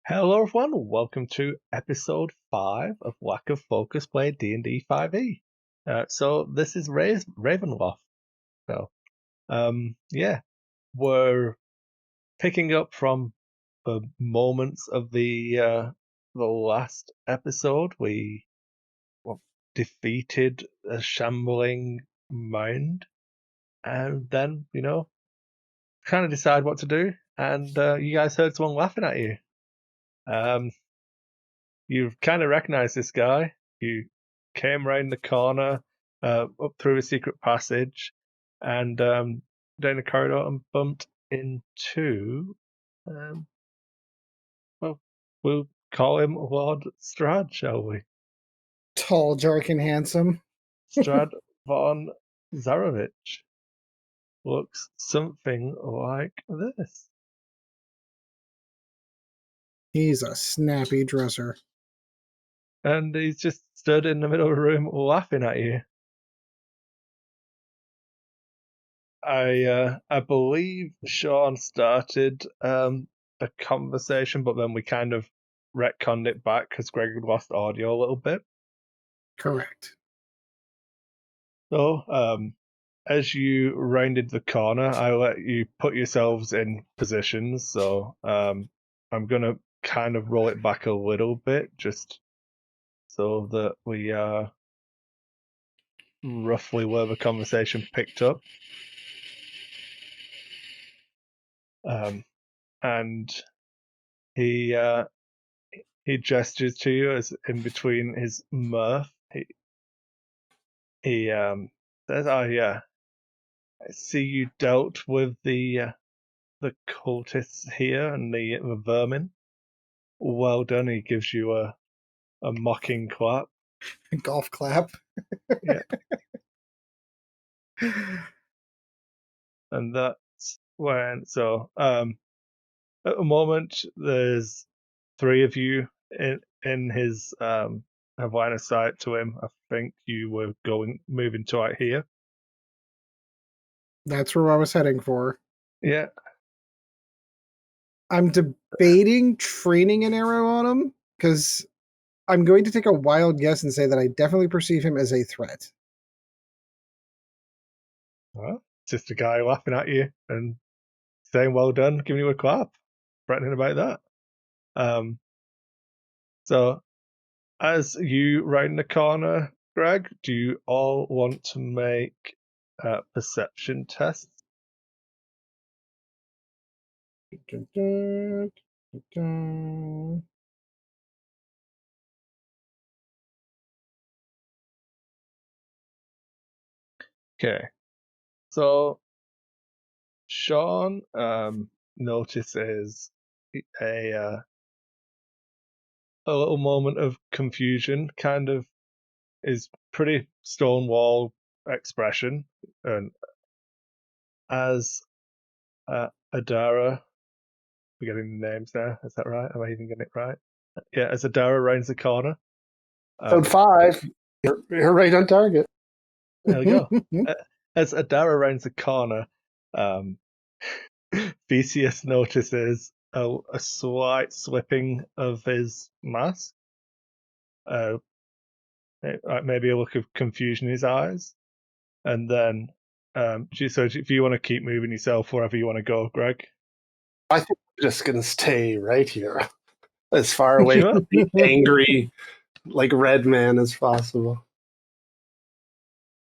Hello everyone, welcome to episode 5 of Lack of Focus Play D&D 5e. So this is Ravenloft. So, yeah, we're picking up from the moments of the last episode. We defeated a shambling mound, and then, trying to decide what to do, and you guys heard someone laughing at you. You've kind of recognized this guy. You came around the corner, up through a secret passage, and down a corridor and bumped into, um, well, we'll call him Lord Strad, shall we? Tall, dark, and handsome. Strad von Zarovich looks something like this. He's a snappy dresser. And he's just stood in the middle of the room laughing at you. I believe Sean started a conversation, but then we kind of retconned it back because Greg had lost audio a little bit. Correct. So, as you rounded the corner, I let you put yourselves in positions. So, I'm gonna kind of roll it back a little bit, just so that we are roughly where the conversation picked up. And he gestures to you as in between his mirth. He says, "Oh yeah, I see you dealt with the cultists here and the vermin. Well done." He gives you a mocking clap. Golf clap. Yeah, and that's when. So at the moment, there's 3 of you in his have line of sight to him. I think you were moving to out here. That's where I was heading for. Yeah. I'm debating training an arrow on him because I'm going to take a wild guess and say that I definitely perceive him as a threat. Well, just a guy laughing at you and saying well done, giving you a clap, threatening about that. So as you round the corner, Greg, do you all want to make perception tests? Dun, dun, dun, dun. Okay. So Sean notices a little moment of confusion, kind of his pretty stonewall expression, and as Adara, forgetting the names there, is that right? Am I even getting it right? Yeah, as Adara rounds the corner. Episode 5, you're right on target. There we go. As Adara rounds the corner, Theseus notices a slight slipping of his mask. Maybe a look of confusion in his eyes. And then, so if you want to keep moving yourself wherever you want to go, Greg. I think I'm just going to stay right here, as far away from the angry, like, red man as possible.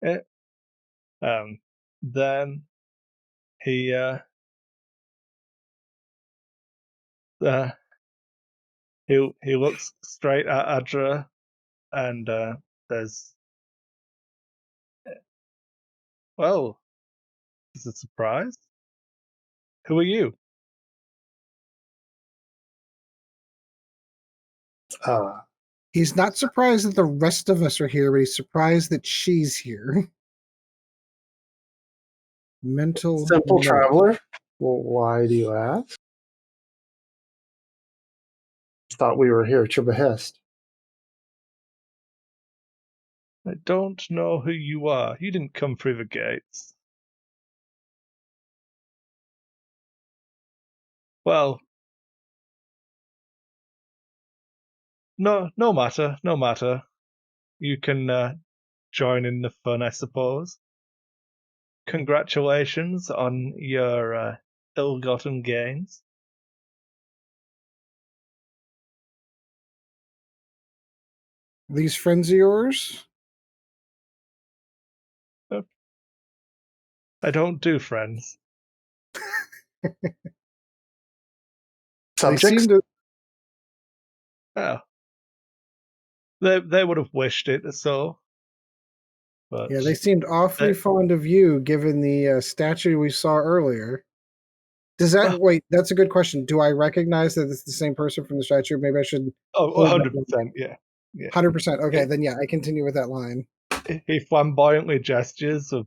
Yeah. Then he he looks straight at Adra and says, "Well, it's a surprise. Who are you?" He's not surprised that the rest of us are here, but he's surprised that she's here. Mental Simple note. traveler. Well, why do you ask? Thought we were here at your behest. I don't know who you are. You didn't come through the gates. Well, No matter. You can join in the fun, I suppose. Congratulations on your ill-gotten gains. These friends of yours? I don't do friends. They Subjects? seem to. Oh. They would have wished it so. But Yeah, they seemed awfully fond of you, given the statue we saw earlier. Does that wait? That's a good question. Do I recognize that it's the same person from the statue? Maybe I should hold 100%, yeah. 100%. Okay, then yeah, I continue with that line. He flamboyantly gestures of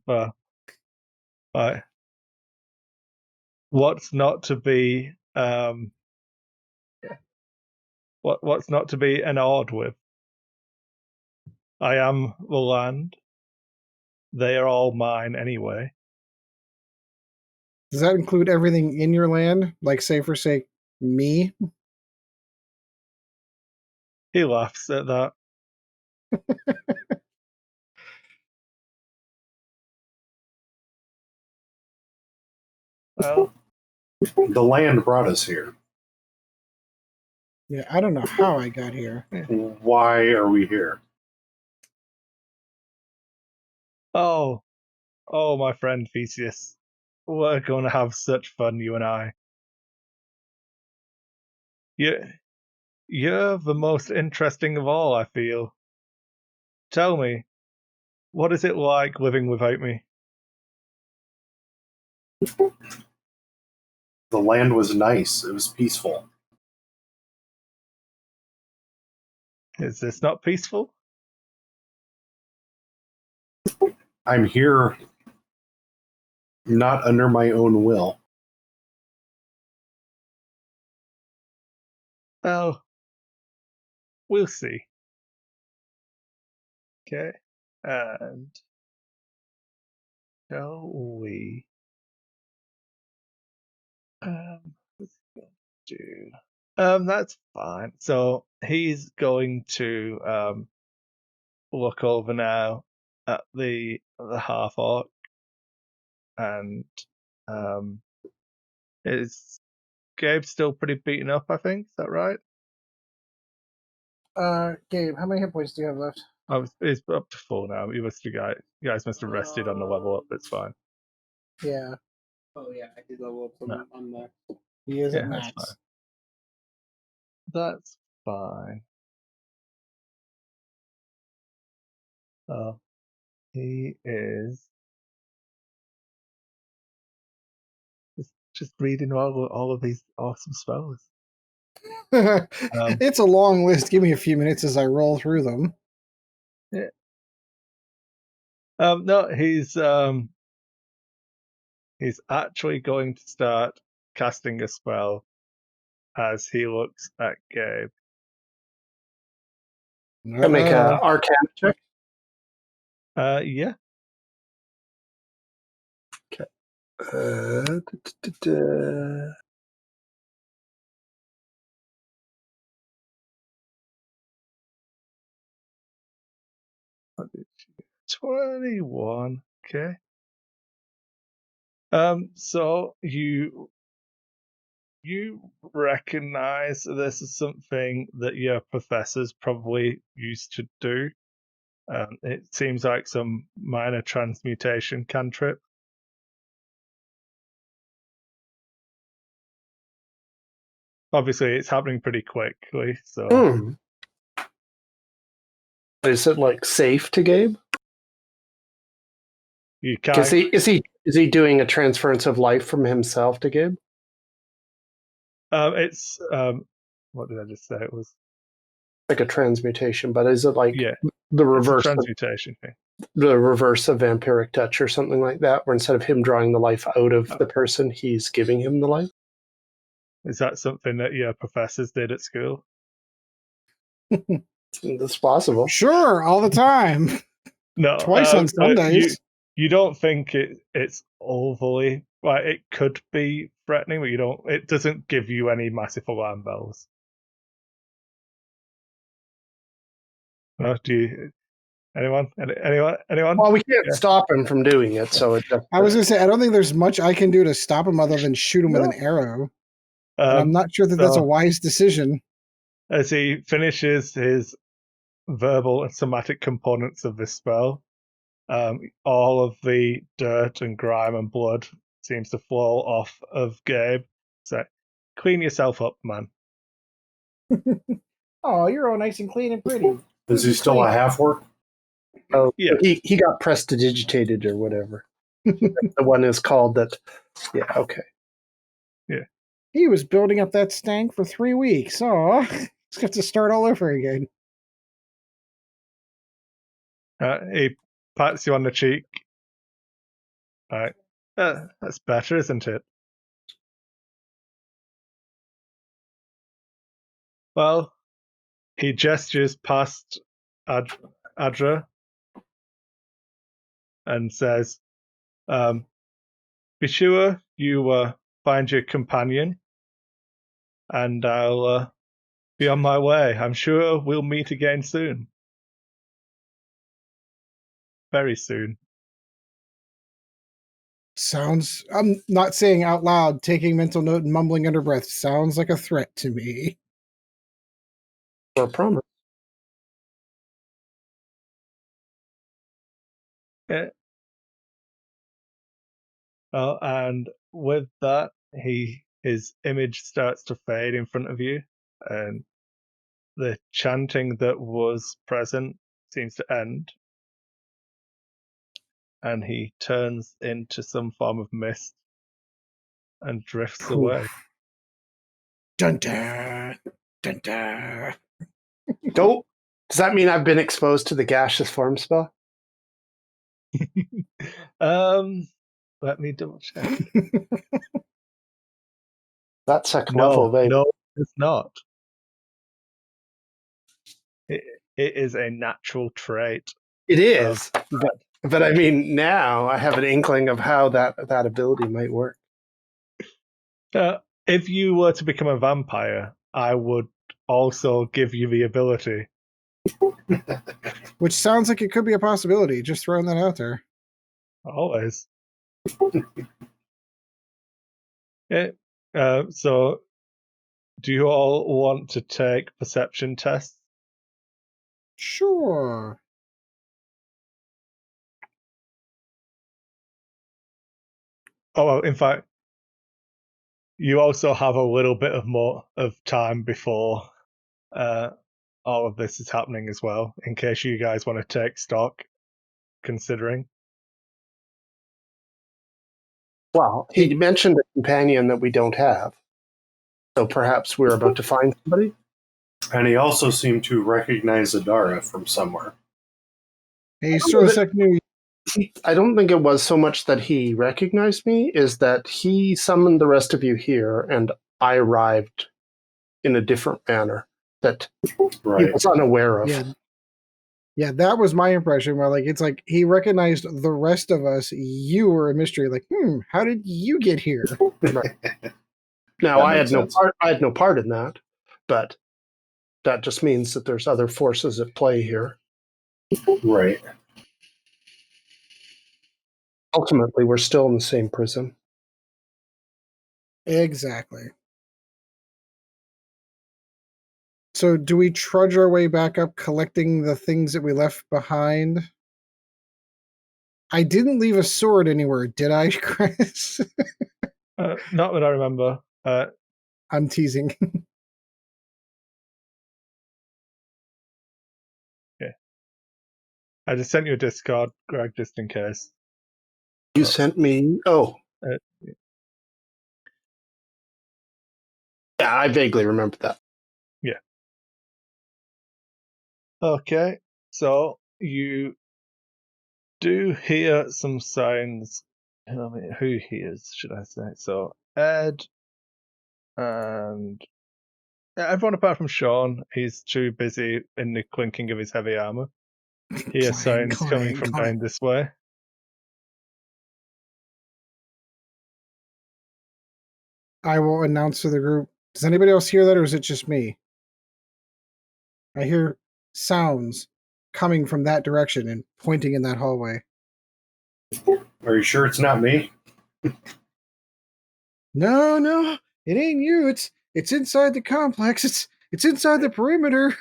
like what's not to be what's not to be enamored with. I am the land. They are all mine anyway. Does that include everything in your land? Like, say, for sake, me? He laughs at that. Well, The land brought us here. Yeah, I don't know how I got here. Why are we here? oh, my friend Theseus. We're going to have such fun, you and I. You're the most interesting of all, I feel. Tell me, what is it like living without me? The land was nice. It was peaceful. Is this not peaceful? I'm here not under my own will. Well, we'll see. Okay. And shall we let's do that's fine. So he's going to look over now at the half orc and is Gabe still pretty beaten up, I think. Is that right? Gabe, how many hit points do you have left? He's up to 4 now. You guys must have rested on the level up. It's fine. Yeah. Oh yeah, I did level up No. on the. He is Yeah, at that's max. fine. That's fine. So he is just reading all of these awesome spells. It's a long list. Give me a few minutes as I roll through them. Yeah. No, he's actually going to start casting a spell as he looks at Gabe. Can make a Arcana check. Yeah. Uh, 21. Okay. So you recognize this is something that your professors probably used to do. It seems like some minor transmutation cantrip. Obviously, it's happening pretty quickly, so Is it like safe to Gabe? you can't. Is he doing a transference of life from himself to Gabe? It's what did I just say? It was Like a transmutation, but is it like yeah, the it's a reverse transmutation thing. the reverse of vampiric touch or something like that, where instead of him drawing the life out of the person, he's giving him the life? Is that something that your professors did at school? That's possible. Sure, all the time. No, Twice on Sundays. You don't think it's overly like it could be threatening, but you don't. It doesn't give you any massive alarm bells. No, do you? Anyone? Anyone? Well, we can't Yeah. stop him from doing it, so it just, I was going to say, I don't think there's much I can do to stop him other than shoot him with an arrow. And I'm not sure that that's a So wise decision. as he finishes his verbal and somatic components of this spell, all of the dirt and grime and blood seems to flow off of Gabe. So clean yourself up, man. Oh, you're all nice and clean and pretty. Is he still a half orc? oh, Yeah. he got prestidigitated or whatever. The one is called that. Yeah, okay. He was building up that stank for 3 weeks. Oh, he's got to start all over again. He pats you on the cheek. Right. That's better, isn't it? Well, he gestures past Adra and says, be sure you find your companion, and I'll be on my way. I'm sure we'll meet again soon. Very soon. Sounds, I'm not saying out loud, taking mental note and mumbling under breath, sounds like a threat to me. Or a promise. Yeah. Oh, and with that, his image starts to fade in front of you, and the chanting that was present seems to end, and he turns into some form of mist and drifts Poof. away. Dun dun dun dun. Does that mean I've been exposed to the gaseous form spell? Let me double check. That's second level, baby. No, it's not. It is a natural trait. It is, but I mean, now I have an inkling of how that ability might work. If you were to become a vampire, I would also give you the ability. Which sounds like it could be a possibility. Just throwing that out there. Always. Yeah. So, do you all want to take perception tests? Sure. Oh, well, in fact, you also have a little bit of more of time before all of this is happening as well, in case you guys want to take stock, considering. Well, he mentioned a companion that we don't have, so perhaps we're about to find somebody. And he also seemed to recognize Adara from somewhere. Hey, sort of second. I don't think it was so much that he recognized me, is that he summoned the rest of you here, and I arrived in a different manner that he was unaware of. Yeah, that was my impression. Where it's like he recognized the rest of us. You were a mystery. Like, how did you get here? Right. Now I had no part in that, but that just means that there's other forces at play here. Right. Ultimately, we're still in the same prison. Exactly. So, do we trudge our way back up, collecting the things that we left behind? I didn't leave a sword anywhere, did I, Kris? Not that I remember. I'm teasing. Yeah. I just sent you a Discord, Greg, just in case. You sent me... Oh. Yeah, I vaguely remember that. Yeah. Okay, so you do hear some sounds. Who hears, should I say? So Ed and everyone apart from Sean, he's too busy in the clinking of his heavy armor. Hear sounds coming from down this way. I will announce to the group. Does anybody else hear that, or is it just me? I hear sounds coming from that direction and pointing in that hallway. Are you sure it's not me? No, it ain't you. It's inside the complex. It's inside the perimeter.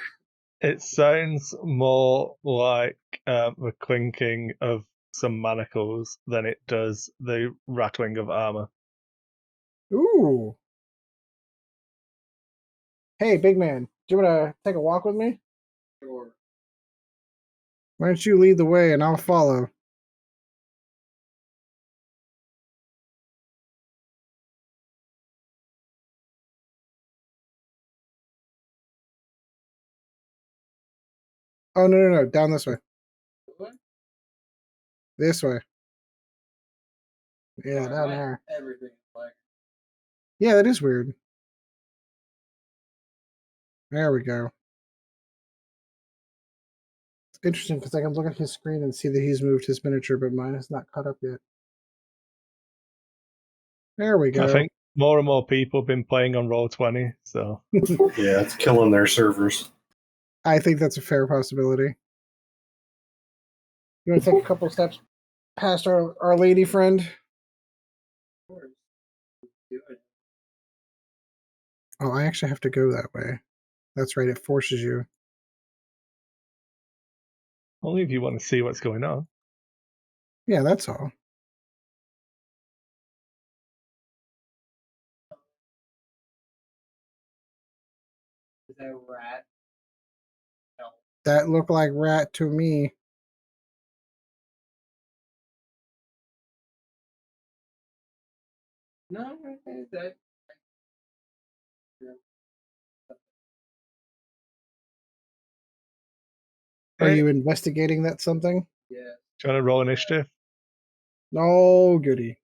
It sounds more like the clinking of some manacles than it does the rattling of armor. Ooh. Hey, big man, do you want to take a walk with me? Sure. Why don't you lead the way and I'll follow? Oh, no. Down this way. This way. Yeah, down there. Everything is black. Yeah, that is weird. There we go. It's interesting because I can look at his screen and see that he's moved his miniature, but mine is not caught up yet. There we go. I think more and more people have been playing on Roll20, so Yeah, it's killing their servers. I think that's a fair possibility. You want to take a couple steps past our lady friend? Oh, I actually have to go that way. That's right, it forces you. only if you want to see what's going on. Yeah, that's all. Is that a rat? No. That looked like rat to me. No, that. Are you investigating that something? Yeah. Do you want to roll initiative? No, goody.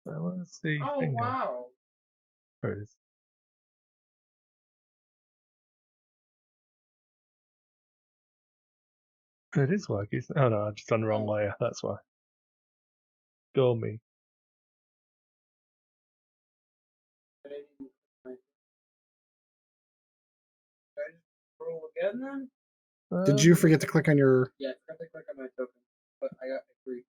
Let's see. Oh, wow. There it is. It is wacky. Oh no, I'm just on the wrong layer. That's why. Go me. Roll again then? Did you forget to click on your... Yeah, I forgot to click on my token, but I got free.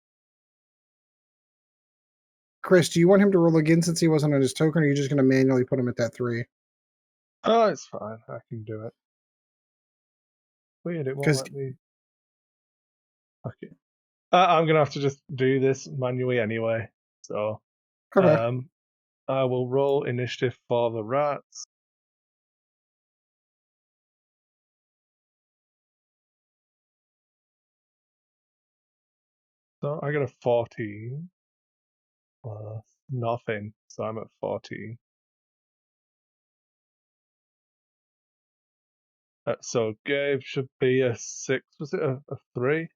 Kris, do you want him to roll again since he wasn't on his token, or are you just going to manually put him at that 3? Oh, it's fine. I can do it. Weird, it won't let me. Okay. I'm gonna have to just do this manually anyway. So, Okay. I will roll initiative for the rats. So I got a 14 plus nothing, so I'm at 14. So Gabe should be a 6. Was it a 3?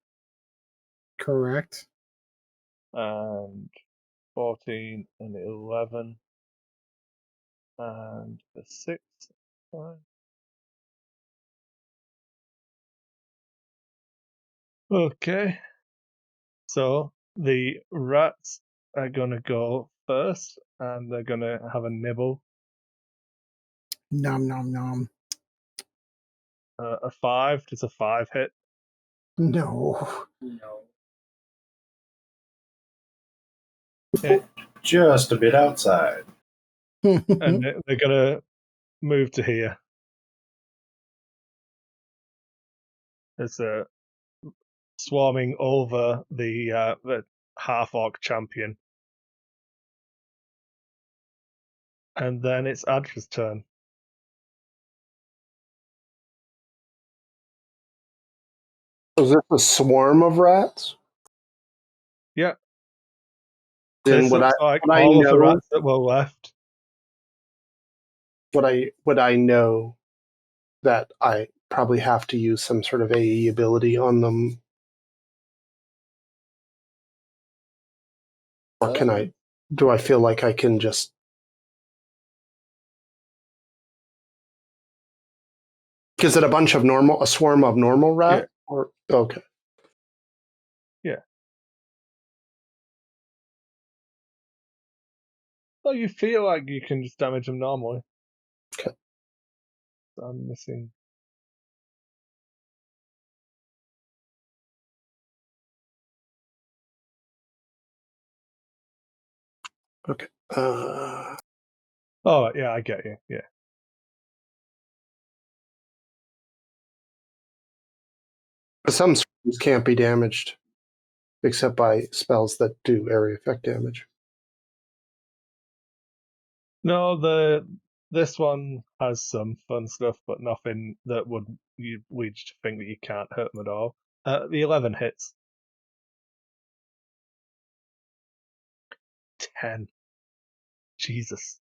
Correct. And 14 and 11 and the 6. Fine. Okay. So the rats are gonna go first, and they're gonna have a nibble. Nom nom nom. A 5. Does a 5 hit? No. Hit. Just a bit outside. And they're gonna move to here. There's a swarming over the half-orc champion. And then it's Adra's turn. Is this a swarm of rats? Yeah. Then This would looks I like would I all of the know rats that were left. would I know that I probably have to use some sort of AE ability on them? Or can I do I feel like I can just is it a swarm of normal rat? Yeah. Or okay. Yeah. Well, you feel like you can just damage them normally. Okay. I'm missing. Okay. Oh, yeah, I get you. Yeah. Some spells can't be damaged except by spells that do area effect damage. No, this one has some fun stuff, but nothing that would lead you to think that you can't hurt them at all. The 11 hits. 10. Jesus.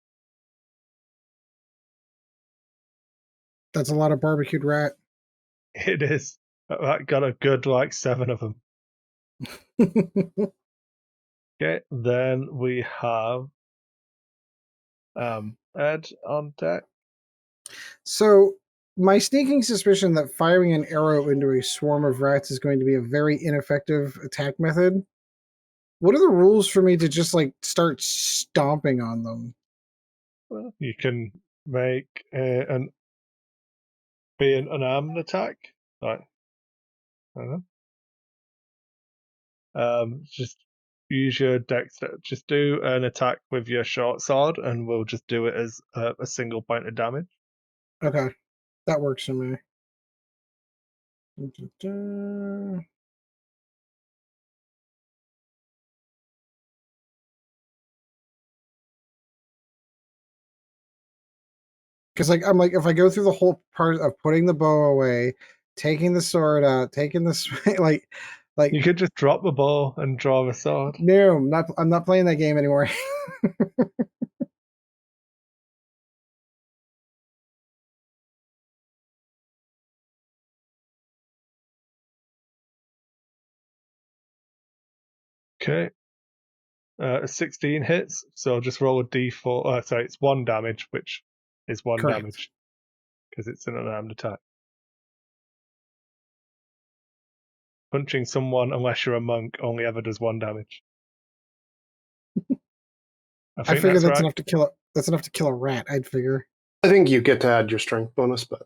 That's a lot of barbecued rat. It is. That got a good, 7 of them. Okay, then we have Ed on deck. So, my sneaking suspicion that firing an arrow into a swarm of rats is going to be a very ineffective attack method. What are the rules for me to just start stomping on them? Well, you can make an unarmed attack. Like, I don't know. Just use your dex. Just do an attack with your short sword, and we'll just do it as a single point of damage. Okay, that works for me. Because I'm like, if I go through the whole part of putting the bow away, taking the sword out, taking the like You could just drop the bow and draw the sword. no, I'm not playing that game anymore. Okay. 16 hits, so just roll a d4. Sorry, it's 1 damage, which is 1 Correct. damage because it's an unarmed attack. Punching someone, unless you're a monk, only ever does 1 damage. I think figure that's right. enough to kill a, that's enough to kill a rat. I'd figure. I think you get to add your strength bonus, but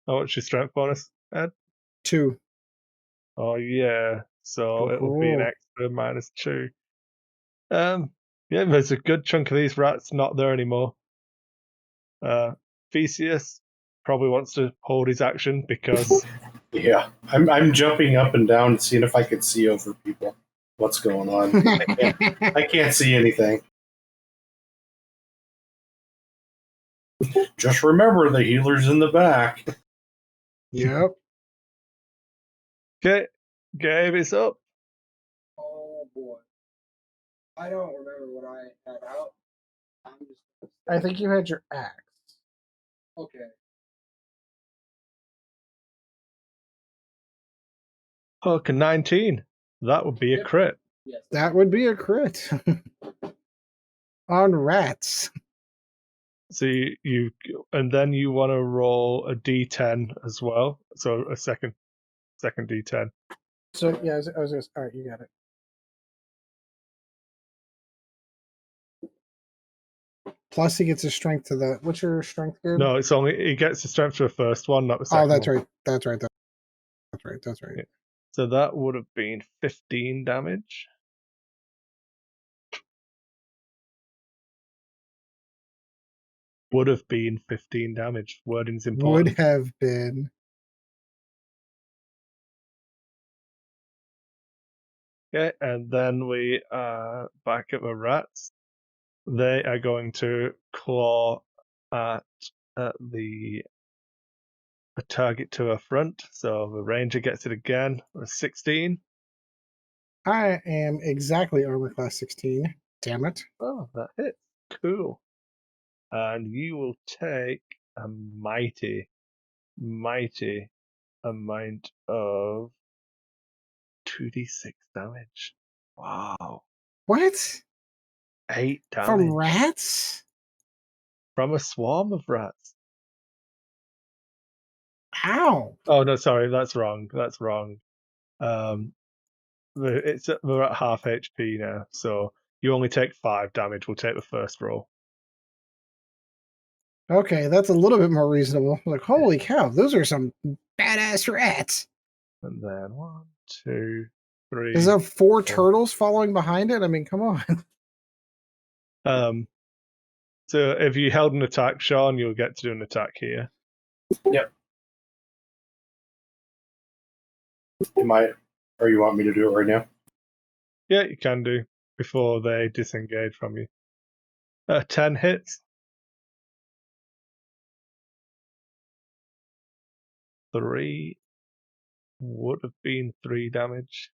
Oh, what's your strength bonus, Ed? 2. Oh, yeah. So it'll be an extra -2. Yeah, there's a good chunk of these rats not there anymore. Theseus probably wants to hold his action because Yeah, I'm jumping up and down, seeing if I could see over people. What's going on? I can't see anything. Just remember the healer's in the back. Yep. okay, Gabe is up. Oh boy, I don't remember what I had out. I think you had your axe. Okay. Hook 19. That would be a crit. Yes. That would be a crit on rats. So you and then you want to roll a d10 as well. So a second d10. So yeah, I was all right. You got it. Plus, he gets his strength to the. What's your strength, Gabe? No, it's only he gets the strength to the first one, not the second. Oh, that's one. right. That's right. That's right. Yeah. So that would have been 15 damage. Would have been 15 damage. Wording's important. Would have been. Okay, and then we are back at the rats. They are going to claw at the a target to her front. So the ranger gets it again. 16. I am exactly armor class 16. Damn it. Oh, that hits. Cool. And you will take a mighty amount of 2d6 damage. Wow. What? 8 damage. From rats? From a swarm of rats. How? Oh, no, sorry. That's wrong. We're at half HP now, so you only take 5 damage. We'll take the first roll. Okay, that's a little bit more reasonable. Like, holy cow, those are some badass rats. And then 1, 2, 3. Does it have 4 4. turtles following behind it? I mean, come on. So if you held an attack, Sean, you'll get to do an attack here. Yep. Or you want me to do it right now? Yeah, you can do before they disengage from you. 10 hits. 3 would have been 3 damage.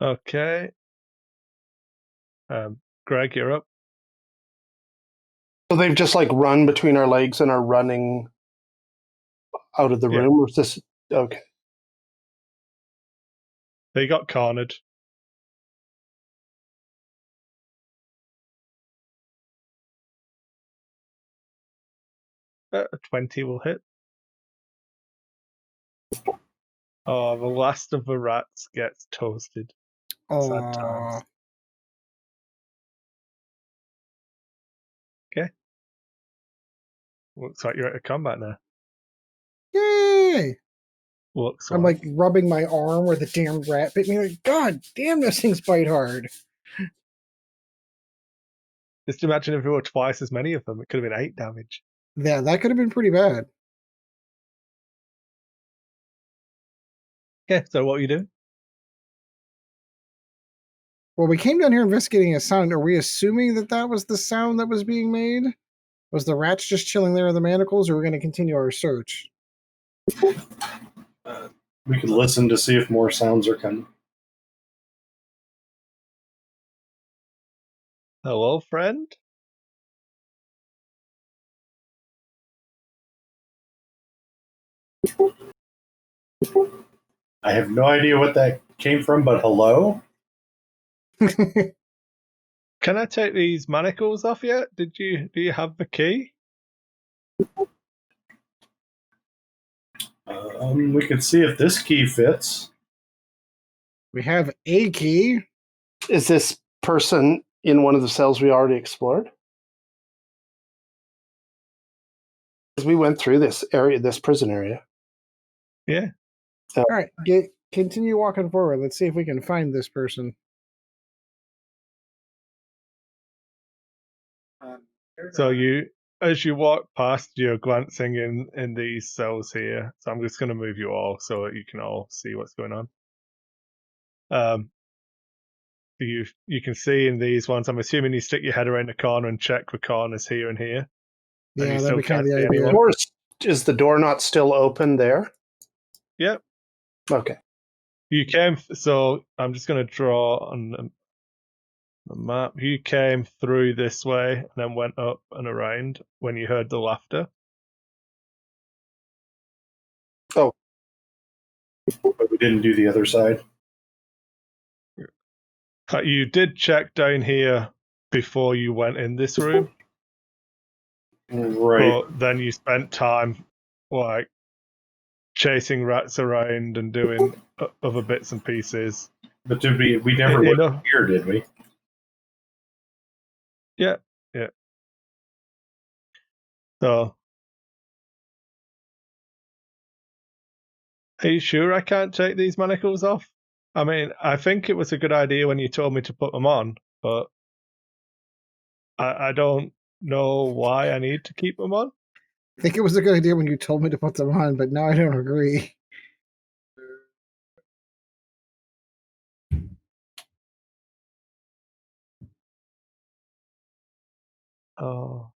Okay. Greg, you're up. So they've just like run between our legs and are running out of the room, or is this okay? They got cornered. A 20 will hit. Oh, the last of the rats gets toasted. Sad times. Okay. Looks like you're out of combat now. Yay! Looks I'm like rubbing my arm where the damn rat bit me. Like, God damn, those things bite hard. Just imagine if there were twice as many of them. It could have been 8 damage. Yeah, that could have been pretty bad. Okay, so what are you doing? Well, we came down here investigating a sound. Are we assuming that that was the sound that was being made? Was the rats just chilling there in the manacles, or are we going to continue our search? We could listen to see if more sounds are coming. Hello, friend? I have no idea what that came from, but hello? Can I take these manacles off yet? Do you have the key? We can see if this key fits. We have a key. Is this person in one of the cells we already explored? Because we went through this area, this prison area. Yeah. All right, continue walking forward. Let's see if we can find this person. So as you walk past, you're glancing in these cells here. So I'm just going to move you all so that you can all see what's going on. You can see in these ones. I'm assuming you stick your head around the corner and check the corners here and here. Yeah, and that'd be kind of the idea. Is the door not still open there? Yep. Okay. You came. So I'm just going to draw on the map. You came through this way and then went up and around when you heard the laughter. Oh. But we didn't do the other side. You did check down here before you went in this room. Right. But then you spent time like chasing rats around and doing other bits and pieces. But did we never looked here, did we? Yeah. So, are you sure I can't take these manacles off? I mean, I think it was a good idea when you told me to put them on, but I don't know why I need to keep them on. I think it was a good idea when you told me to put them on, but now I don't agree. Oh.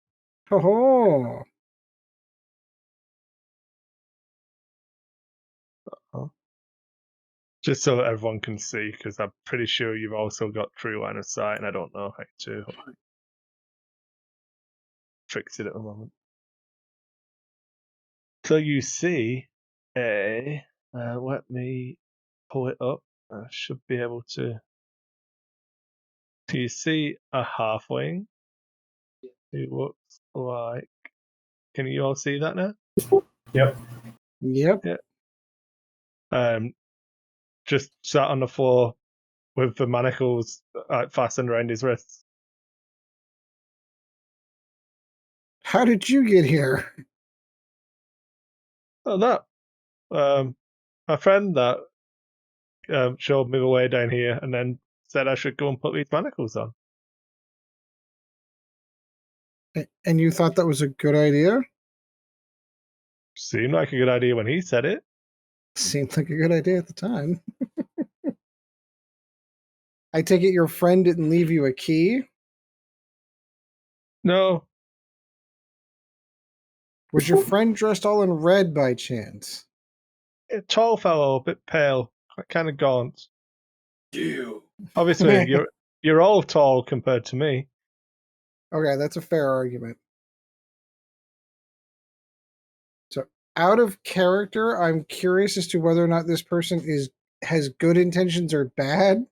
Oh. Just so that everyone can see, because I'm pretty sure you've also got true line of sight, and I don't know how to fix it at the moment. So you see let me pull it up. I should be able to. So you see a halfling who looks like. Can you all see that now? Yep. Yep. Yeah. just sat on the floor with the manacles fastened around his wrists. How did you get here? Oh, that my friend that showed me the way down here, and then said I should go and put these manacles on. And you thought that was a good idea? Seemed like a good idea when he said it. Seemed like a good idea at the time. I take it your friend didn't leave you a key? No, Was your friend dressed all in red by chance? a tall fellow, a bit pale, kind of gaunt. You. Obviously, you're all tall compared to me. Okay, that's a fair argument. So, out of character, I'm curious as to whether or not this person has good intentions or bad.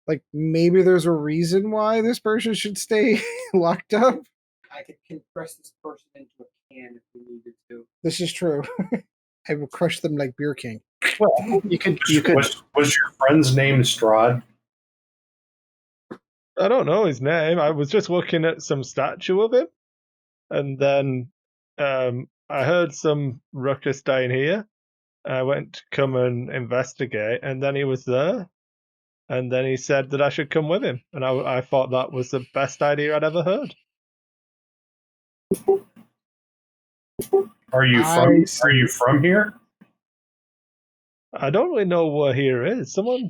Like, maybe there's a reason why this person should stay locked up. I could compress this person into a can if we needed to. This is true. I will crush them like Beer King. Well, you could. Was your friend's name Strahd? I don't know his name. I was just looking at some statue of him, and then I heard some ruckus down here. I went to come and investigate, and then he was there. And then he said that I should come with him, and I thought that was the best idea I'd ever heard. Are you from here? I don't really know where here is. Someone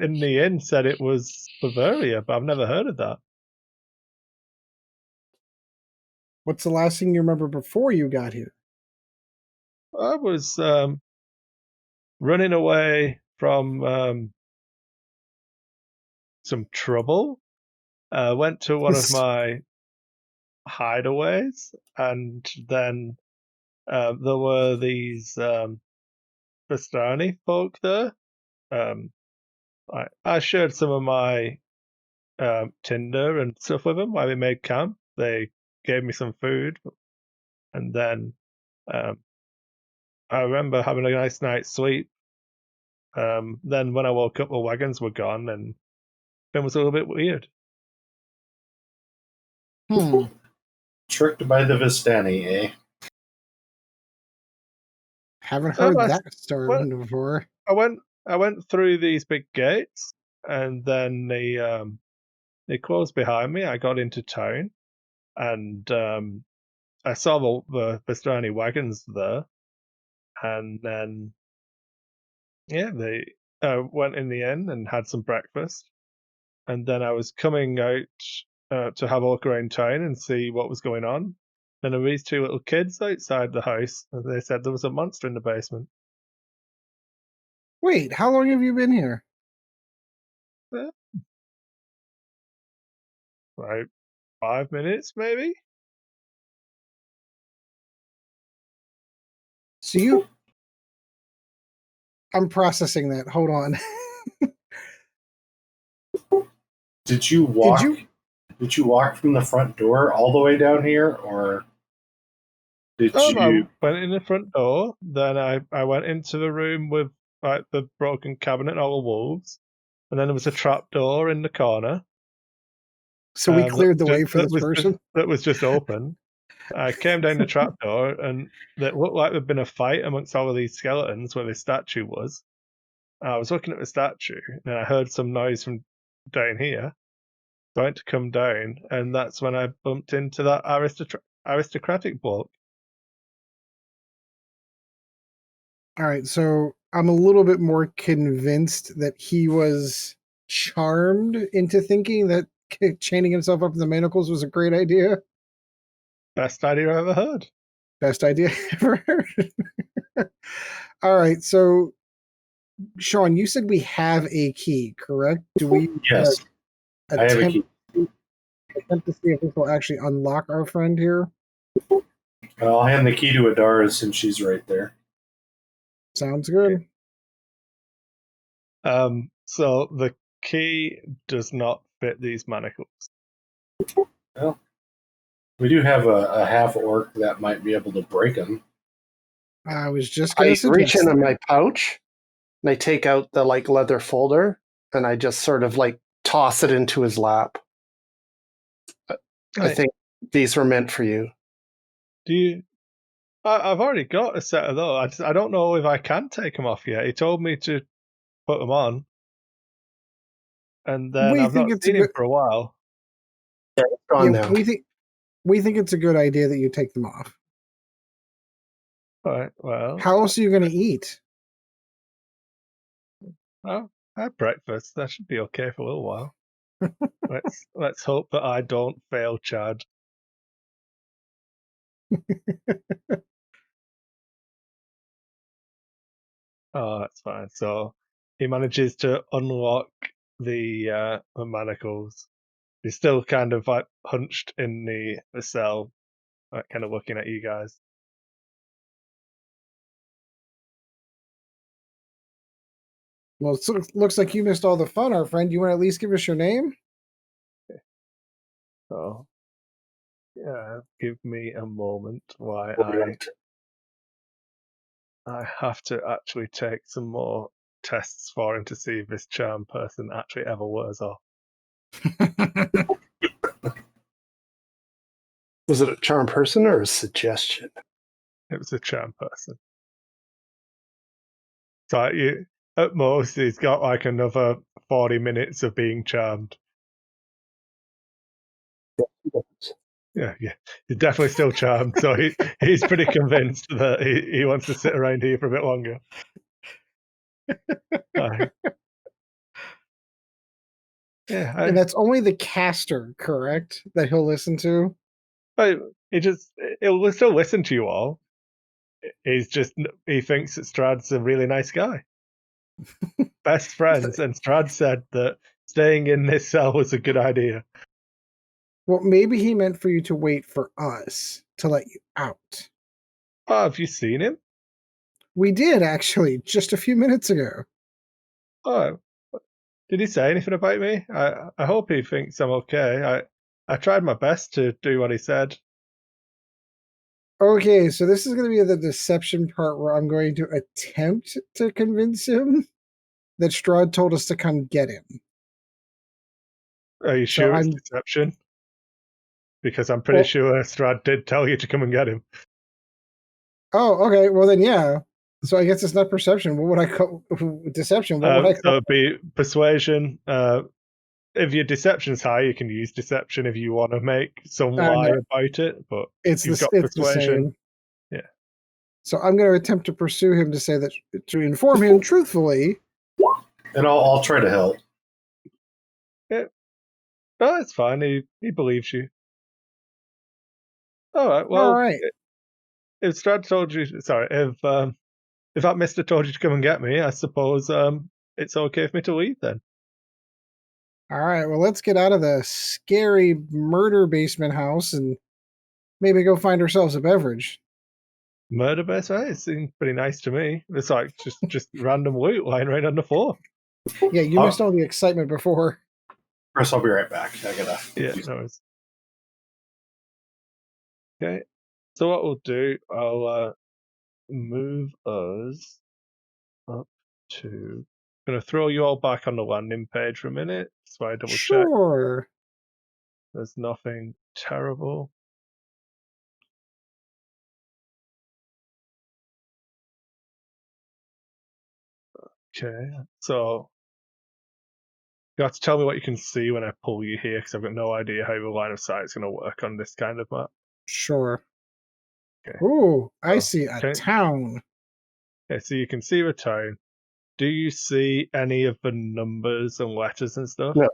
in the inn said it was Bavaria, but I've never heard of that. What's the last thing you remember before you got here? I was running away from some trouble. Went to one of my hideaways, and then there were these Vistani folk there. I shared some of my tinder and stuff with them while we made camp. They gave me some food, and then I remember having a nice night's sleep. Then when I woke up, the wagons were gone, and it was a little bit weird. Tricked by the Vistani, eh? Haven't heard I- that story before. I went through these big gates, and then they closed behind me. I got into town, and I saw the Vistani wagons there, and then they went in the inn and had some breakfast, and then I was coming out to have a look around town and see what was going on. Then there were these two little kids outside the house, and they said there was a monster in the basement. Wait, how long have you been here? Like 5 minutes, maybe. So I'm processing that. Hold on. Did you walk from the front door all the way down here, or did I you? went in the front door, then I went into the room with like the broken cabinet and all the wolves, and then there was a trap door in the corner. So we cleared the way for this person? That was just open. I came down the trap door, and it looked like there'd been a fight amongst all of these skeletons where the statue was. I was looking at the statue, and I heard some noise from down here. So I went to come down, and that's when I bumped into that aristocratic bloke. All right, so I'm a little bit more convinced that he was charmed into thinking that chaining himself up in the manacles was a great idea. Best idea I ever heard. Best idea ever heard. All right, so Sean, you said we have a key, correct? Do we? Yes, I have a key. Attempt to see if this will actually unlock our friend here. I'll hand the key to Adara since she's right there. Sounds good. So the key does not fit these manacles. Well, we do have a half orc that might be able to break them. I was just I going to reach suggest. into my pouch and I take out the like leather folder, and I just sort of like toss it into his lap. I Right. think these were meant for you. Do you? I've already got a set of those. I don't know if I can take them off yet. He told me to put them on, and then We I've think not it's a seen him good. for a while. Yeah, it's gone now. We think it's a good idea that you take them off. All right. Well, How else are you going to eat? I had breakfast. That should be okay for a little while. Let's hope that I don't fail, Chad. Oh, that's fine. So he manages to unlock the manacles. He's still kind of like hunched in the cell, like kind of looking at you guys. Well, it looks like you missed all the fun, our friend. You want to at least give us your name? So yeah, give me a moment while Right. I have to actually take some more tests for him to see if this charm person actually ever wears off. Was it a charm person or a suggestion? It was a charm person. So at most, he's got like another 40 minutes of being charmed. Yeah, he's definitely still charmed. So he's pretty convinced that he wants to sit around here for a bit longer. Yeah, And that's only the caster, correct? That he'll listen to. he'll still listen to you all. He thinks that Strad's a really nice guy. Best friends, and Strad said that staying in this cell was a good idea. Well, maybe he meant for you to wait for us to let you out. Oh, have you seen him? We did, actually, just a few minutes ago. Oh, did he say anything about me? I hope he thinks I'm okay. I tried my best to do what he said. Okay, so this is going to be the deception part where I'm going to attempt to convince him that Strahd told us to come get him. Are you So sure it's deception? Because I'm pretty sure Strad did tell you to come and get him. Oh, okay. Well, then, yeah. So I guess it's not perception. What would I call deception? What would I So call? it'd be persuasion. If your deception's high, you can use deception if you want to make some lie No. about it. But It's you've got it's the persuasion. same. Yeah. So I'm going to attempt to pursue him to say that, to inform him truthfully. And I'll try to help. Yeah. Oh, it's fine. He believes you. All right. Well, All right. if Strad told you, sorry, if that Mister told you to come and get me, I suppose it's okay for me to leave then. All right. Well, let's get out of the scary murder basement house and maybe go find ourselves a beverage. Murder base, right? It seems pretty nice to me. It's like just random loot lying right on the floor. Yeah, you missed all the excitement before. Chris, I'll be right back. I gotta. Yeah, no worries. Okay, so what we'll do, I'll move us up to. I'm gonna throw you all back on the landing page for a minute, so I double check. Sure. There's nothing terrible. Okay, so you have to tell me what you can see when I pull you here, because I've got no idea how the line of sight is going to work on this kind of map. Sure. Okay. Ooh, I Oh, see a okay. town. Okay, so you can see the town. Do you see any of the numbers and letters and stuff? No.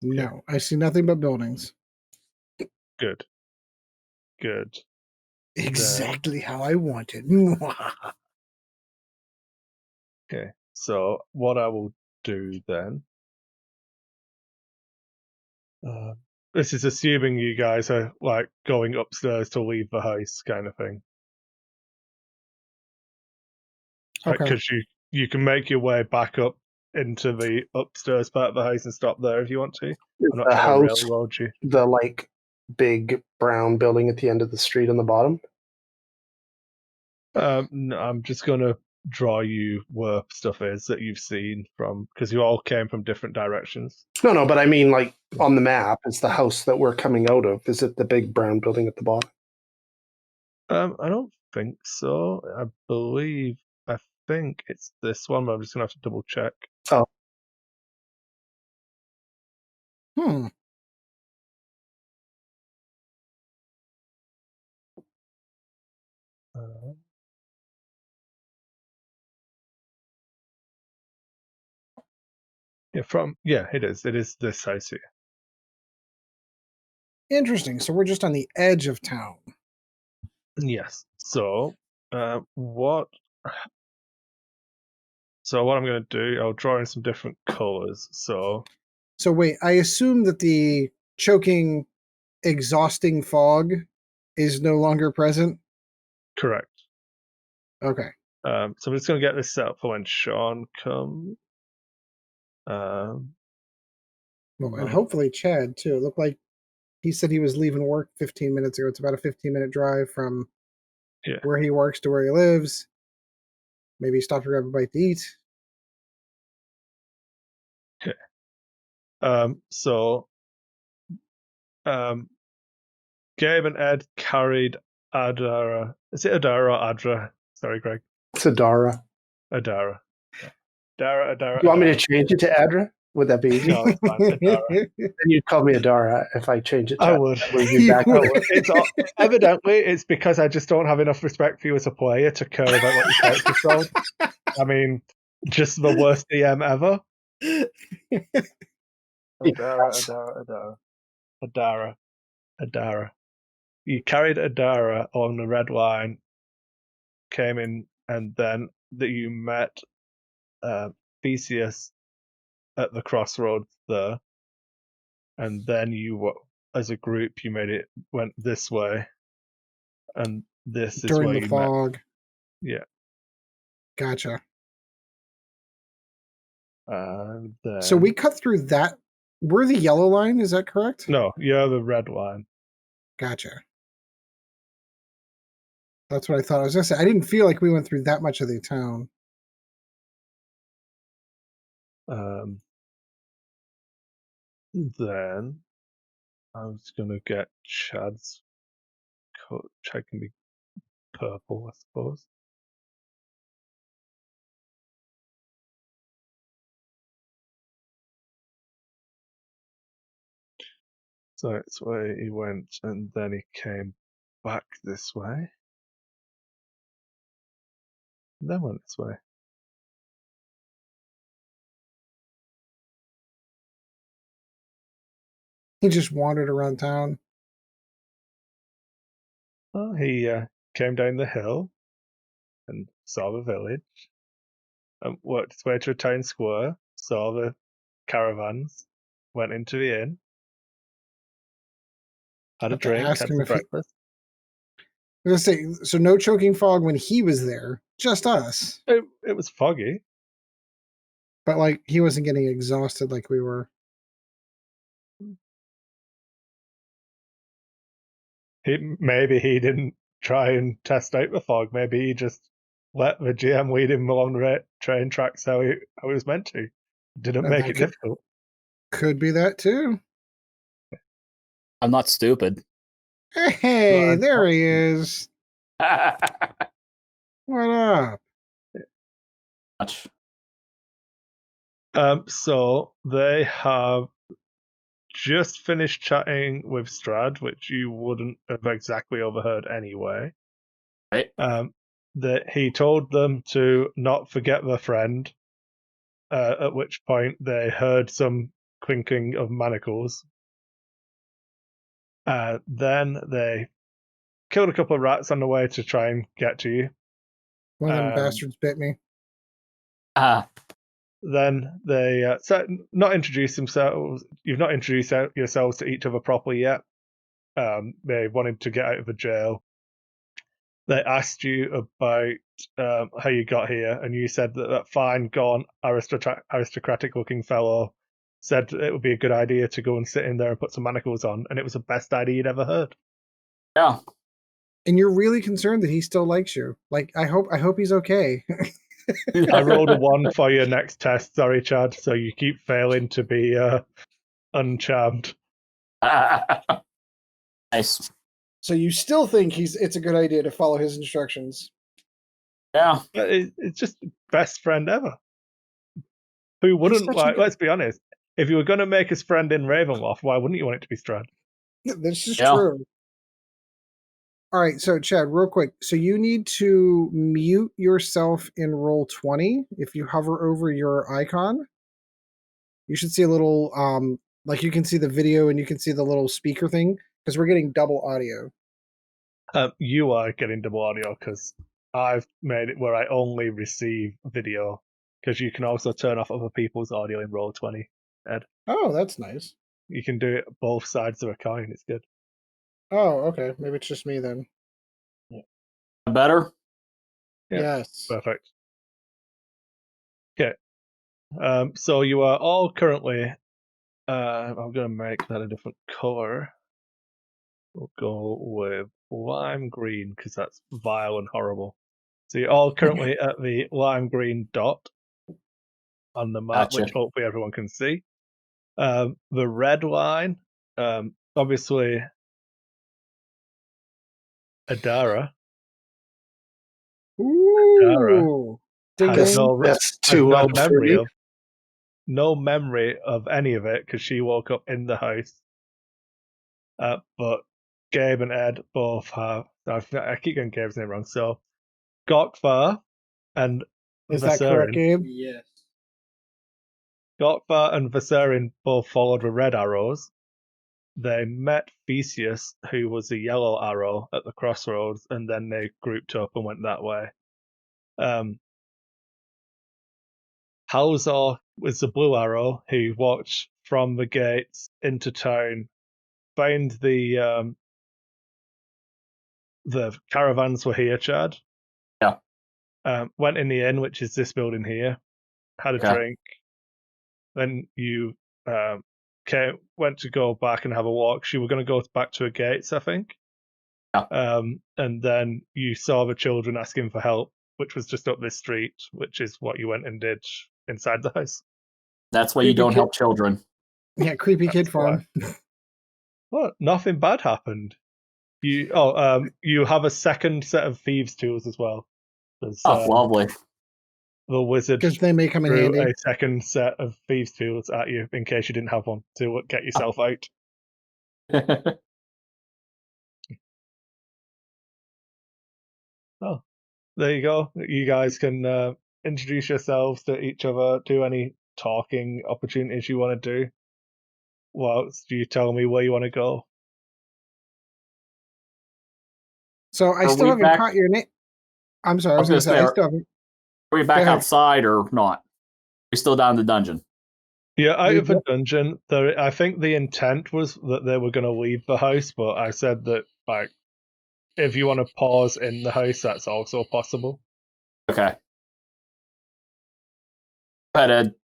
No, I see nothing but buildings. Good. Good. Exactly how I wanted. Okay, so what I will do then. This is assuming you guys are like going upstairs to leave the house, kind of thing. Okay. Because you can make your way back up into the upstairs part of the house and stop there if you want to. Is I'm not the trying house to railroad you. the like big brown building at the end of the street on the bottom? No, I'm just gonna draw you where stuff is that you've seen from, because you all came from different directions. No, but I mean, like, on the map, is the house that we're coming out of, is it the big brown building at the bottom? I don't think so. I think it's this one, but I'm just gonna have to double check. Oh. Hmm. It is. It is this house here. Interesting. So we're just on the edge of town. Yes. So, what I'm going to do, I'll draw in some different colors. So wait, I assume that the choking, exhausting fog is no longer present. correct. Okay. So I'm just going to get this set up for when Sean comes. Well, and hopefully Chad too. It looked like he said he was leaving work 15 minutes ago. It's about a 15-minute drive from where he works to where he lives. Maybe he stopped to grab a bite to eat. Okay. Gabe and Ed carried Adara. Is it Adara or Adra? Sorry, Greg. It's Adara. Adara. Adara. You want me to change it to Adra? Would that be easy? No, it's fine. Adara. Then you'd call me Adara if I change it to I would. Evidently, it's because I just don't have enough respect for you as a player to care about what your character's called. I just the worst DM ever. Adara. You carried Adara on the red line, came in, and then that you met Theseus at the crossroads there, and then you, as a group, went this way, and this is during where the fog. Yeah. Gotcha. And then... So we cut through that. We're the yellow line, is that correct? No, you're the red line. Gotcha. That's what I thought. I was going to say, I didn't feel like we went through that much of the town. Then I was going to get Chad's coat. Chad can be purple, I suppose. So it's where he went, and then he came back this way. And then went this way. He just wandered around town. Well, he came down the hill and saw the village, and worked his way to a town square, saw the caravans, went into the inn, had a drink, had some breakfast. I was going to say, so no choking fog when he was there, just us. It was foggy. But like he wasn't getting exhausted like we were. Maybe he didn't try and test out the fog. Maybe he just let the GM lead him along the train tracks how he was meant to. Didn't make it difficult. Could be that too. I'm not stupid. Hey, there he is. What up? So they have just finished chatting with Strad, which you wouldn't have exactly overheard anyway. Right. That he told them to not forget their friend, at which point they heard some clinking of manacles. Then they killed a couple of rats on the way to try and get to you. One of them bastards bit me. Then they not introduced themselves. You've not introduced yourselves to each other properly yet. They wanted to get out of the jail. They asked you about how you got here, and you said that fine, gone, aristocratic-looking fellow said it would be a good idea to go and sit in there and put some manacles on, and it was the best idea you'd ever heard. Yeah. And you're really concerned that he still likes you. Like, I hope he's okay. I rolled a 1 for your next test. Sorry, Chad. So you keep failing to be uncharmed. Nice. So you still think it's a good idea to follow his instructions? Yeah. But it's just best friend ever. Who wouldn't such a like? good- Let's be honest. If you were going to make us friend in Ravenloft, why wouldn't you want it to be Strand? This is Yeah. true. All right, so Chad, real quick. So you need to mute yourself in roll 20. If you hover over your icon, you should see a little like you can see the video and you can see the little speaker thing because we're getting double audio. You are getting double audio because I've made it where I only receive video because you can also turn off other people's audio in Roll20. Ed, Oh, that's nice. you can do it both sides of a coin. It's good. Oh, okay. Maybe it's just me then. Better? Yeah. Yes. Perfect. Okay. So you are all currently. I'm going to make that a different color. We'll go with lime green because that's vile and horrible. So you're all currently at the lime green dot on the map, Gotcha. which hopefully everyone can see. The red line, obviously, Adara. Ooh. Ding has ding. That's has too no memory unfree. of no memory of any of it because she woke up in the house. But Gabe and Ed both have. I keep getting Gabe's name wrong. So Gokvar and Is that correct, Vaserin. Gabe? Yes. Gokvar and Vaserin both followed with red arrows. They met Theseus, who was a yellow arrow, at the crossroads, and then they grouped up and went that way. Halzor was the blue arrow who walked from the gates into town, found the caravans were here, Chad. Yeah. Went in the inn, which is this building here, had a Okay. drink. Then you went to go back and have a walk. You were going to go back to her gates, I think. Yeah. And then you saw the children asking for help, which was just up this street, which is what you went and did inside the house. That's why you Creepy don't kid. help children. Yeah, creepy kid That's why. farm. Well, nothing bad happened. You have a second set of thieves' tools as well. Oh, lovely. The wizard Because they may come in threw handy. a second set of thieves' tools at you in case you didn't have one to get yourself out. Oh, there you go. You guys can introduce yourselves to each other, do any talking opportunities you want to do. Whilst you tell me where you want to go. So I Are still we haven't back- caught your name. I'm sorry, I was I going was to say, I gonna still haven't. Are we back Go ahead. outside or not? We still down in the dungeon? Yeah, out We of the go- dungeon. I think the intent was that they were going to leave the house, but I said that like if you want to pause in the house, that's also possible. Okay. Go ahead, Ed.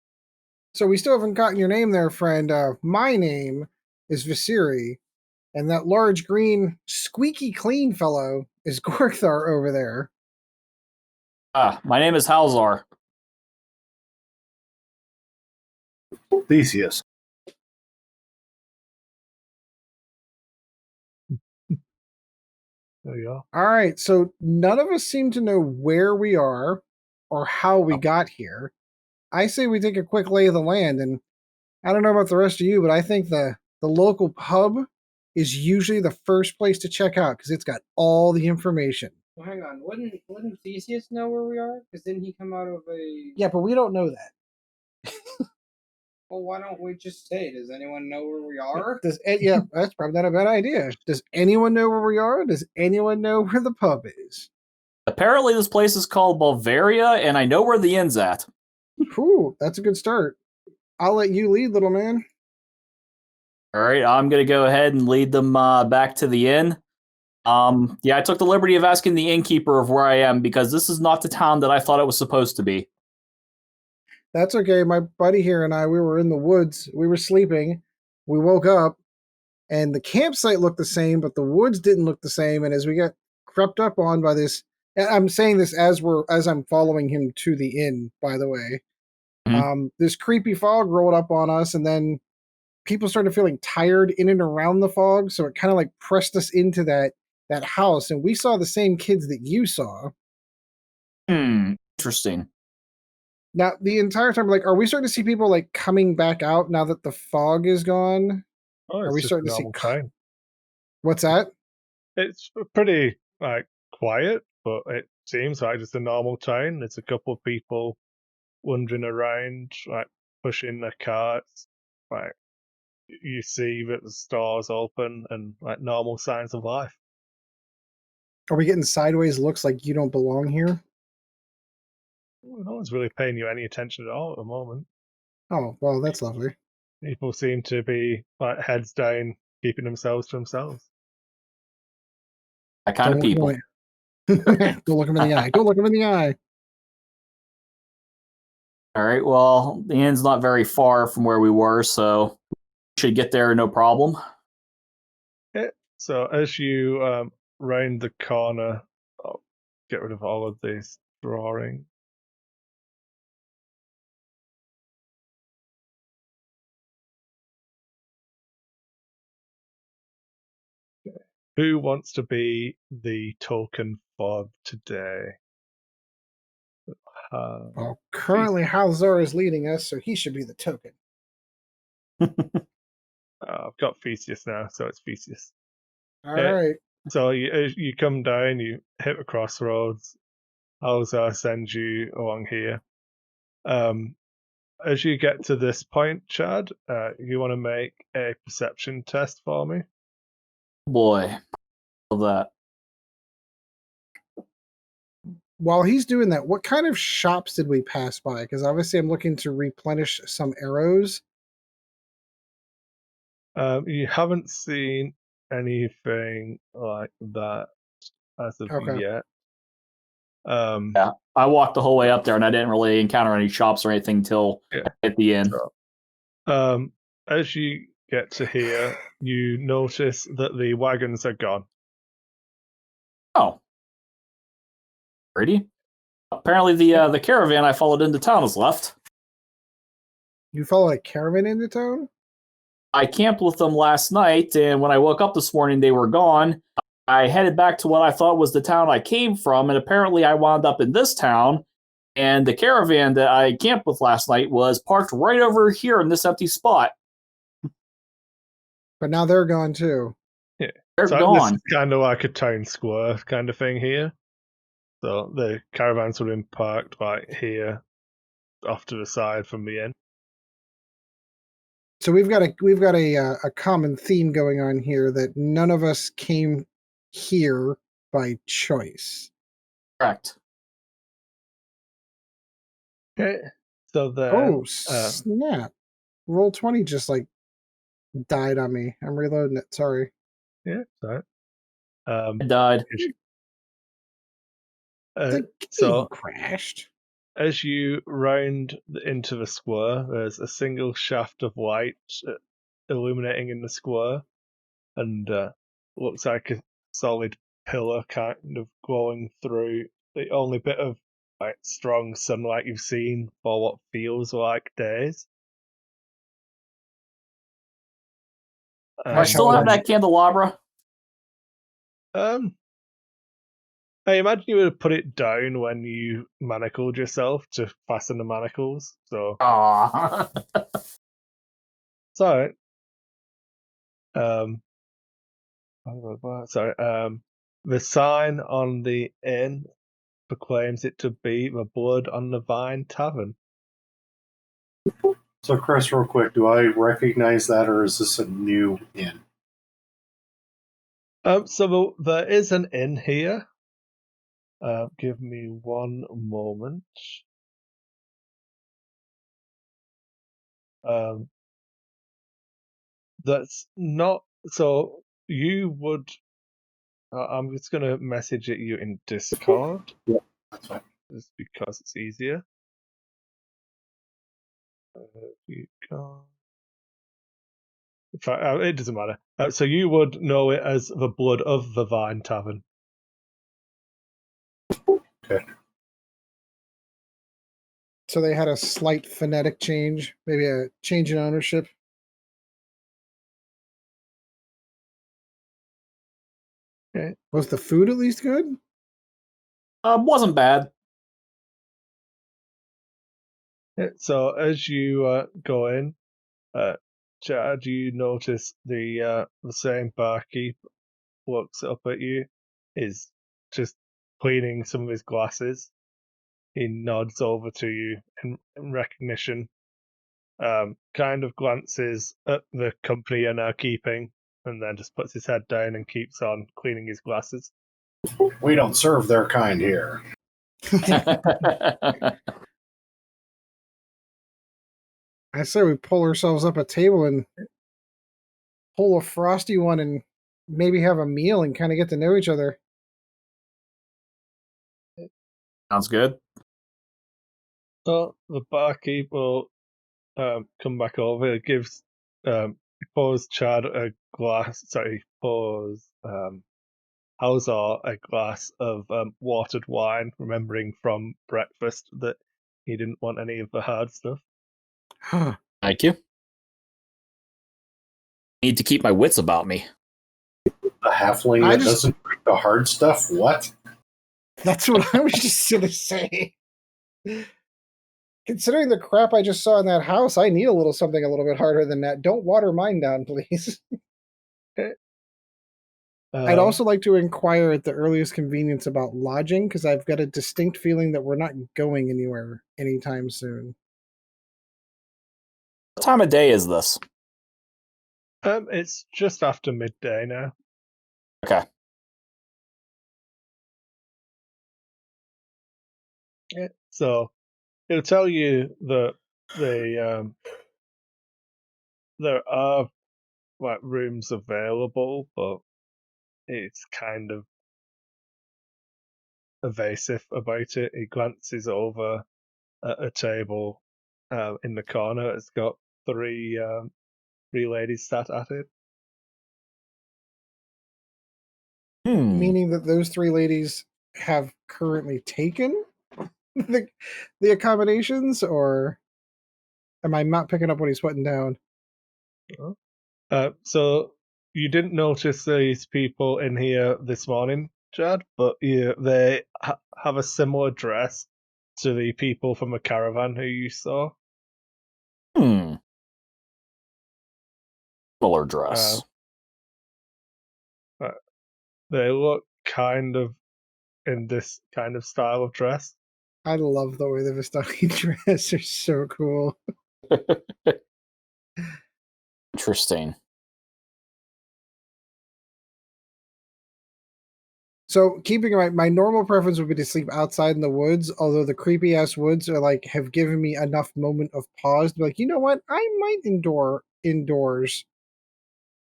So we still haven't gotten your name there, friend. My name is Visiri, and that large green, squeaky clean fellow is Gorthar over there. My name is Halzor. Theseus. There you go. All right, so none of us seem to know where we are or how we got here. I say we take a quick lay of the land, and I don't know about the rest of you, but I think the local pub is usually the first place to check out because it's got all the information. Well, hang on. Wouldn't Theseus know where we are? Because didn't he come out of a? Yeah, but we don't know that. Well, why don't we just say? Does anyone know where we are? Yeah, that's probably not a bad idea. Does anyone know where we are? Does anyone know where the pub is? Apparently, this place is called Bavaria, and I know where the inn's at. Whew, that's a good start. I'll let you lead, little man. All right, I'm going to go ahead and lead them back to the inn. Yeah, I took the liberty of asking the innkeeper of where I am because this is not the town that I thought it was supposed to be. That's okay. My buddy here and I, we were in the woods. We were sleeping. We woke up, and the campsite looked the same, but the woods didn't look the same. And as we got crept up on by this I'm saying this as I'm following him to the inn, by the way. This creepy fog rolled up on us, and then people started feeling tired in and around the fog, so it kind of like pressed us into that house, and we saw the same kids that you saw. Interesting. Now, the entire time, like, are we starting to see people like coming back out now that the fog is gone? Oh, Are it's we just a starting to see? normal town. What's that? It's pretty like quiet, but it seems like just a normal town. There's a couple of people wandering around, like pushing their carts. Like you see that the store's open and like normal signs of life. Are we getting sideways looks like you don't belong here? Well, no one's really paying you any attention at all at the moment. Oh, well, that's lovely. People seem to be like heads down, keeping themselves to themselves. That kind of people. Don't look him in the eye. Don't look him in the eye. All right. Well, the inn's not very far from where we were, so we should get there no problem. Yeah. So as you round the corner, I'll get rid of all of this drawing. Who wants to be the token for today? Well, currently Halzor is leading us, so he should be the token. I've got Theseus now, so it's Theseus. All right. So you come down, you hit the crossroads. Halzor sends you along here. As you get to this point, Chad, you want to make a perception test for me? Boy, love that. While he's doing that, what kind of shops did we pass by? Because obviously I'm looking to replenish some arrows. You haven't seen anything like that as of yet. Yeah, I walked the whole way up there, and I didn't really encounter any shops or anything till at the end. So, as you get to here, you notice that the wagons are gone. Oh, pretty. Apparently, the caravan I followed into town is left. You follow a caravan into town? I camped with them last night, and when I woke up this morning, they were gone. I headed back to what I thought was the town I came from, and apparently I wound up in this town, and the caravan that I camped with last night was parked right over here in this empty spot. But now they're gone too. Yeah, They're so gone. This is kind of like a town square kind of thing here. So the caravans would have been parked right here, off to the side from the inn. So we've got a common theme going on here that none of us came here by choice. Correct. Okay, so then. Oh snap! Roll20 just like died on me. I'm reloading it. Sorry. Yeah, sorry. It died. The game So crashed. as you round into the square, there's a single shaft of light illuminating in the square, and looks like a solid pillar kind of glowing through. The only bit of like strong sunlight you've seen for what feels like days. I still have that candelabra. I imagine you would have put it down when you manacled yourself to fasten the manacles. So, sorry. The sign on the inn proclaims it to be the Blood on the Vine Tavern. So, Kris, real quick, do I recognize that, or is this a new inn? So there is an inn here. Give me one moment. That's not so. You would. I'm just gonna message it you in Discord. Yeah, that's fine. Just because it's easier. You go. In fact, it doesn't matter. So you would know it as the Blood of the Vine Tavern. So they had a slight phonetic change, maybe a change in ownership. Okay. Was the food at least good? Wasn't bad. So as you go in, Chad, you notice the same barkeep looks up at you, is just cleaning some of his glasses. He nods over to you in recognition, kind of glances at the company you're now keeping, and then just puts his head down and keeps on cleaning his glasses. We don't serve their kind here. I say we pull ourselves up a table and pull a frosty one and maybe have a meal and kind of get to know each other. Sounds good. So the barkeep will come back over. He gives he pours Chad a glass. Sorry, he pours Halzor a glass of watered wine, remembering from breakfast that he didn't want any of the hard stuff. Thank you. Need to keep my wits about me. A halfling that doesn't drink the hard stuff? What? That's what I was just going to say. Considering the crap I just saw in that house, I need a little something a little bit harder than that. Don't water mine down, please. I'd also like to inquire at the earliest convenience about lodging, because I've got a distinct feeling that we're not going anywhere anytime soon. What time of day is this? It's just after midday now. Okay. Yeah, so it'll tell you that there are like rooms available, but it's kind of evasive about it. He glances over at a table in the corner. It's got three ladies sat at it. Meaning that those three ladies have currently taken the accommodations, or am I not picking up what he's putting down? So you didn't notice these people in here this morning, Chad, but they have a similar dress to the people from a caravan who you saw. Similar dress. They look kind of in this kind of style of dress. I love the way the Vistani dress are so cool. Interesting. So, keeping in mind, my normal preference would be to sleep outside in the woods, although the creepy ass woods are like have given me enough moment of pause to be like, you know what? I might endure indoors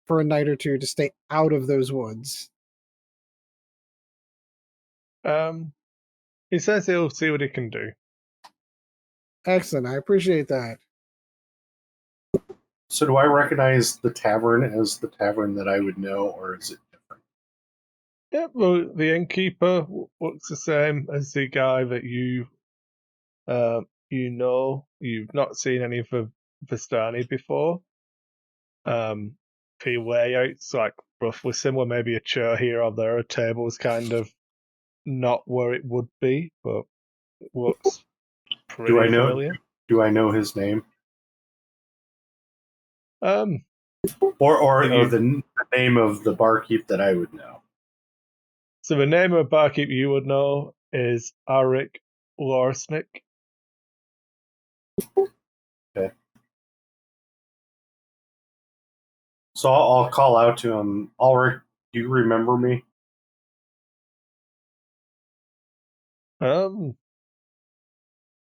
for a night or two to stay out of those woods. He says he'll see what he can do. Excellent. I appreciate that. So do I recognize the tavern as the tavern that I would know, or is it different? Yeah, well, the innkeeper looks the same as the guy that you know. You've not seen any of the Vistani before. The layout's like roughly similar, maybe a chair here or there. A table's kind of not where it would be, but it looks pretty familiar. Do I know his name? Um, or the name of the barkeep that I would know? So the name of a barkeep you would know is Arik Lorsnik. Okay. So I'll call out to him. Ulrich, do you remember me?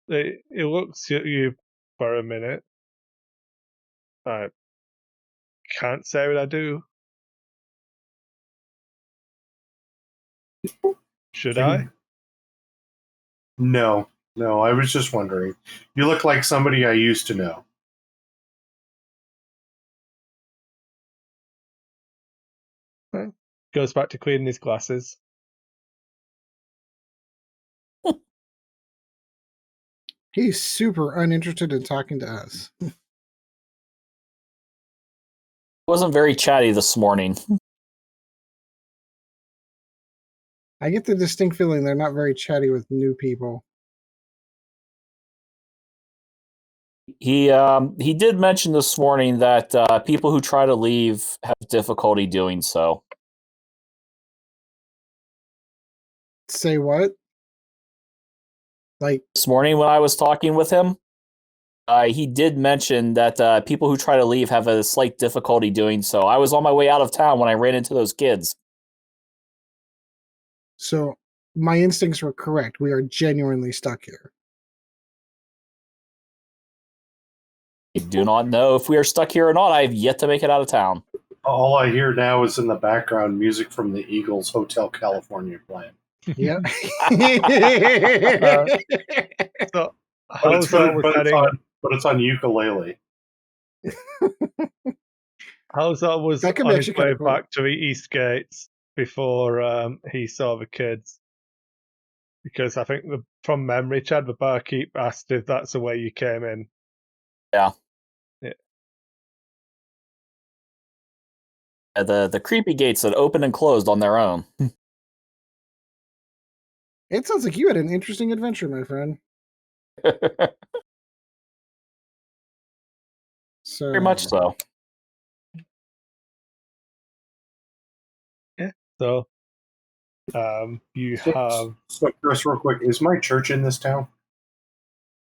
It looks at you for a minute. I can't say what I do. Should I? No, I was just wondering. You look like somebody I used to know. Goes back to cleaning his glasses. He's super uninterested in talking to us. Wasn't very chatty this morning. I get the distinct feeling they're not very chatty with new people. He did mention this morning that people who try to leave have difficulty doing so. Say what? Like, This morning when I was talking with him, he did mention that people who try to leave have a slight difficulty doing so. I was on my way out of town when I ran into those kids. so my instincts were correct. We are genuinely stuck here. I do not know if we are stuck here or not. I have yet to make it out of town. All I hear now is in the background music from the Eagles Hotel California playing. Yeah. So But it's, Halzor was heading. but it's on ukulele. Halzor was That could be on his actually kinda way cool. back to the East Gates before he saw the kids. Because I think from memory, Chad, the barkeep asked if that's the way you came in. Yeah. Yeah. The creepy gates that opened and closed on their own. It sounds like you had an interesting adventure, my friend. So Very much so. Yeah. So you have So, Chris, real quick, is my church in this town?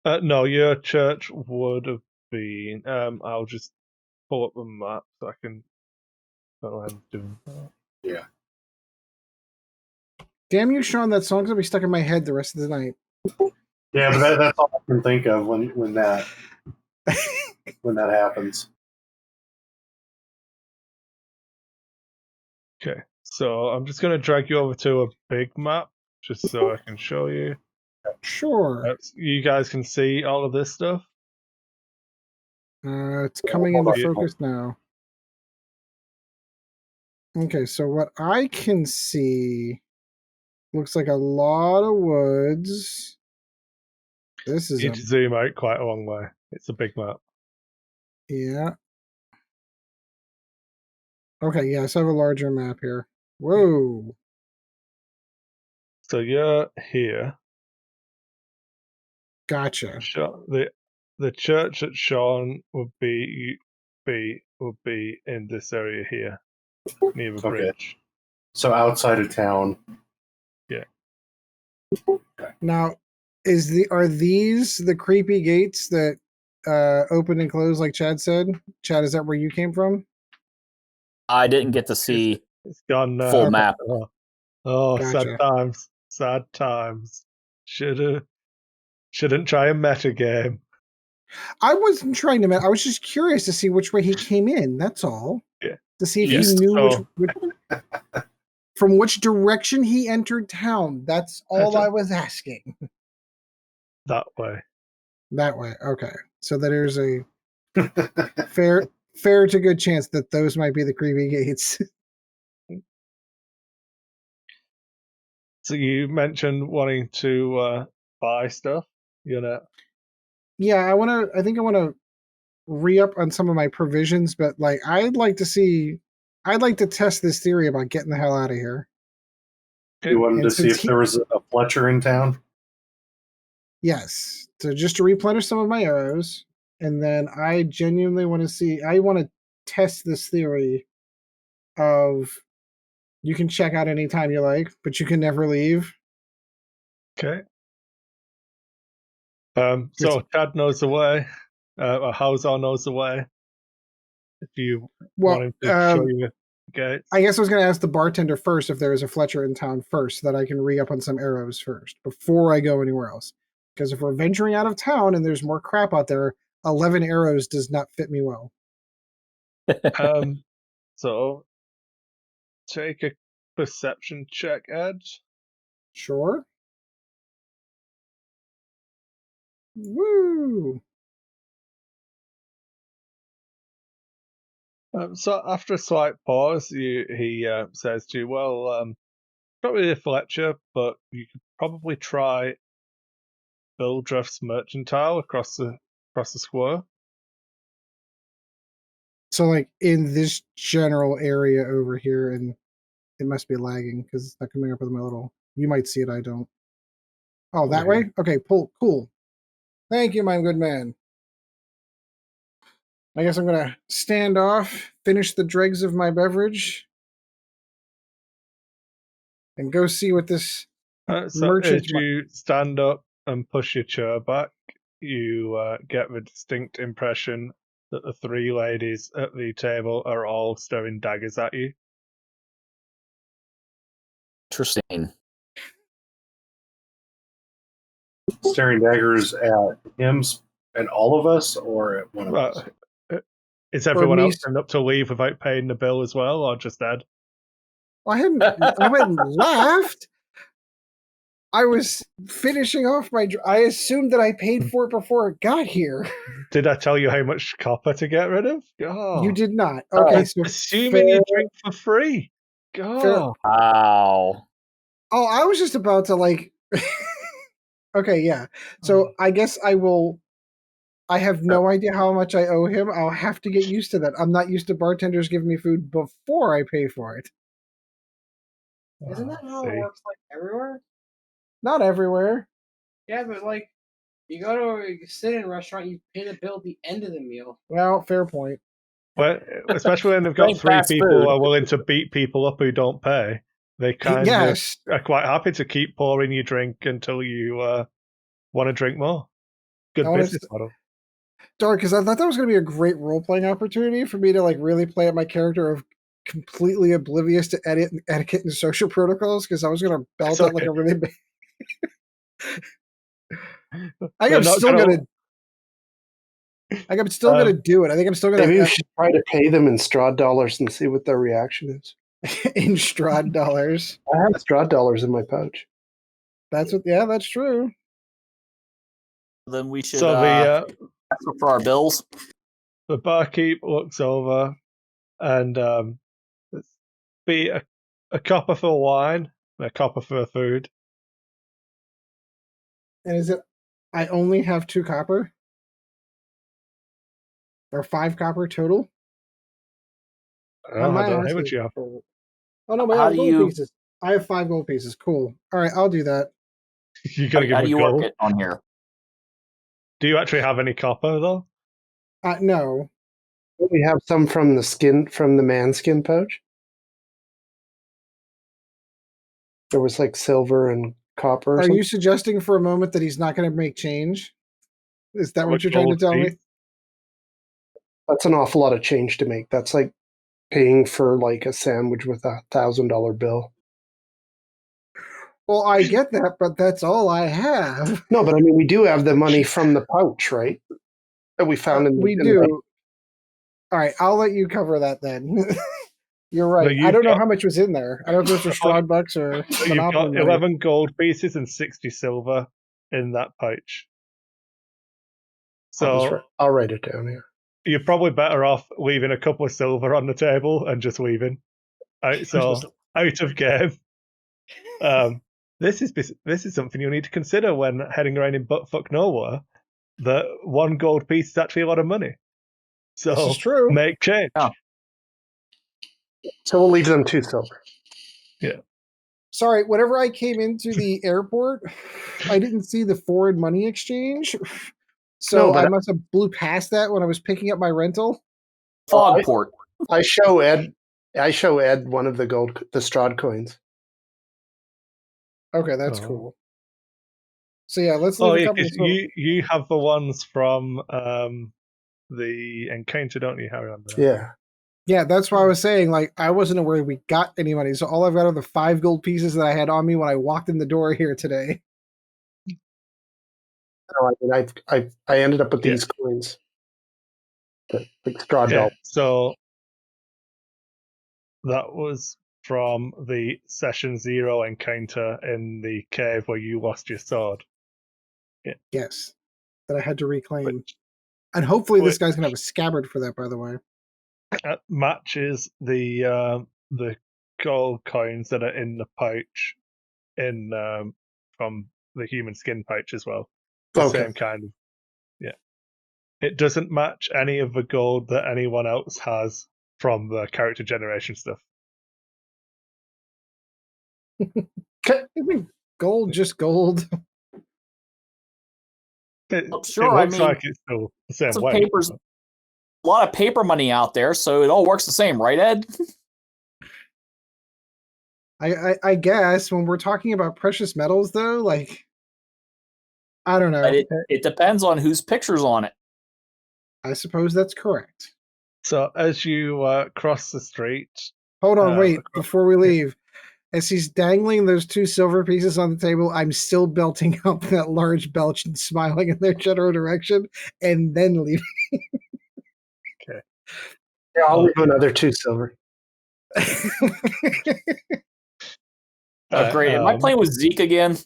no, your church would have been. I'll just pull up the map so I can. I don't know how I'm doing that. Yeah. damn you, Sean, that song's gonna be stuck in my head the rest of the night. Yeah, but that's all I can think of when that happens. Okay, so I'm just going to drag you over to a big map just so I can show you. Sure. You guys can see all of this stuff. It's coming into Yeah. focus now. Okay, so what I can see looks like a lot of woods. This is You a need to zoom out quite a long way. It's a big map. yeah. Okay, yes, I have a larger map here. Whoa. So you're here. Gotcha. The church that Sean would be in this area here, near the Okay. bridge. So outside of town. Yeah. Now, are these the creepy gates that open and close like Chad said? Chad, is that where you came from? I didn't get to see It's gone now. full Okay. map. Oh, Gotcha. sad times. Sad times. Shouldn't try a meta game. I wasn't trying to. I was just curious to see which way he came in. That's all. Yeah. To see if Yes. he knew So- which from which direction he entered town. That's all That's I was asking. That way. That way. Okay. So there's a fair to good chance that those might be the creepy gates. So you mentioned wanting to buy stuff, Yeah, I think I want to re-up on some of my provisions, but like I'd like to test this theory about getting the hell out of here. You wanted And to see since if there was a Fletcher in town? Yes. So just to replenish some of my arrows. And then I genuinely want to test this theory of you can check out anytime you like, but you can never leave. Okay. So Chad knows the way. Or Halzor knows the way. If you want him to show you the gates. I guess I was going to ask the bartender first if there is a Fletcher in town first, so that I can re-up on some arrows first before I go anywhere else. Because if we're venturing out of town and there's more crap out there, 11 arrows does not fit me well. So take a perception check, Ed. Sure. Woo! So after a slight pause, he says to you, "Well, not really a Fletcher, but you could probably try Bildruff's mercantile across the square. So like in this general area over here, and it must be lagging because it's not coming up with my little. You might see it. I don't. Oh, that way. Okay, cool. Thank you, my good man. I guess I'm gonna stand off, finish the dregs of my beverage, and go see what this So merchant. as you stand up and push your chair back, you get the distinct impression that the three ladies at the table are all staring daggers at you. Interesting. Staring daggers at him and all of us, or at one of us? Is everyone me- else turned up to leave without paying the bill as well, or just Ed? I hadn't left. I was finishing off my. I assumed that I paid for it before it got here. Did I tell you how much copper to get rid of? God. You did not. Okay, so Assuming you drink for free. God. Wow. Oh, I was just about to like. Okay, yeah. So I guess I will. I have no idea how much I owe him. I'll have to get used to that. I'm not used to bartenders giving me food before I pay for it. Isn't that how it works like everywhere? Not everywhere. Yeah, but like you go to a sit-in restaurant, you pay the bill at the end of the meal. Well, fair point. Well, especially when they've got Drink three fast people food. who are willing to beat people up who don't pay. They kind Yes. of are quite happy to keep pouring you drink until you want to drink more. Good business model. Dark, because I thought that was going to be a great role-playing opportunity for me to like really play up my character of completely oblivious to etiquette and social protocols, because I was going to belt out like a really big. I think I'm still gonna do it. I think I'm still gonna. Maybe you should try to pay them in Strahd dollars and see what their reaction is. In Strahd dollars. I have Strahd dollars in my pouch. That's what. Yeah, that's true. Then we should So ask for our bills. the barkeep looks over and be a copper for wine, and a copper for food. And is it? I only have 2 copper. Or 5 copper total. I don't know how much you have. Oh no, my gold pieces. I have 5 gold pieces. Cool. All right, I'll do that. You gotta give How him do you gold. work it on here? Do you actually have any copper though? No. We have some from the man skin pouch. There was like silver and copper. Are you suggesting for a moment that he's not going to make change? Is that what you're trying to tell me? That's an awful lot of change to make. That's like paying for like a sandwich with $1,000 bill. Well, I get that, but that's all I have. No, but I mean, we do have the money from the pouch, right? That we found in the. We do. All right, I'll let you cover that then. You're right. No, I don't know how much was in there. I don't know if those are Strahd bucks or So Monopoly you've got 11 gold pieces and 60 silver in that pouch. So I'll write it down here. You're probably better off leaving a couple of silver on the table and just leaving. So out of game. This is something you'll need to consider when heading around in buttfuck nowhere. That 1 gold piece is actually a lot of money. So this is true. Make change. Yeah. So we'll leave them 2 silver. Yeah. Sorry, whenever I came into the airport, I didn't see the foreign money exchange. So I must have blew past that when I was picking up my rental. Fogport. I show Ed one of the Strahd coins. Okay, that's cool. So yeah, let's leave a couple. You have the ones from the encounter, don't you, Harry? Yeah, that's why I was saying, like, I wasn't aware we got any money, so all I've got are the 5 gold pieces that I had on me when I walked in the door here today. No, I mean, I ended up with these coins. Like Strahd dollars. So that was from the Session 0 encounter in the cave where you lost your sword. Yeah. Yes, that I had to reclaim. And hopefully this guy's going to have a scabbard for that, by the way. Matches the gold coins that are in the pouch from the human skin pouch as well. the Okay. same kind of. Yeah, it doesn't match any of the gold that anyone else has from the character generation stuff. Isn't gold just gold? It Sure, I looks mean, like it's still the same some way. papers, a lot of paper money out there, so it all works the same, right, Ed? I guess when we're talking about precious metals, though, like I don't know. But it depends on whose picture's on it. I suppose that's correct. So as you cross the street, Hold on, wait. across- Before we leave, as he's dangling those 2 silver pieces on the table, I'm still belting out that large belch and smiling in their general direction, and then leaving. Yeah, I'll leave another 2 silver. Oh, great. Am I playing with Zeke again?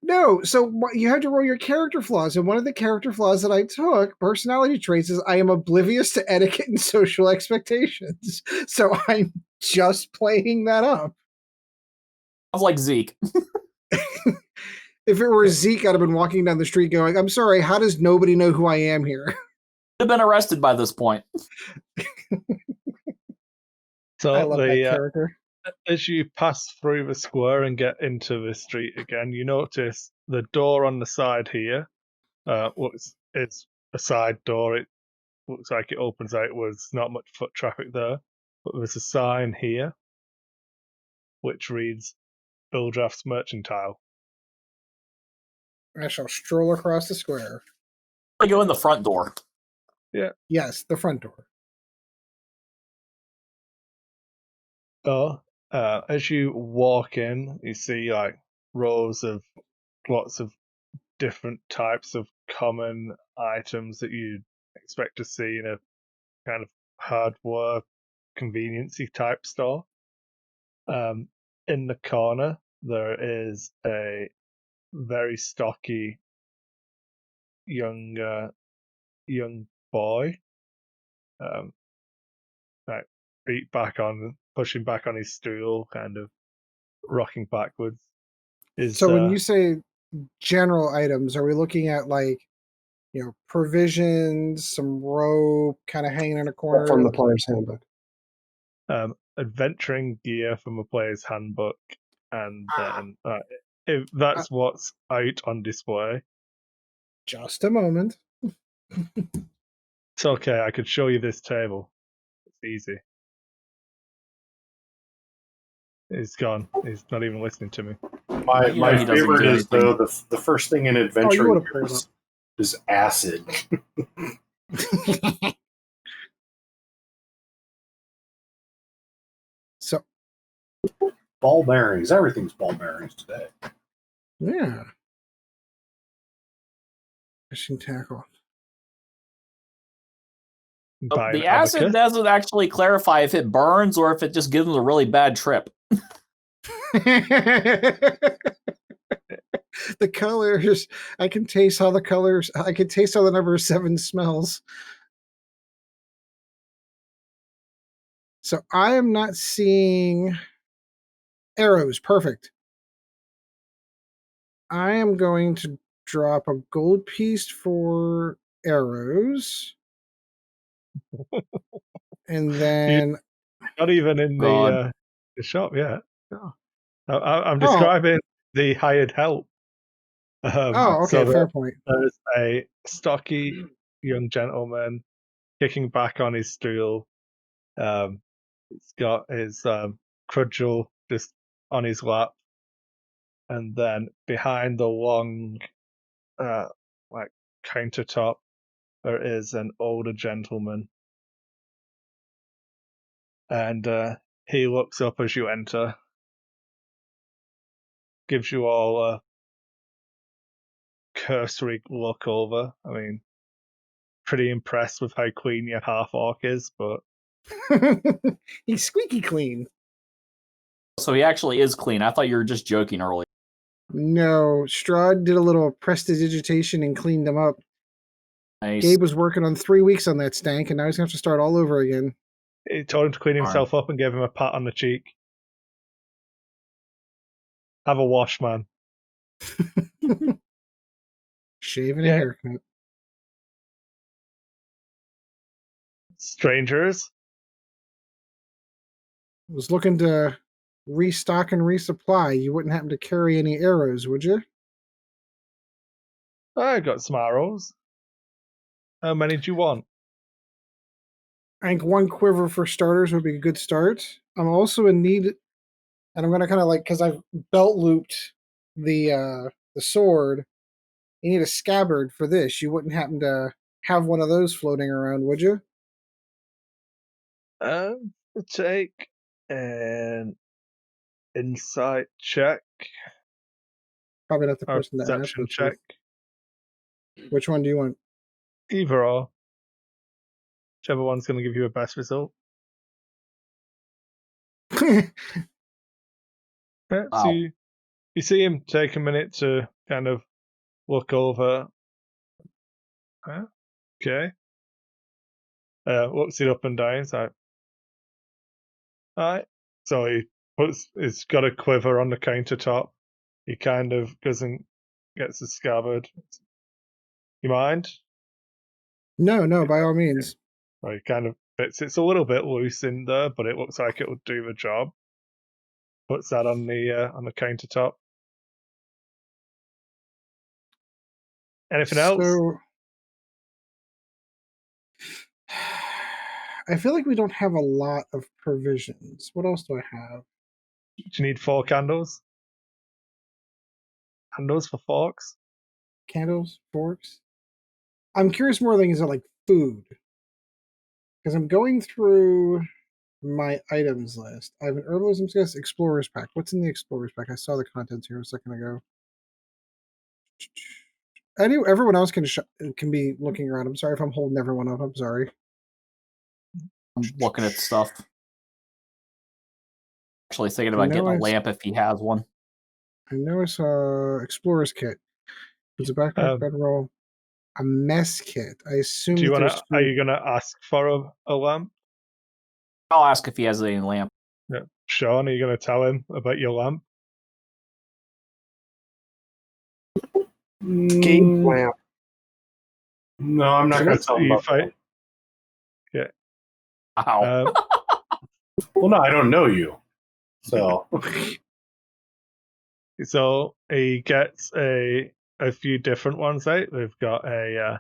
No, so you have to roll your character flaws, and one of the character flaws that I took, personality traits, is I am oblivious to etiquette and social expectations. So I'm just playing that up. Sounds like Zeke. If it were Zeke, I'd have been walking down the street going, I'm sorry, how does nobody know who I am here? Have been arrested by this point. So I love that character. as you pass through the square and get into the street again, you notice the door on the side here. It's a side door. It looks like it opens out. There's not much foot traffic there, but there's a sign here which reads Bildraft's Mercantile. I shall stroll across the square. I go in the front door. Yes, the front door. So, as you walk in, you see like rows of lots of different types of common items that you'd expect to see in a kind of hardware conveniency type store. In the corner, there is a very stocky young boy, like pushing back on his stool, kind of rocking backwards. So when you say general items, are we looking at like, provisions, some rope kind of hanging in a corner? From the player's handbook. Adventuring gear from a player's handbook, and then if that's what's out on display. Just a moment. It's okay, I could show you this table. It's easy. He's gone. He's not even listening to me. My he doesn't favorite do is though the first thing in adventure would've pulled is acid. So, Ball bearings. Everything's ball bearings today. yeah. Fishing tackle. Buy The an acid abacus. doesn't actually clarify if it burns or if it just gives them a really bad trip. The colors, I can taste how the colors, I can taste how the number 7 smells. So I am not seeing arrows. Perfect. I am going to drop a gold piece for arrows. And then Not even in God. the shop yet. No. I'm describing the hired help. okay, so fair point. There's a stocky young gentleman kicking back on his stool. He's got his cudgel just on his lap, and then behind the long, like countertop, there is an older gentleman, and he looks up as you enter, gives you all a cursory look over. I mean, pretty impressed with how clean your half orc is, but He's squeaky clean. So he actually is clean. I thought you were just joking earlier. No, Strahd did a little prestidigitation and cleaned them up. Nice. Gabe was working on 3 weeks on that stank, and now he's going to have to start all over again. he told him to clean himself up and gave him a pat on the cheek. Have a wash, man. Shave and a Yeah. haircut. Strangers. Was looking to restock and resupply. You wouldn't happen to carry any arrows, would you? I got some arrows. How many do you want? I think one quiver for starters would be a good start. I'm also in need, and I'm going to kind of like, because I've belt looped the sword. You need a scabbard for this. You wouldn't happen to have one of those floating around, would you? Take an insight check Probably not the or person to ask. perception check. Which one do you want? Either or. Whichever one's going to give you a best result. Yeah, Wow. so you see him take a minute to kind of look over. Okay. Looks it up and down. It's like, alright. So he's got a quiver on the countertop. He kind of gets the scabbard. You mind? No, by all means. Or he kind of fits. It's a little bit loose in there, but it looks like it will do the job. Puts that on the countertop. Anything else? So, I feel like we don't have a lot of provisions. What else do I have? Do you need 4 candles? Candles for forks? Candles, forks. I'm curious more things like food. Because I'm going through my items list. I have an herbalism skills explorer's pack. What's in the explorer's pack? I saw the contents here a second ago. Everyone else can be looking around. I'm sorry if I'm holding everyone up. I'm sorry. I'm looking at stuff. Actually thinking about getting a lamp if he has one. I know I saw explorer's kit. It's a backpack, bedroll, a mess kit. I assume. Do you want to? Are you going to ask for a lamp? I'll ask if he has any lamp. Yeah. Sean, are you going to tell him about your lamp? Gauge lamp. No, I'm not going to tell him about that. Yeah. Wow. Well, no, I don't know you. So So he gets a few different ones out. We've got a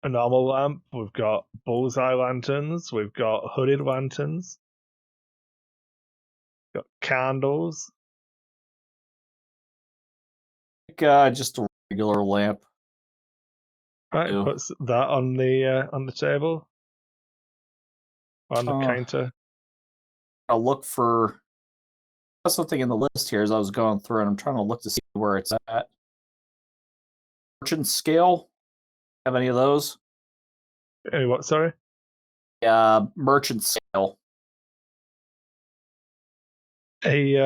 normal lamp. We've got bullseye lanterns. We've got hooded lanterns. We've got candles. Just a regular lamp. Right, puts that on the table. On the counter. I'll look for something in the list here as I was going through, and I'm trying to look to see where it's at. Merchant scale. Have any of those? What? Sorry. Merchant scale. He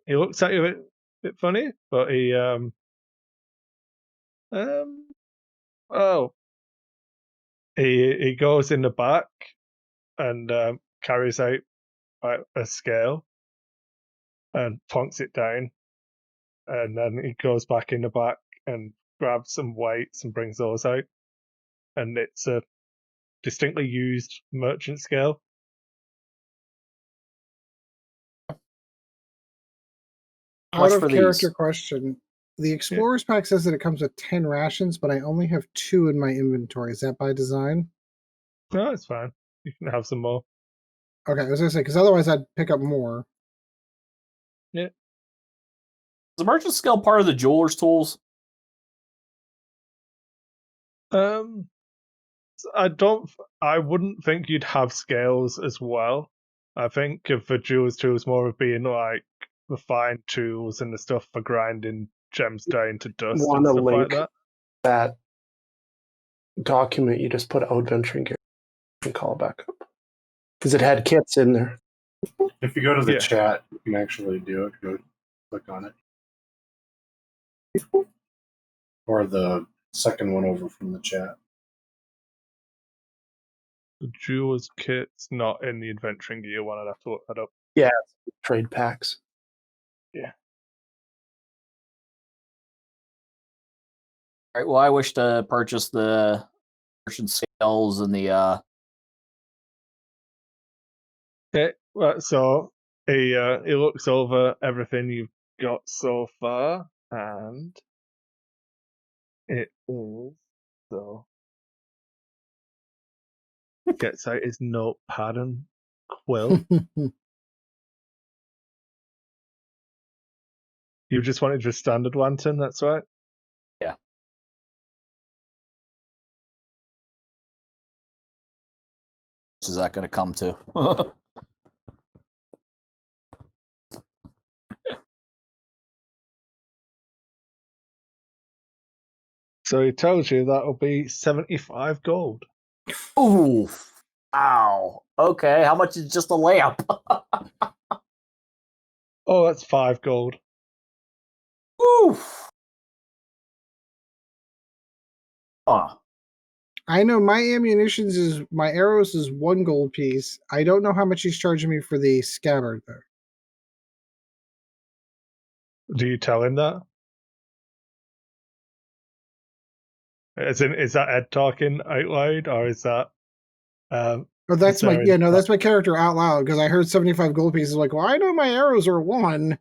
looks at you a bit funny, but he he goes in the back and carries out a scale and plonks it down, and then he goes back in the back and grabs some weights and brings those out, and it's a distinctly used merchant scale. Out of character question. The Explorer's Pack says that it comes with 10 rations, but I only have 2 in my inventory. Is that by design? No, it's fine. You can have some more. Okay, I was going to say, because otherwise I'd pick up more. Yeah. Is the merchant scale part of the jeweler's tools? I wouldn't think you'd have scales as well. I think of the jeweler's tools more of being like the fine tools and the stuff for grinding gems down to dust and stuff like that. That document you just put out venturing gear and call back up. Because it had kits in there. If you go to the chat, you can actually do it. Go click on it. Or the second one over from the chat. The jeweler's kit's not in the adventuring gear one. I'd have to look that up. Yeah, trade packs. Yeah. Right. Well, I wish to purchase the merchant scales and the. Okay, right, so he looks over everything you've got so far, and it is so gets out his notepad and quill. You just wanted your standard lantern, that's right. Yeah. Is that going to come to? So he tells you that'll be 75 gold. Ooh. Wow. Okay. How much is just a lamp? Oh, that's 5 gold. Ooh. Huh. I know my my arrows is 1 gold piece. I don't know how much he's charging me for the scabbard though. Do you tell him that? As in, is that Ed talking out loud, or is that? Oh, that's my that's my character out loud because I heard 75 gold pieces. Like, well, I know my arrows are 1,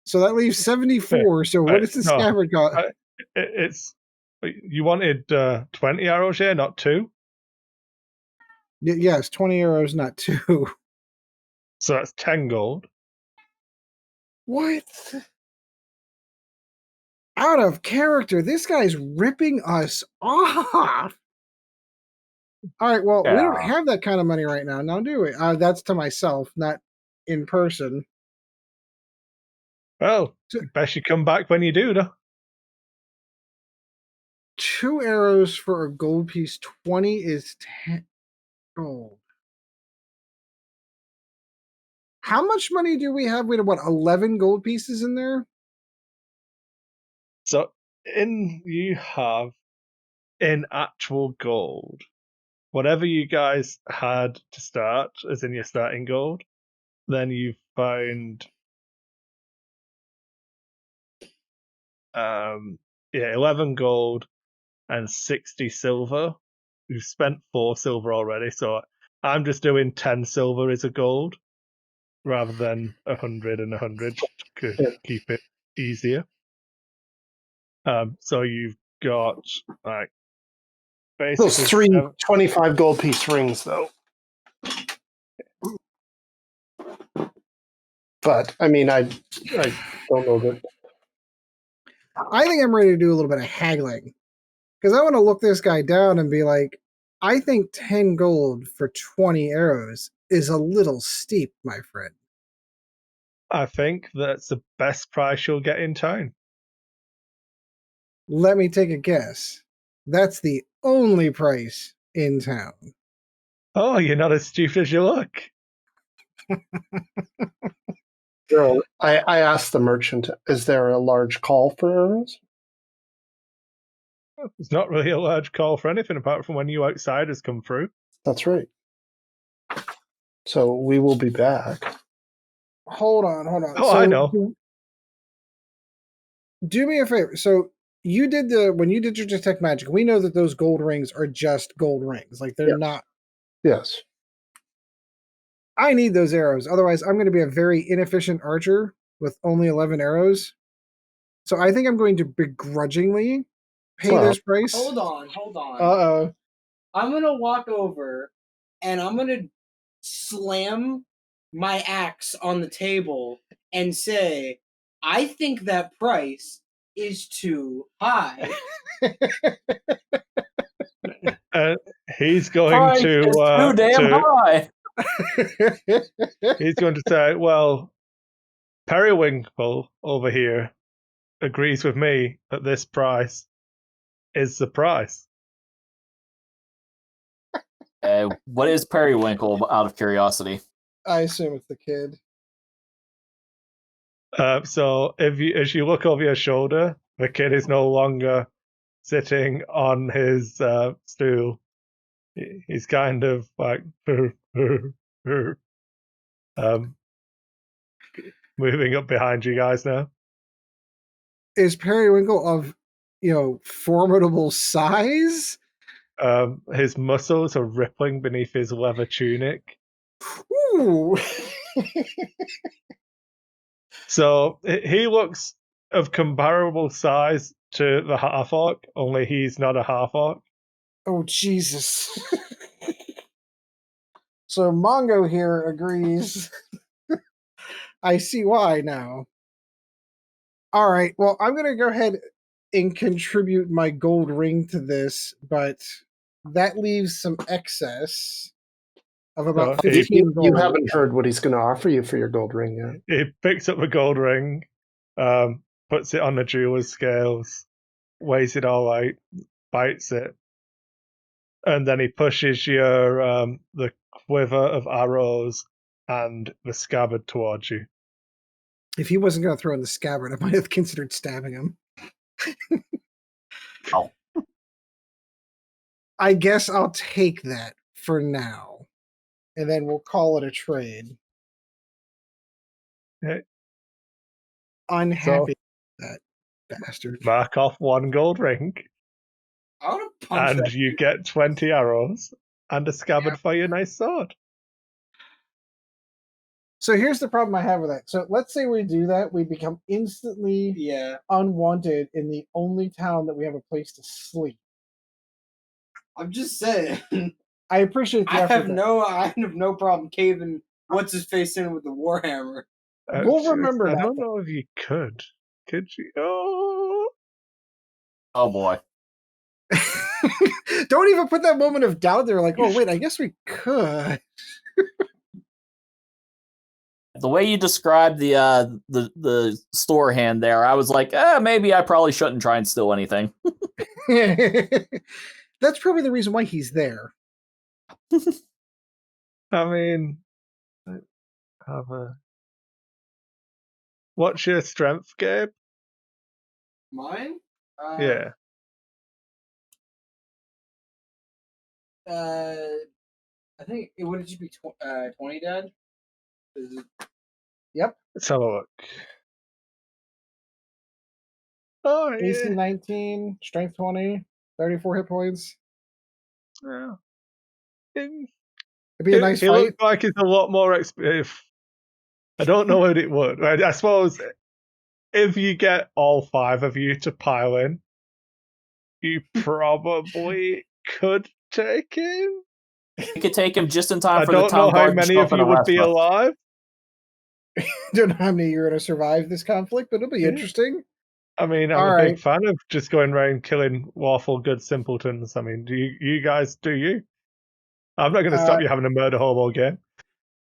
so that leaves 74. So what is the scabbard got? It's you wanted 20 arrows here, not 2. Yes, 20 arrows, not 2. So that's 10 gold. What? Out of character. This guy's ripping us off. All right, well, we don't have that kind of money right now, do we? That's to myself, not in person. Well, best you come back when you do, though. 2 arrows for a gold piece. 20 is 10 gold. How much money do we have? We have, what, 11 gold pieces in there? So you have in actual gold, whatever you guys had to start, as in your starting gold, then you found 11 gold and 60 silver. You've spent 4 silver already, so I'm just doing 10 silver as a gold rather than 100 and 100 to keep it easier. So you've got like basically those 3 25 gold piece rings, though. But I mean, I don't know that. I think I'm ready to do a little bit of haggling because I want to look this guy down and be like, I think 10 gold for 20 arrows is a little steep, my friend. I think that's the best price you'll get in town. Let me take a guess. That's the only price in town. Oh, you're not as stupid as you look. I asked the merchant, is there a large call for arrows? It's not really a large call for anything apart from when you outsiders come through. That's right. So we will be back. Hold on. Oh, I know. Do me a favor. So when you did your detect magic, we know that those gold rings are just gold rings. Like they're not. Yes. I need those arrows. Otherwise, I'm going to be a very inefficient archer with only 11 arrows. So I think I'm going to begrudgingly pay this price. Hold on. Uh-oh. I'm going to walk over and I'm going to slam my axe on the table and say, I think that price is too high. He's going to too damn high. He's going to say, well, Periwinkle over here agrees with me that this price is the price. What is Periwinkle, out of curiosity? I assume it's the kid. So as you look over your shoulder, the kid is no longer sitting on his stool. He's kind of like moving up behind you guys now. Is Periwinkle of formidable size. His muscles are rippling beneath his leather tunic. Ooh. So he looks of comparable size to the half-orc, only he's not a half-orc. Oh, Jesus. So Mongo here agrees. I see why now. All right. Well, I'm going to go ahead and contribute my gold ring to this, but that leaves some excess of about 15 gold. You haven't heard what he's going to offer you for your gold ring yet. He picks up the gold ring, puts it on the jeweler's scales, weighs it all out, bites it, and then he pushes your the quiver of arrows and the scabbard towards you. If he wasn't going to throw in the scabbard, I might have considered stabbing him. Oh. I guess I'll take that for now, and then we'll call it a trade. Okay. Unhappy with that bastard. Mark off one gold ring, I want to punch and that. you get 20 arrows and a scabbard for your nice sword. So here's the problem I have with that. So let's say we do that, we become instantly unwanted in the only town that we have a place to sleep. I'm just saying. I appreciate the effort. I have no problem caving what's his face in with the warhammer. We'll remember I that. don't know if you could. Could you? Oh boy. Don't even put that moment of doubt there, like, oh wait, I guess we could. The way you described the store hand there, I was like, maybe I probably shouldn't try and steal anything. That's probably the reason why he's there. I mean, what's your strength, Gabe? Mine? Yeah. I think it would just be 20, Dad. Yep. Let's have a look. Oh, AC yeah. 19, strength 20, 34 hit points. Yeah. It'd be a nice fight. It looks like it's a lot more expensive. I don't know what it would. I suppose if you get all 5 of you to pile in, you probably could take him. You could take him just in time I for the don't town know how guard to many show of up and you would arrest be us. alive. Don't know how many you're going to survive this conflict, but it'll be interesting. I mean, I'm a big fan of just going around killing lawful good simpletons. I mean, do you guys do you? I'm not going to stop you having a murder hobo again.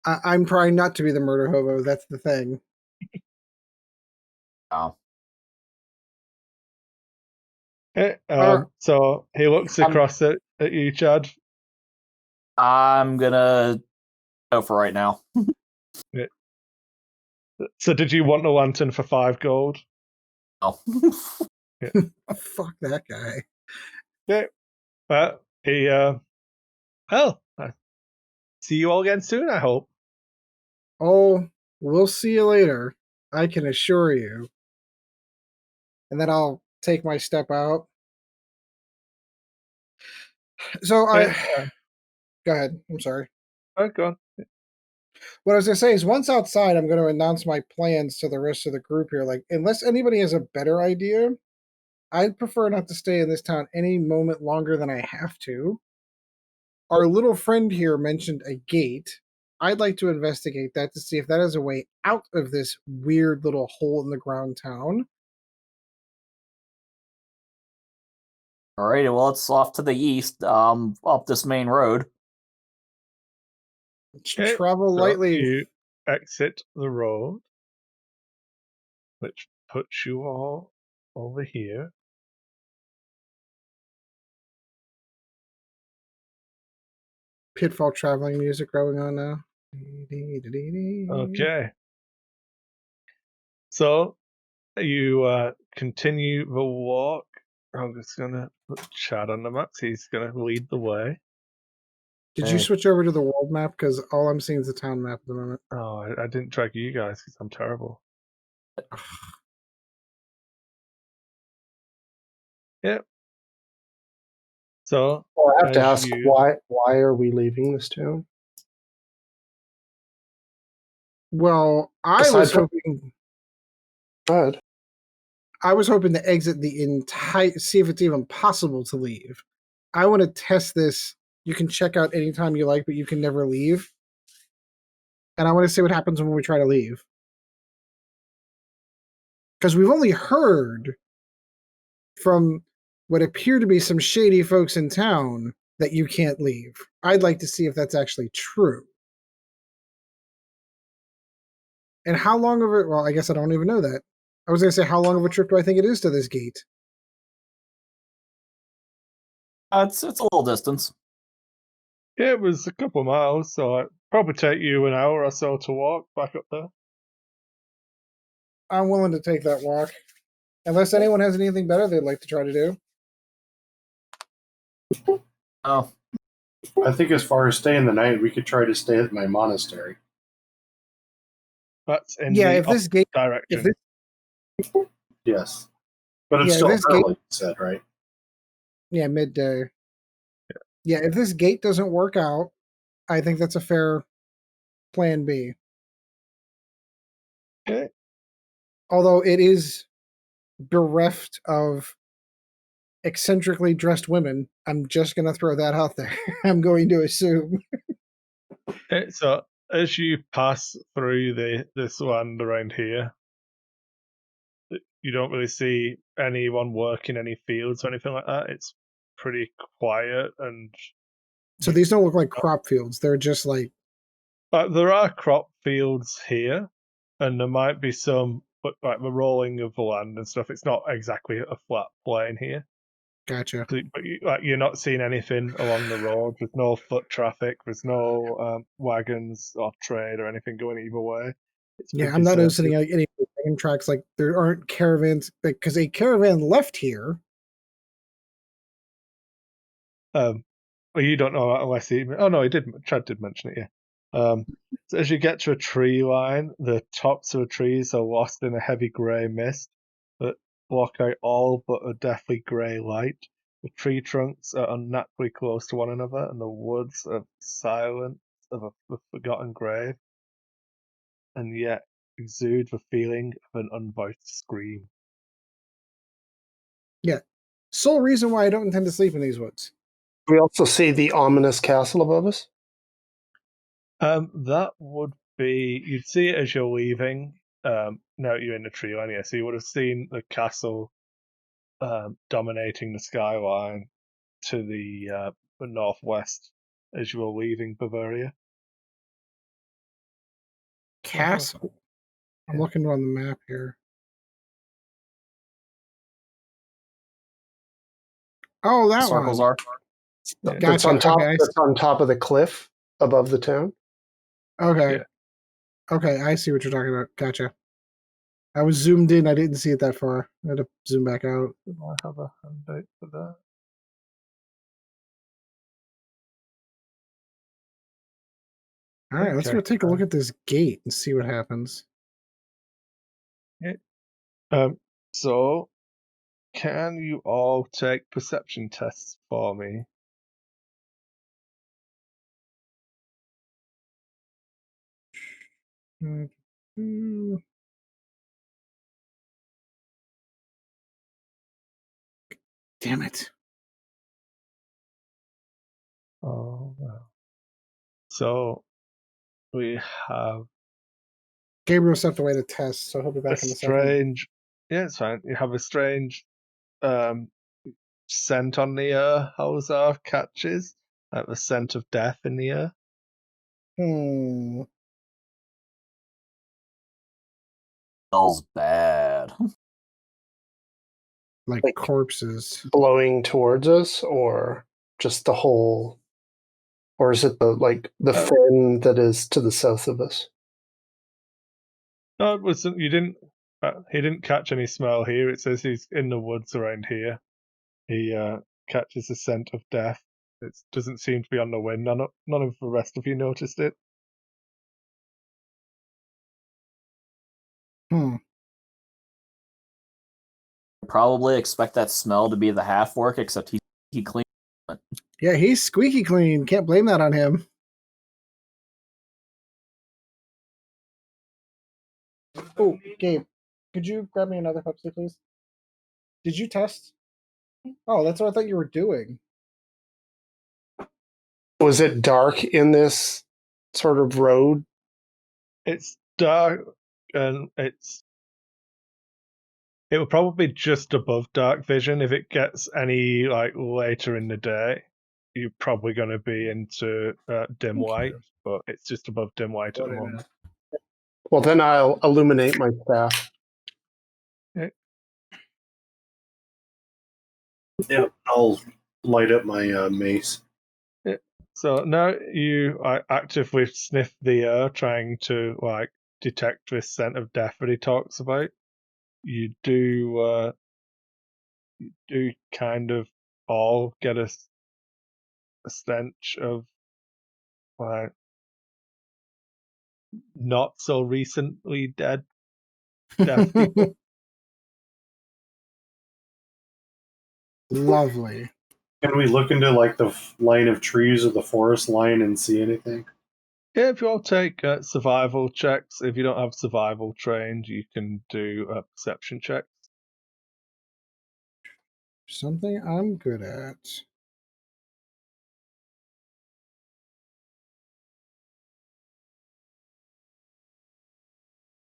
I'm trying not to be the murder hobo. That's the thing. Oh. So he looks across at you, Chad. I'm gonna go for right now. Yeah. So did you want the lantern for 5 gold? Oh. Yeah. Oh, fuck that guy. Yeah. Well, he see you all again soon, I hope. Oh, we'll see you later. I can assure you. And then I'll take my step out. So go ahead. I'm sorry. Go on. What I was going to say is once outside, I'm going to announce my plans to the rest of the group here. Like, unless anybody has a better idea, I'd prefer not to stay in this town any moment longer than I have to. Our little friend here mentioned a gate. I'd like to investigate that to see if that is a way out of this weird little hole in the ground town. All right, well, it's off to the east, up this main road. Okay, travel lightly. You exit the road, which puts you all over here. Pitfall traveling music going on now. Okay. So you continue the walk. I'm just gonna put Chad on the map. So he's gonna lead the way. Did you switch over to the world map? Because all I'm seeing is the town map at the moment. Oh, I didn't track you guys because I'm terrible. Yep. So Well, I have to as ask, you why are we leaving this town? Well, I Aside was from- hoping Go ahead. to exit the entire, see if it's even possible to leave. I want to test this. You can check out anytime you like, but you can never leave. And I want to see what happens when we try to leave. Because we've only heard from what appear to be some shady folks in town that you can't leave. I'd like to see if that's actually true. And how long of it? Well, I guess I don't even know that. I was going to say, how long of a trip do I think it is to this gate? It's a little distance. it was a couple of miles, so it probably take you an hour or so to walk back up there. I'm willing to take that walk. Unless anyone has anything better they'd like to try to do. Oh, I think as far as staying the night, we could try to stay at my monastery. That's in Yeah, the if this gate, direction. if this, Yes. But it's Yeah, still this early, gate- you said, right? yeah, midday. Yeah, if this gate doesn't work out, I think that's a fair plan B. Okay. Although it is bereft of eccentrically dressed women, I'm just going to throw that out there. I'm going to assume. Okay, so as you pass through this land around here, you don't really see anyone working any fields or anything like that. It's pretty quiet, and So these don't look like crop fields. They're just like, there are crop fields here, and there might be some, but like the rolling of the land and stuff. It's not exactly a flat plain here. gotcha. But you're not seeing anything along the road. There's no foot traffic. There's no wagons or trade or anything going either way. It's Yeah, pretty I'm not deserted. noticing like any wagon tracks. Like there aren't caravans because a caravan left here. Well, you don't know that unless he. Oh no, he did. Chad did mention it. Yeah. So as you get to a tree line, the tops of the trees are lost in a heavy grey mist that block out all but a deathly grey light. The tree trunks are unnaturally close to one another, and the woods are silent of a forgotten grave, and yet exude the feeling of an unvoiced scream. Yeah, sole reason why I don't intend to sleep in these woods. We also see the ominous castle above us. That would be, you'd see it as you're leaving. Now you're in the tree line, yeah. So you would have seen the castle dominating the skyline to the northwest as you were leaving Bavaria. Castle. I'm looking on the map here. Oh, that circles one. are. Yeah. That's Gotcha. on top. Okay. That's on top of the cliff above the town. Okay. Yeah. Okay, I see what you're talking about. Gotcha. I was zoomed in. I didn't see it that far. I had to zoom back out. Do I have a handout for that? All right, let's Okay, go take a look at this gate and see what happens. So, can you all take perception tests for me? Mm. Damn it. Oh, well. So, we have Gabriel stepped away to test, so he'll be a back in a second. strange. Yeah, it's fine. You have a strange um, scent on the air. Halzor catches the scent of death in the air. Smells bad. Like Like- corpses. Blowing towards us, or just the whole, or is it the fen that is to the south of us? No, it wasn't. You didn't. He didn't catch any smell here. It says he's in the woods around here. He catches the scent of death. It doesn't seem to be on the wind. None of the rest of you noticed it. probably expect that smell to be the half-orc, except he cleaned it. Yeah, he's squeaky clean. Can't blame that on him. Oh, Gabe, could you grab me another Pepsi, please? Did you test? Oh, that's what I thought you were doing. Was it dark in this sort of road? It's dark, and it will probably be just above dark vision. If it gets any like later in the day, you're probably going to be into dim light, but it's just above dim light at the moment. Well, then I'll illuminate my staff. Yeah, I'll light up my mace. So now you actively sniff the air, trying to like detect this scent of death that he talks about. You do kind of all get a stench of like not so recently dead deaf people. Lovely. Can we look into like the line of trees or the forest line and see anything? Yeah, if you all take survival checks, if you don't have survival trained, you can do perception checks. Something I'm good at.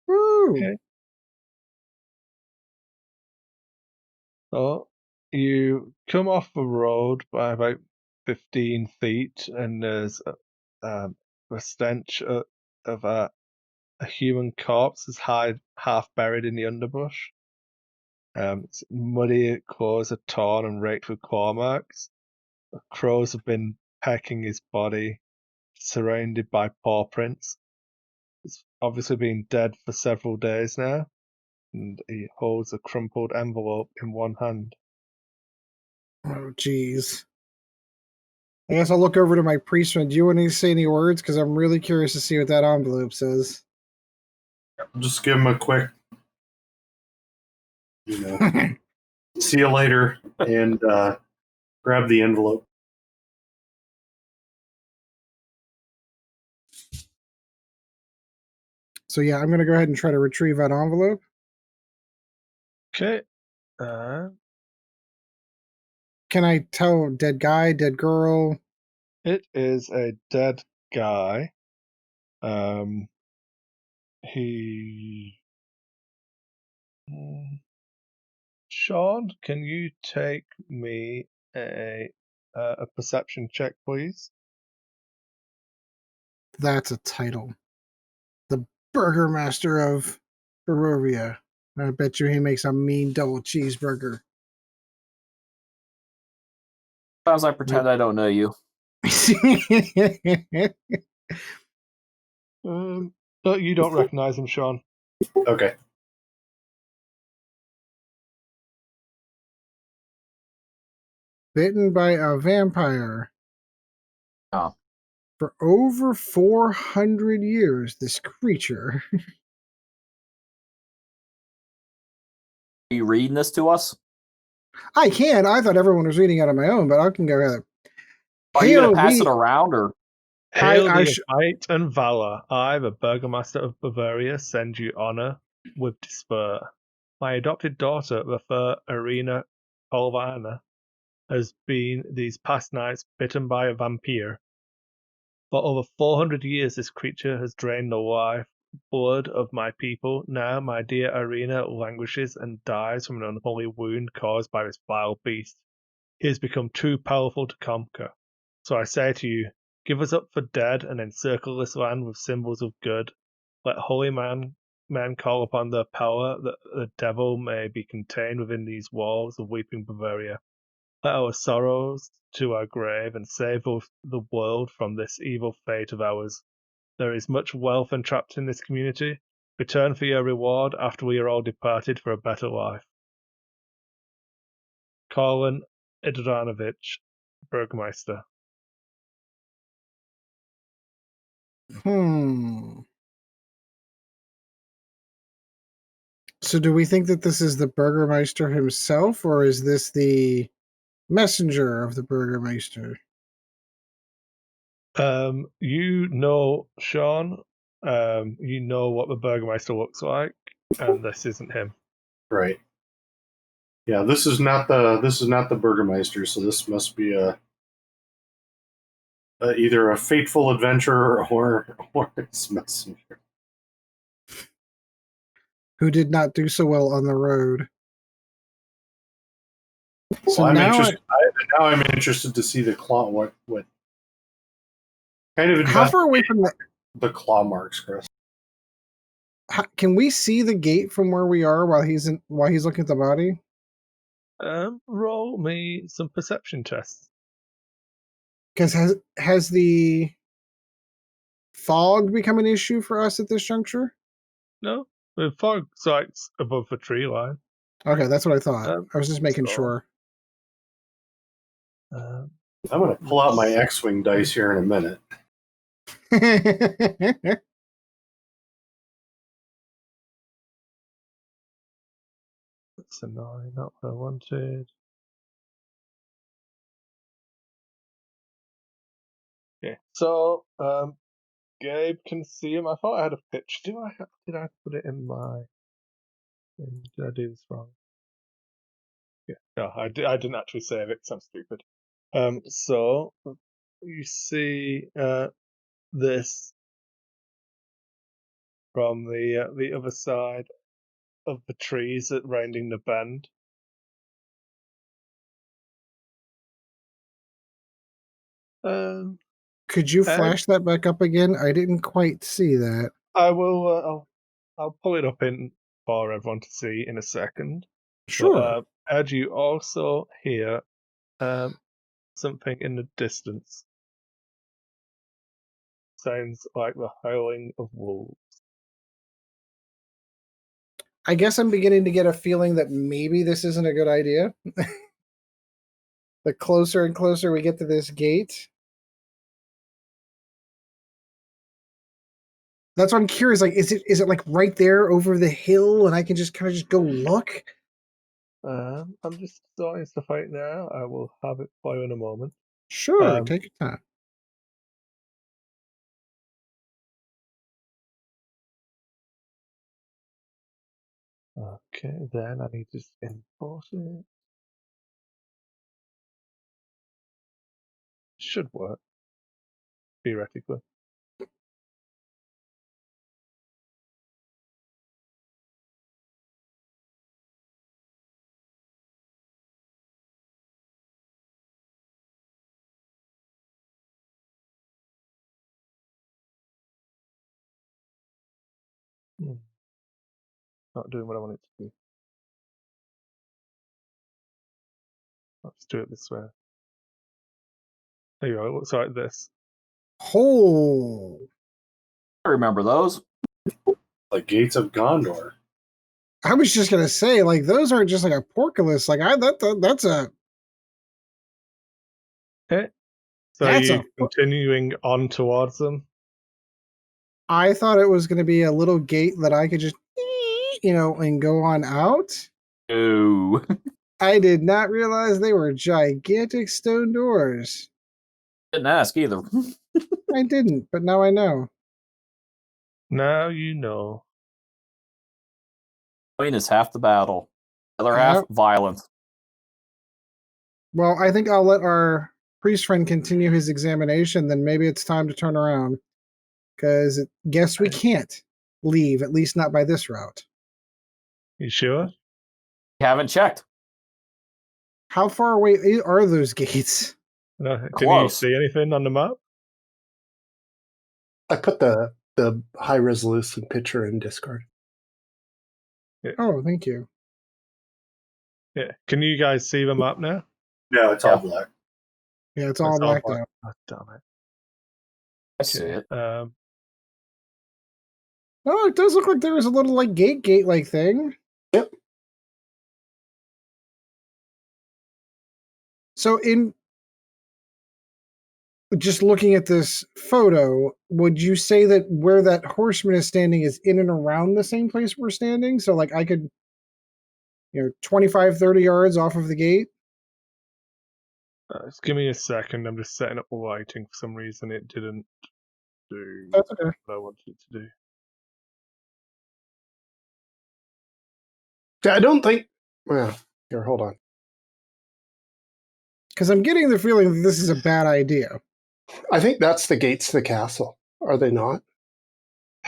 Woo! Okay. So you come off the road by about 15 feet, and there's a stench of a human corpse is half buried in the underbrush. Its muddy claws are torn and raked with claw marks. Crows have been pecking his body, surrounded by paw prints. He's obviously been dead for several days now, and he holds a crumpled envelope in one hand. Oh, jeez. I guess I'll look over to my priestman. Do you want to say any words? Because I'm really curious to see what that envelope says. I'll just give him a quick, see you later, and grab the envelope. So yeah, I'm going to go ahead and try to retrieve that envelope. Okay. Can I tell dead guy, dead girl? It is a dead guy. He. Sean, can you take me a perception check, please? That's a title. The Burgermaster of Barovia. I bet you he makes a mean double cheeseburger. Sometimes I pretend I don't know you. No, you don't recognize him, Sean. Okay. Bitten by a vampire. Oh. For over 400 years, this creature. Are you reading this to us? I can. I thought everyone was reading out on my own, but I can go ahead. Are you going to pass it around, or? Hail the might and valor. I, the Burgomaster of Bavaria, send you honor with despair. My adopted daughter, the fair Irina Polvana, has been these past nights bitten by a vampire. For over 400 years, this creature has drained the life blood of my people. Now, my dear Irina languishes and dies from an unholy wound caused by this vile beast. He has become too powerful to conquer. So I say to you, give us up for dead and encircle this land with symbols of good. Let holy men call upon their power that the devil may be contained within these walls of weeping Bavaria. Let our sorrows to our grave and save the world from this evil fate of ours. There is much wealth entrapped in this community. Return for your reward after we are all departed for a better life. Colin Idranovich, Burgmeister. So do we think that this is the Burgermeister himself, or is this the messenger of the Burgermeister? You know, Sean, you know what the Burgermeister looks like, and this isn't him. Right. Yeah, this is not the Burgermeister, so this must be either a fateful adventurer or his messenger. Who did not do so well on the road. So Well, now, now I'm interested to see the claw. What kind of how far away from the claw marks, Chris? can we see the gate from where we are while he's looking at the body? Roll me some perception tests. Because has the fog become an issue for us at this juncture? No, the fog sight's above the tree line. Okay, that's what I thought. I was just making sure. Um, I'm going to pull out my X-wing dice here in a minute. That's a 9, not what I wanted. Okay, so Gabe can see him. I thought I had a pitch. Did I put it in my? Did I do this wrong? Yeah, no, I didn't actually save it because I'm stupid. So you see this from the other side of the trees that rounding the bend. Could you Ed? flash that back up again? I didn't quite see that. I will. I'll pull it up in for everyone to see in a second. Sure. But, Ed, you also hear something in the distance. Sounds like the howling of wolves. I guess I'm beginning to get a feeling that maybe this isn't a good idea. The closer and closer we get to this gate. That's what I'm curious. Like, is it like right there over the hill, and I can just kind of just go look? I'm just starting stuff out now. I will have it for you in a moment. Sure, take your time. Okay, then I need to import it. Should work, theoretically. Not doing what I want it to do. Let's do it this way. There you go, it looks like this. Oh, I remember those. Like Gates of Gondor. I was just gonna say, like, those aren't just like a portcullis. Like, that's a. Okay. So That's are you continuing on towards them? I thought it was gonna be a little gate that I could just, and go on out. No. I did not realize they were gigantic stone doors. Didn't ask either. I didn't, but now I know. Now you know. Knowing is half the battle. The other half, violence. Well, I think I'll let our priest friend continue his examination. Then maybe it's time to turn around. Because guess we can't leave, at least not by this route. You sure? You haven't checked. How far away are those gates? No, can Close. you see anything on the map? I put the high resolution picture in Discord. Yeah. Oh, thank you. Yeah. Can you guys see the map now? No, it's all black. Yeah, it's all blacked out. Oh, damn it. I see it. Oh, it does look like there is a little like gate like thing. Yep. So just looking at this photo, would you say that where that horseman is standing is in and around the same place we're standing? So, like, I could, 25, 30 yards off of the gate? Just give me a second. I'm just setting up the lighting. For some reason, it didn't do That's okay. what I wanted it to do. I don't think. Well, here, hold on. Because I'm getting the feeling that this is a bad idea. I think that's the gates to the castle. Are they not?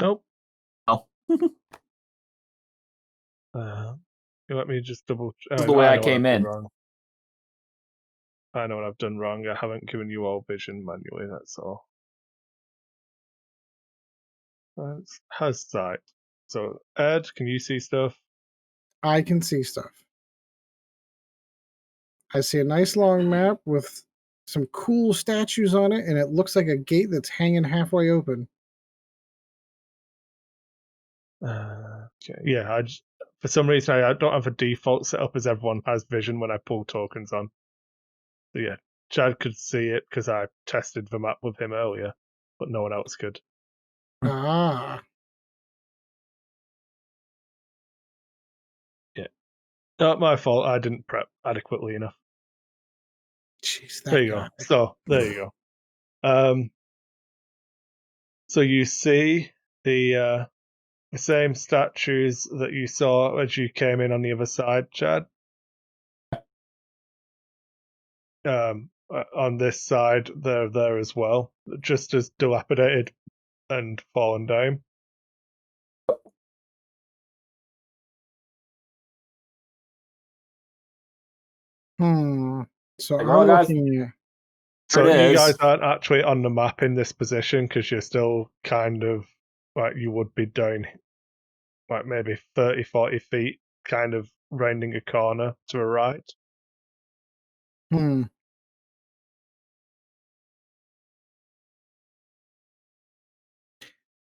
Nope. Oh. Let me just double. This is the way I came in. Wrong. I know what I've done wrong. I haven't given you all vision manually. That's all. Has sight. So, Ed, can you see stuff? I can see stuff. I see a nice long map with some cool statues on it, and it looks like a gate that's hanging halfway open. Okay. Yeah, for some reason I don't have a default setup as everyone has vision when I pull tokens on. So yeah, Chad could see it because I tested the map with him earlier, but no one else could. Ah. Yeah. Not my fault. I didn't prep adequately enough. Jeez, there you guy. go. So there you go. So you see the same statues that you saw as you came in on the other side, Chad. On this side, they're there as well, just as dilapidated and fallen down. So Well, I'm guys, looking at. So it you is. guys aren't actually on the map in this position because you're still kind of like you would be down like maybe 30, 40 feet, kind of rounding a corner to a right.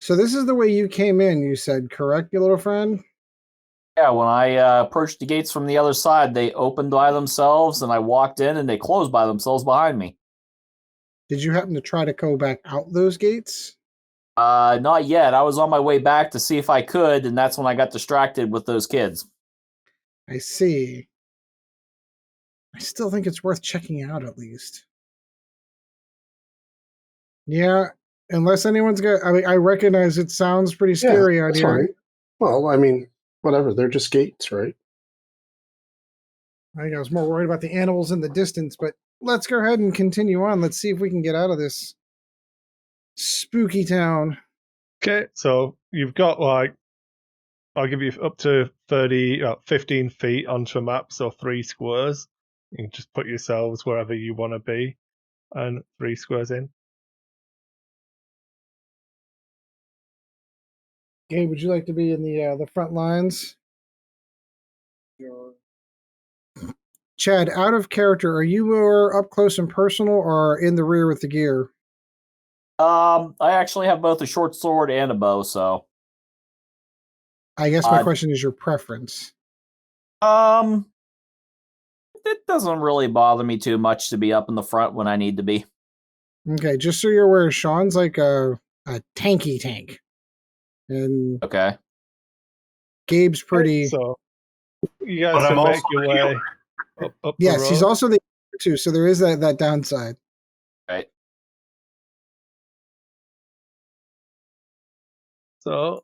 So this is the way you came in, you said, correct, you little friend? Yeah, when I approached the gates from the other side, they opened by themselves, and I walked in, and they closed by themselves behind me. Did you happen to try to go back out those gates? Not yet. I was on my way back to see if I could, and that's when I got distracted with those kids. I see. I still think it's worth checking out at least. Yeah, unless anyone's got. I mean, I recognize it sounds pretty scary out that's here. fine. Well, I mean, whatever. They're just gates, right? I think I was more worried about the animals in the distance, but let's go ahead and continue on. Let's see if we can get out of this spooky town. Okay, so you've got like, I'll give you up to 15 feet onto a map, so 3 squares. You can just put yourselves wherever you want to be, and 3 squares in. Gabe, would you like to be in the front lines? Chad, out of character, are you more up close and personal or in the rear with the gear? I actually have both a short sword and a bow, so. I guess my question is your preference. It doesn't really bother me too much to be up in the front when I need to be. Okay, just so you're aware, Sean's like a tanky tank. And okay. Gabe's pretty. So you guys can make your way up yes, the road. he's also the too, so there is that downside. Right. So,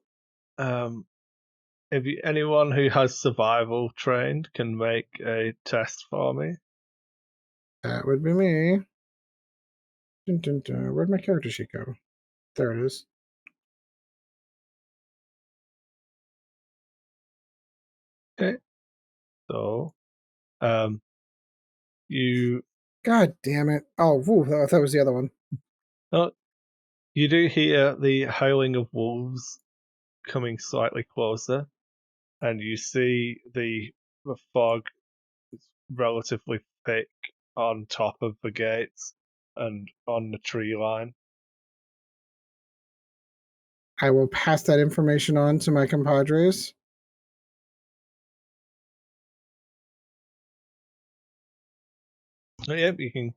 if anyone who has survival trained can make a test for me. That would be me. Dun, dun, dun. Where'd my character sheet go? There it is. Okay. So, you. God damn it! Oh, whew, that was the other one. Oh, you do hear the howling of wolves coming slightly closer, and you see the fog is relatively thick on top of the gates and on the tree line. I will pass that information on to my compadres. So, yep, you can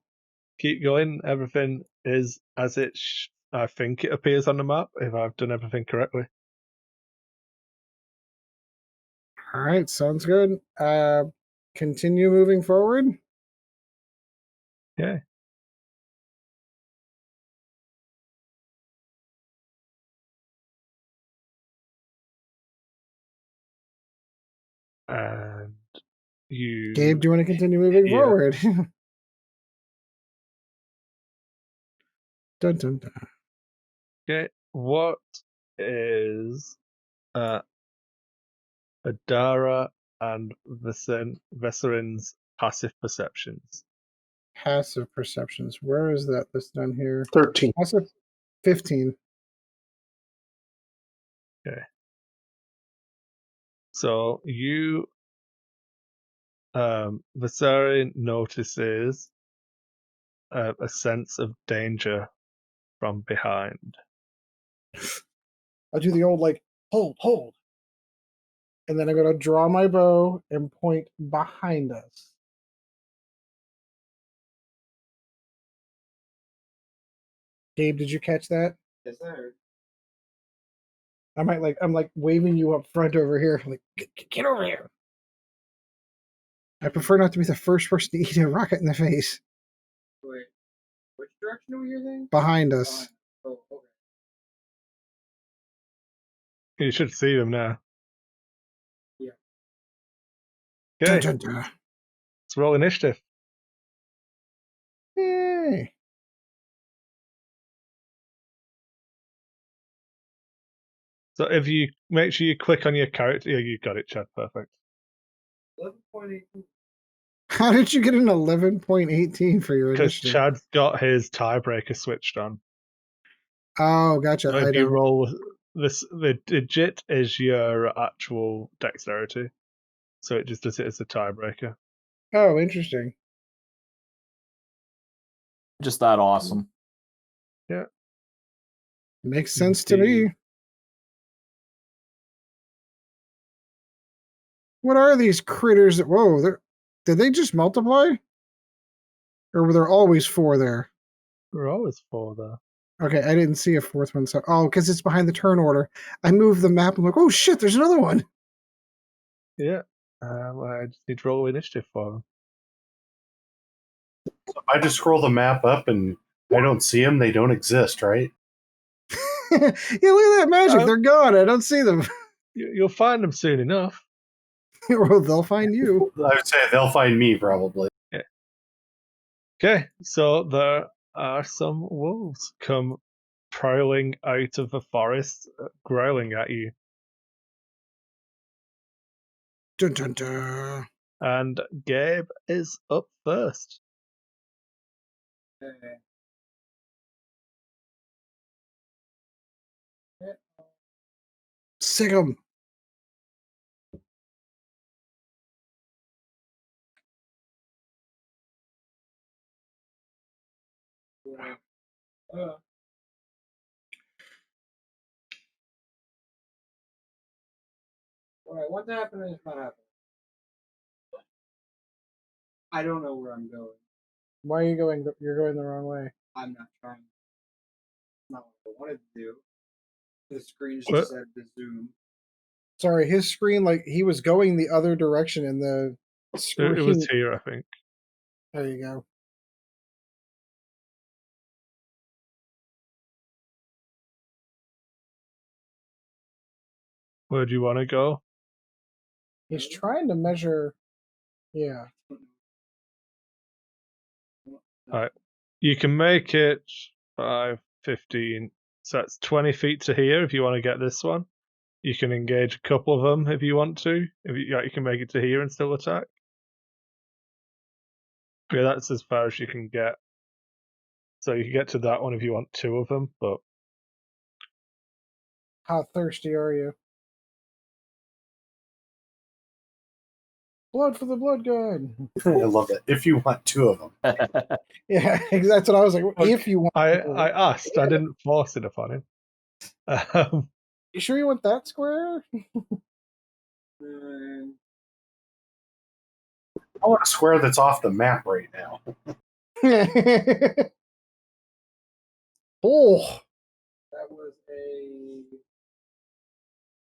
keep going. Everything is as it I think it appears on the map, if I've done everything correctly. All right, sounds good. Continue moving forward. Yeah. And you... Gabe, do you want to continue moving forward? Dun, dun, dun. Okay, what is Adara and Veserin's passive perceptions? Passive perceptions. Where is that? This down here. 13. Passive 15. Okay. So you Veserin notices a sense of danger from behind. I do the old like hold. And then I'm gonna draw my bow and point behind us. Gabe, did you catch that? Yes, sir. I'm like waving you up front over here. Like, get over here. I prefer not to be the first person to eat a rocket in the face. Wait, which direction are we using? Behind us. Oh, okay. You should see them now. Yeah. Okay, Dun, dun, dun. let's roll initiative. Yay. So if you make sure you click on your character, yeah, you got it, Chad. Perfect. 11.8. How did you get an 11.18 for your Because initiative? Chad's got his tiebreaker switched on. Oh, gotcha. So I if you don't. roll this, the digit is your actual dexterity, so it just does it as a tiebreaker. Oh, interesting. Just that awesome. Yeah. Makes sense to Indeed. me. What are these critters that whoa, did they just multiply? Or were there always 4 there? We're always 4 there. Okay, I didn't see a 4th one. So because it's behind the turn order. I moved the map. I'm like, oh shit, there's another one. Yeah. I just need to roll initiative for them. So if I just scroll the map up and I don't see them, they don't exist, right? Yeah, look at that magic. They're gone. I don't see them. You'll find them soon enough. Well, they'll find you. I would say they'll find me probably. Yeah. Okay, so there are some wolves come prowling out of the forest, growling at you. Dun, dun, dun. And Gabe is up first. Okay. Sick 'em. Alright, what's happening is not happening. I don't know where I'm going. Why are you going? You're going the wrong way. I'm not trying. It's not what I wanted to do. The screen just What? decided to zoom. Sorry, his screen, like, he was going the other direction in the screen. It was here, I think. There you go. Where do you want to go? He's trying to measure. Yeah. Alright. You can make it 5, 15. So that's 20 feet to here if you want to get this one. You can engage a couple of them if you want to. If you can make it to here and still attack. Yeah, that's as far as you can get. So you can get to that one if you want 2 of them, but How thirsty are you? Blood for the blood god. I love it. If you want 2 of them. Yeah, that's what I was like. If you want, I asked, I didn't force it upon him. You sure you want that square? I want a square that's off the map right now. Oh, That was a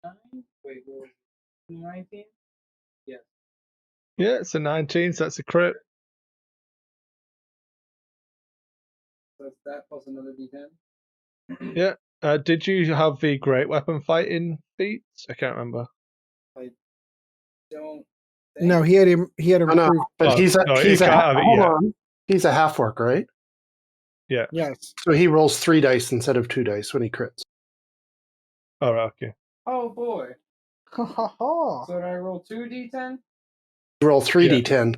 9. Wait, what was it? 19? Yes. Yeah, it's a 19, so that's a crit. So it's that plus another d10. Yeah. Did you have the great weapon fighting feats? I can't remember. I don't. no, he had Oh, no, improved. but Oh, he's a no, he's you a can't have it hold yet. on. He's a half orc, right? Yeah. Yes. So he rolls 3 dice instead of 2 dice when he crits. All right, okay. Oh boy. Ha ha ha. So did I roll 2d10? You roll 3d10.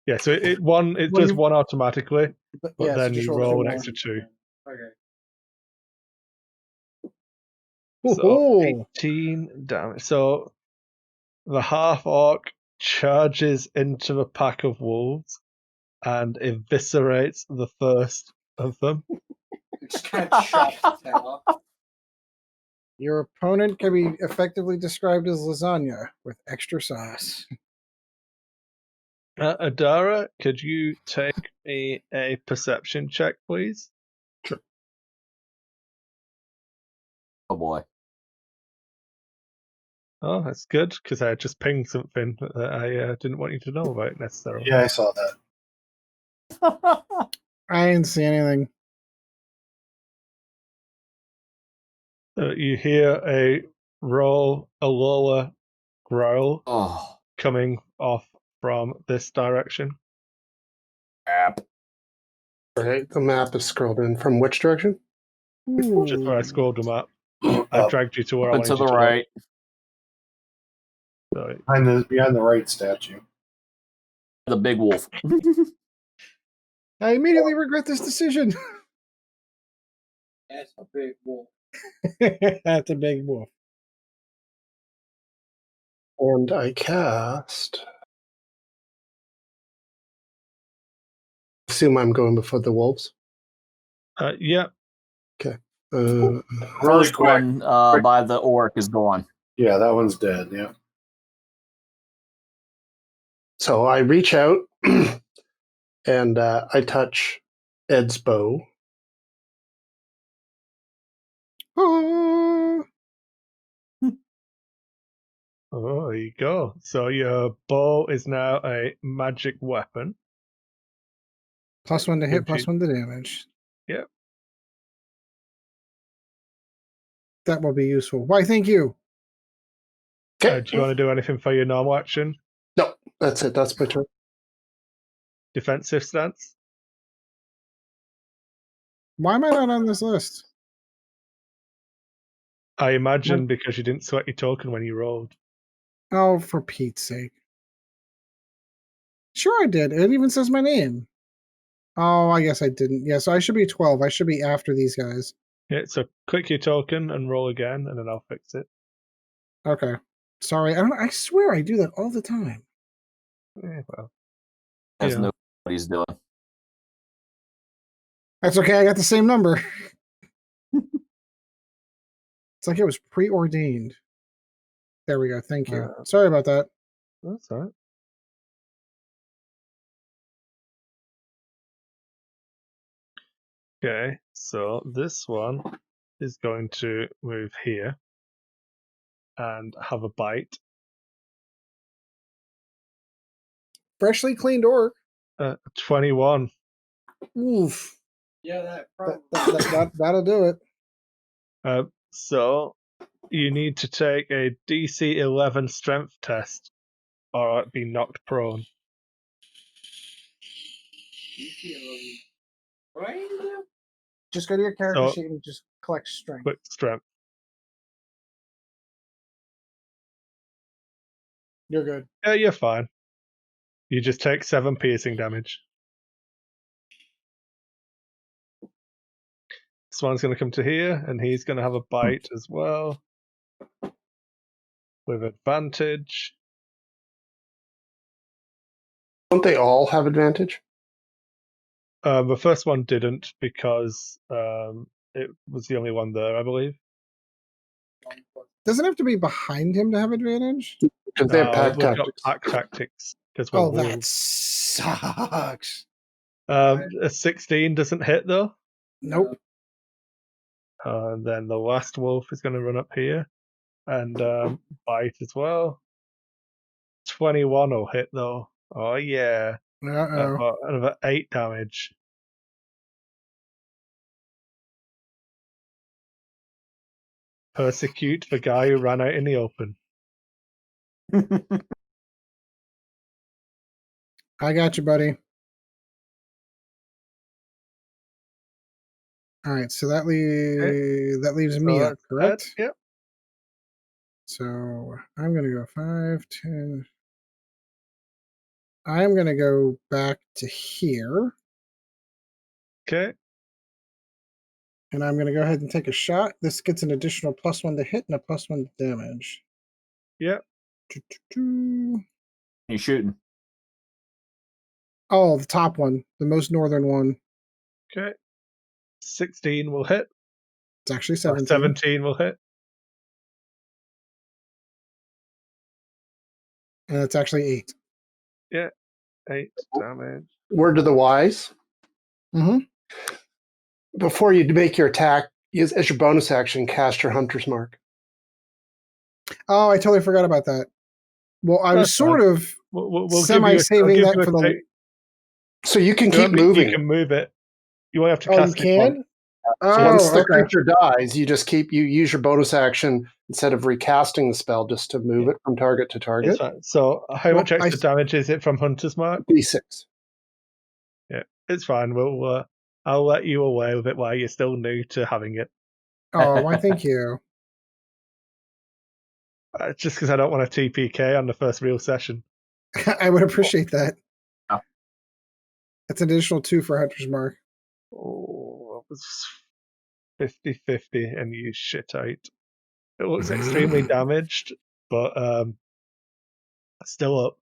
Yeah, so it Well, does you- one automatically, but yeah, so then just you roll roll two an more. extra 2. Okay. So Ooh. 18 damage. So the half orc charges into the pack of wolves and eviscerates the first of them. Just kind of chops its head off. Your opponent can be effectively described as lasagna with extra sauce. Adara, could you take me a perception check, please? Oh boy. Oh, that's good, because I just pinged something that I didn't want you to know about necessarily. Yeah, I saw that. I didn't see anything. You hear a lower growl Oh, coming off from this direction. crap. Right? The map is scrolled in from which direction? Just where I scrolled them up. I Up, dragged you to where I Up wanted and to you the to right. look. behind the right statue. The big wolf. I immediately regret this decision. That's a big wolf. That's a big wolf. And I cast. Assume I'm going before the wolves. Yeah. Uh, Really First quick. one by the orc is gone. Yeah, that one's dead. Yeah. so I reach out and I touch Ed's bow. Oh, Oh, there you go. So your bow is now a magic weapon. +1 to hit, Gives you- +1 to damage. Yeah. That will be useful. Why, thank you. Okay. Do you want to do anything for your normal action? No, that's it. That's my turn. Defensive stance? Why am I not on this list? I imagine because you didn't sweat your token when you rolled. Oh, for Pete's sake. Sure I did. It even says my name. Oh, I guess I didn't. Yeah, so I should be 12. I should be after these guys. Yeah, so click your token and roll again, and then I'll fix it. Okay. Sorry. I swear I do that all the time. Yeah, well. Has Yeah. no what he's doing. That's okay. I got the same number. It's like it was preordained. There we go. Thank you. Sorry about that. That's all right. Okay, so this one is going to move here and have a bite. Freshly cleaned orc. 21. Oof. Yeah, that probably. That'll do it. So you need to take a DC 11 strength test or be knocked prone. What do I need to do? Just go to your character So- sheet and just collect strength. Quick strength. You're good. Yeah, you're fine. You just take 7 piercing damage. This one's going to come to here, and he's going to have a bite as well. With advantage. Don't they all have advantage? The first one didn't because it was the only one there, I believe. Doesn't have to be behind him to have advantage. Because they have pack we've got tactics. pack tactics. Because we're Oh, that wolves. sucks. A 16 doesn't hit though. Nope. And then the last wolf is going to run up here and bite as well. 21 will hit though. Oh yeah. Uh-oh. Another 8 damage. Persecute the guy who ran out in the open. I got you, buddy. All right, so that leaves me up, correct? Yep. So I'm going to go 5, 10. I'm going to go back to here. Okay. And I'm going to go ahead and take a shot. This gets an additional +1 to hit and a +1 to damage. Yep. You shooting? Oh, the top one, the most northern one. Okay. 16 will hit. It's actually 17. 17 will hit. And it's actually 8. Yeah. 8 damage. Word to the wise. Mm-hmm. Before you make your attack, as your bonus action, cast your Hunter's Mark. Oh, I totally forgot about that. Well, I was sort of we'll semi-saving that for the... So you can keep moving. You can move it. You won't have to cast you can? So once Oh, the okay. creature dies, you use your bonus action instead of recasting the spell just to move it from target to target. It's fine. So how much extra damage is it from Hunter's Mark? D6. Yeah, it's fine. I'll let you away with it while you're still new to having it. Oh, why thank you. Just because I don't want a TPK on the first real session. I would appreciate that. Oh. That's an additional 2 for Hunter's Mark. Oh, it was 50-50 and you shit out. It looks extremely damaged, but still up.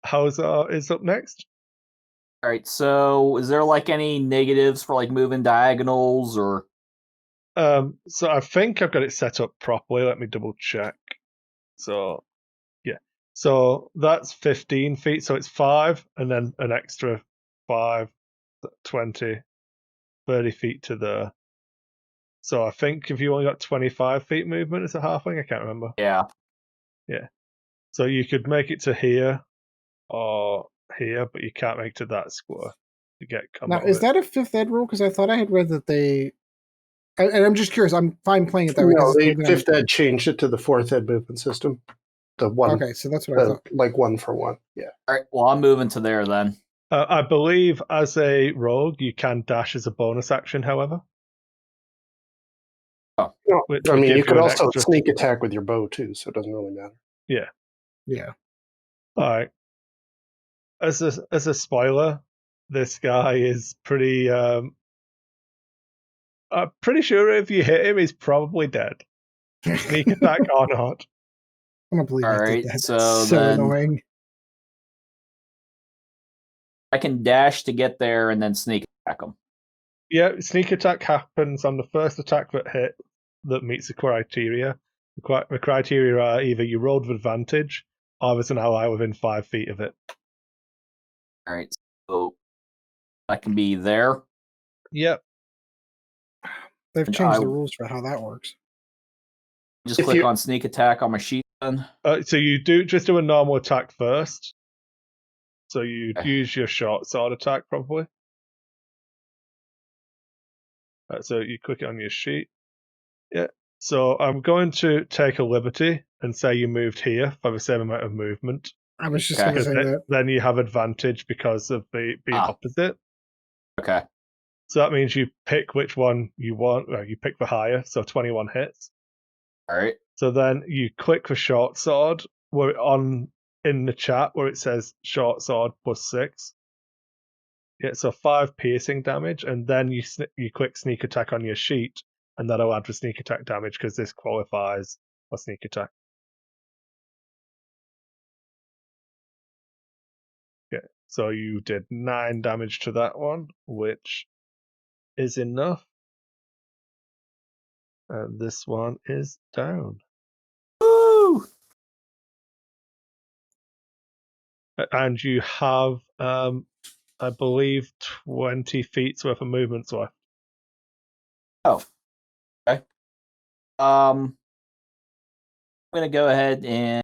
Halzor is up next. All right, so is there like any negatives for like moving diagonals or? So I think I've got it set up properly. Let me double check. So yeah, so that's 15 feet. So it's 5, and then an extra 5, 20, 30 feet to there. So I think if you only got 25 feet movement as a halfling, I can't remember. Yeah. Yeah. So you could make it to here or here, but you can't make it to that square to get combat. Now, is that a 5th ed rule? Because I thought I had read that they... And I'm just curious. I'm fine playing it that way. No, they 5th ed changed it to the 4th ed movement system. The one. Okay, so that's what I thought. Like 1 for 1. Yeah. All right. Well, I'm moving to there then. I believe as a rogue, you can dash as a bonus action, however. Oh. No, I mean, you could also sneak attack with your bow, too, so it doesn't really matter. Yeah. Yeah. All right. As a spoiler, this guy is pretty... I'm pretty sure if you hit him, he's probably dead. Sneak attack or not. I don't believe All you right, did that. so That's annoying. I can dash to get there and then sneak attack him. Yeah, sneak attack happens on the first attack that meets the criteria. The criteria are either you rolled with advantage or there's an ally within 5 feet of it. All right, so I can be there. Yep. They've changed the rules for how that works. Just click on sneak attack on my sheet then. So you just do a normal attack first. So you use your short sword attack probably. So you click it on your sheet. Yeah. So I'm going to take a liberty and say you moved here for the same amount of movement. I was just going to say that. Then you have advantage because of the opposite. Okay. So that means you pick which one you want. Well, you pick the higher, so 21 hits. All right. So then you click the short sword in the chat where it says short sword +6. Yeah, so 5 piercing damage, and then you click sneak attack on your sheet, and that'll add the sneak attack damage because this qualifies for sneak attack. Yeah, so you did 9 damage to that one, which is enough. This one is down. Woo! And you have, I believe, 20 feet worth of movement left. Oh. Okay. I'm gonna go ahead and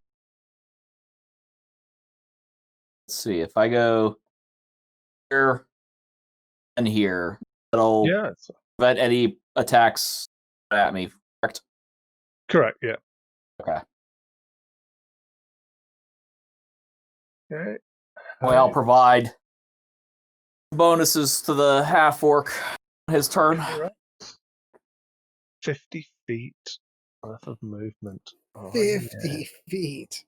let's see if I go here and here. That'll prevent any attacks at me. Correct. Correct. Yeah. Okay. Okay. Well, I'll provide bonuses to the half orc on his turn. Right. 50 feet worth of movement. 50 feet.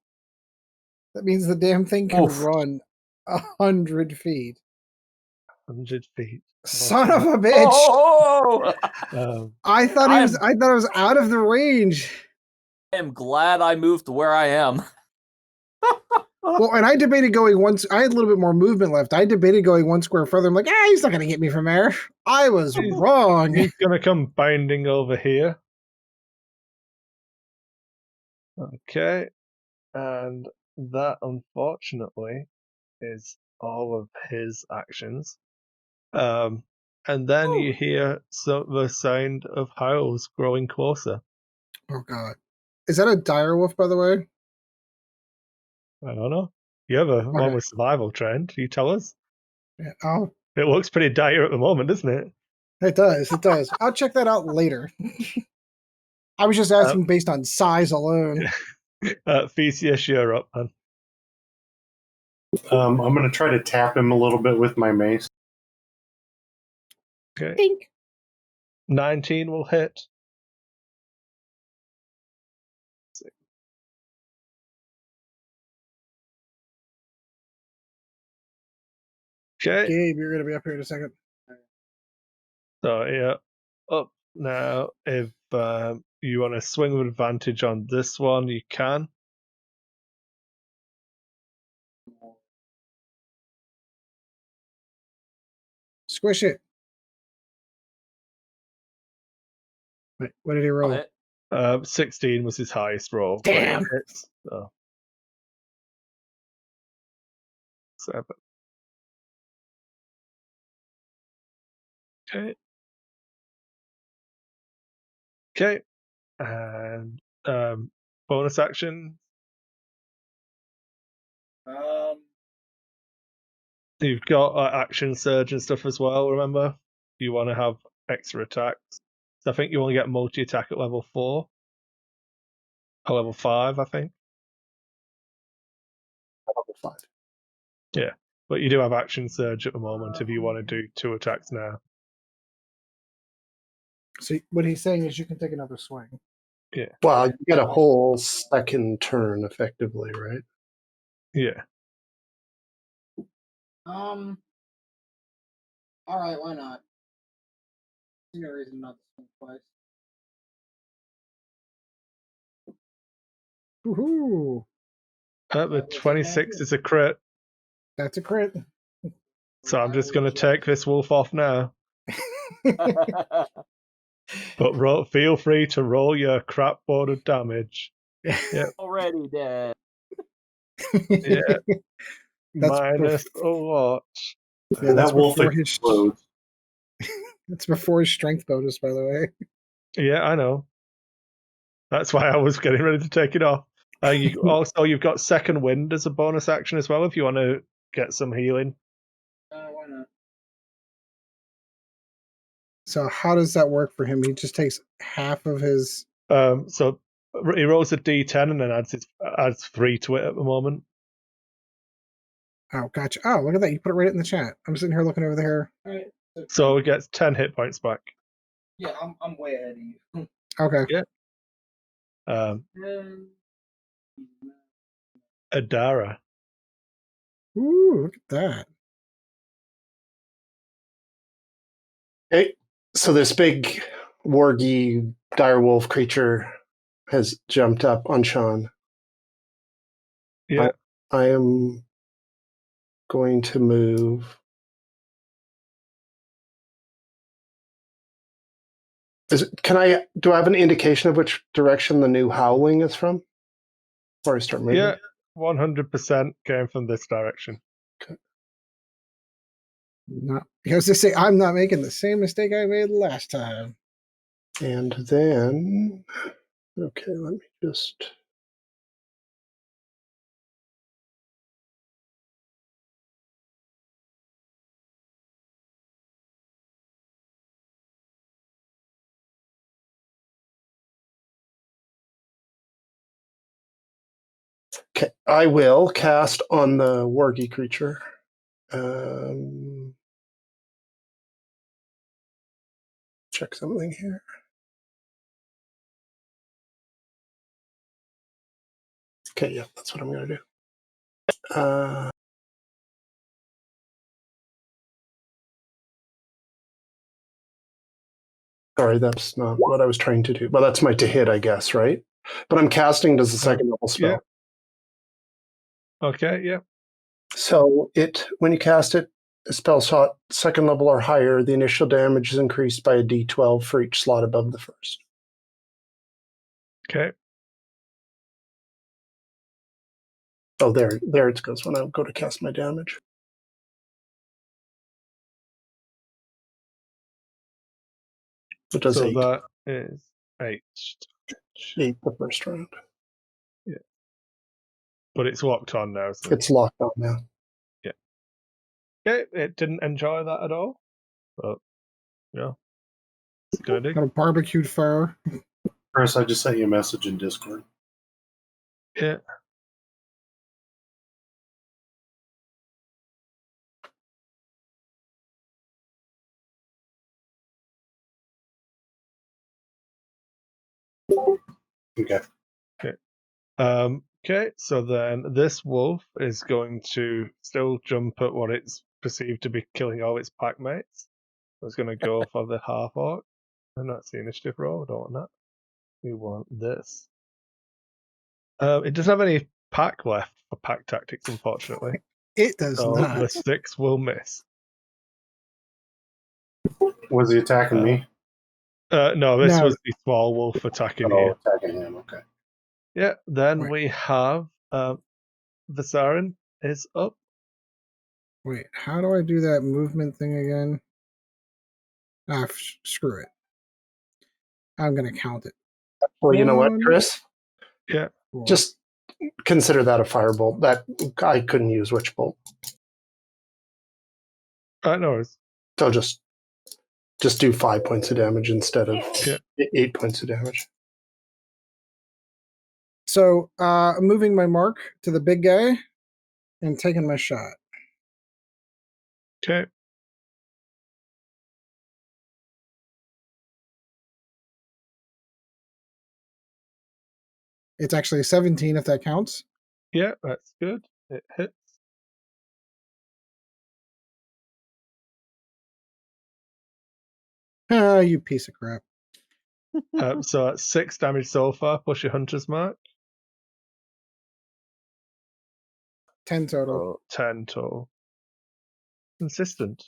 That means the damn thing can run 100 feet. 100 feet. Son of a bitch! Oh! I thought it was out of the range. I am glad I moved to where I am. Well, and I debated going once. I had a little bit more movement left. I debated going one square further. I'm like, he's not going to get me from there. I was wrong. He's going to come binding over here. Okay. And that, unfortunately, is all of his actions. And then you hear the sound of howls growing closer. Oh, God. Is that a dire wolf, by the way? I don't know. You have a one with survival trend. You tell us. Yeah. Oh, it looks pretty dire at the moment, doesn't it? It does. It does. I'll check that out later. I was just asking based on size alone. Theseus, you're up, man. I'm going to try to tap him a little bit with my mace. Okay. Think. 19 will hit. Okay. Gabe, you're going to be up here in a second. So, yeah. Up now. If you want to swing with advantage on this one, you can. Squish it. Wait, what did he roll? 16 was his highest roll. Damn. Hits, so. 7. Okay. Okay. And bonus action. You've got action surge and stuff as well, remember? You want to have extra attacks. So I think you only get multi-attack at level 4. Or level 5, I think. Level 5. Yeah. But you do have action surge at the moment if you want to do 2 attacks now. So what he's saying is you can take another swing. Yeah. Well, you get a whole second turn, effectively, right? Yeah. All right, why not? There's no reason not to swing twice. Woohoo! The 26 is a crit. That's a crit. So I'm just going to take this wolf off now. But feel free to roll your crap board of damage. Yeah. Already dead. Yeah. Minus a lot. Yeah, that wolf explodes. That's before his strength bonus, by the way. Yeah, I know. That's why I was getting ready to take it off. You've got second wind as a bonus action as well if you want to get some healing. Why not? So how does that work for him? He just takes half of his. So he rolls a d10 and then adds 3 to it at the moment. Oh, gotcha. Oh, look at that. You put it right in the chat. I'm sitting here looking over there. All right. So he gets 10 hit points back. Yeah, I'm way ahead of you. Okay. Yeah. Adara. Ooh, look at that. Hey, so this big wargy direwolf creature has jumped up on Sean. Yeah. I am going to move Do I have an indication of which direction the new howling is from? Before I start moving? Yeah, 100% came from this direction. Okay. I was to say, I'm not making the same mistake I made last time. And then, okay, let me just. Okay, I will cast on the wargy creature. Check something here. Okay, yeah, that's what I'm going to do. Sorry, that's not what I was trying to do. Well, that's my to hit, I guess, right? But I'm casting as a second level spell. Yeah. Okay, yeah. So when you cast it, a spell slot second level or higher, the initial damage is increased by a d12 for each slot above the first. Okay. Oh, there it goes when I go to cast my damage. It does 8. That is 8. 8 the first round. Yeah. But it's locked on now. So it's locked on now. Yeah. Okay, it didn't enjoy that at all. But, yeah. It's good. Got a barbecued fire. Kris, I just sent you a message in Discord. Yeah. Okay. Okay, so then this wolf is going to still jump at what it's perceived to be killing all its pack mates. So it's going to go for the half orc. And that's the initiative roll. I don't want that. We want this. It doesn't have any pack left for pack tactics, unfortunately. It does So not. the 6 will miss. Was he attacking me? No, this No. was the small wolf attacking here. Attacking him, okay. Yeah, then Wait. we have the Siren is up. Wait, how do I do that movement thing again? Screw it. I'm going to count it. Well, you know what, 1, Kris? Yeah. 4. Just consider that a firebolt. That I couldn't use Witch Bolt. No, So just do 5 points of damage instead of 8 points of damage. So, moving my mark to the big guy and taking my shot. Okay. It's actually 17 if that counts. Yeah, that's good. It hits. Ah, you piece of crap. So that's 6 damage so far, plus your hunter's mark. 10 total. So 10 total. Consistent.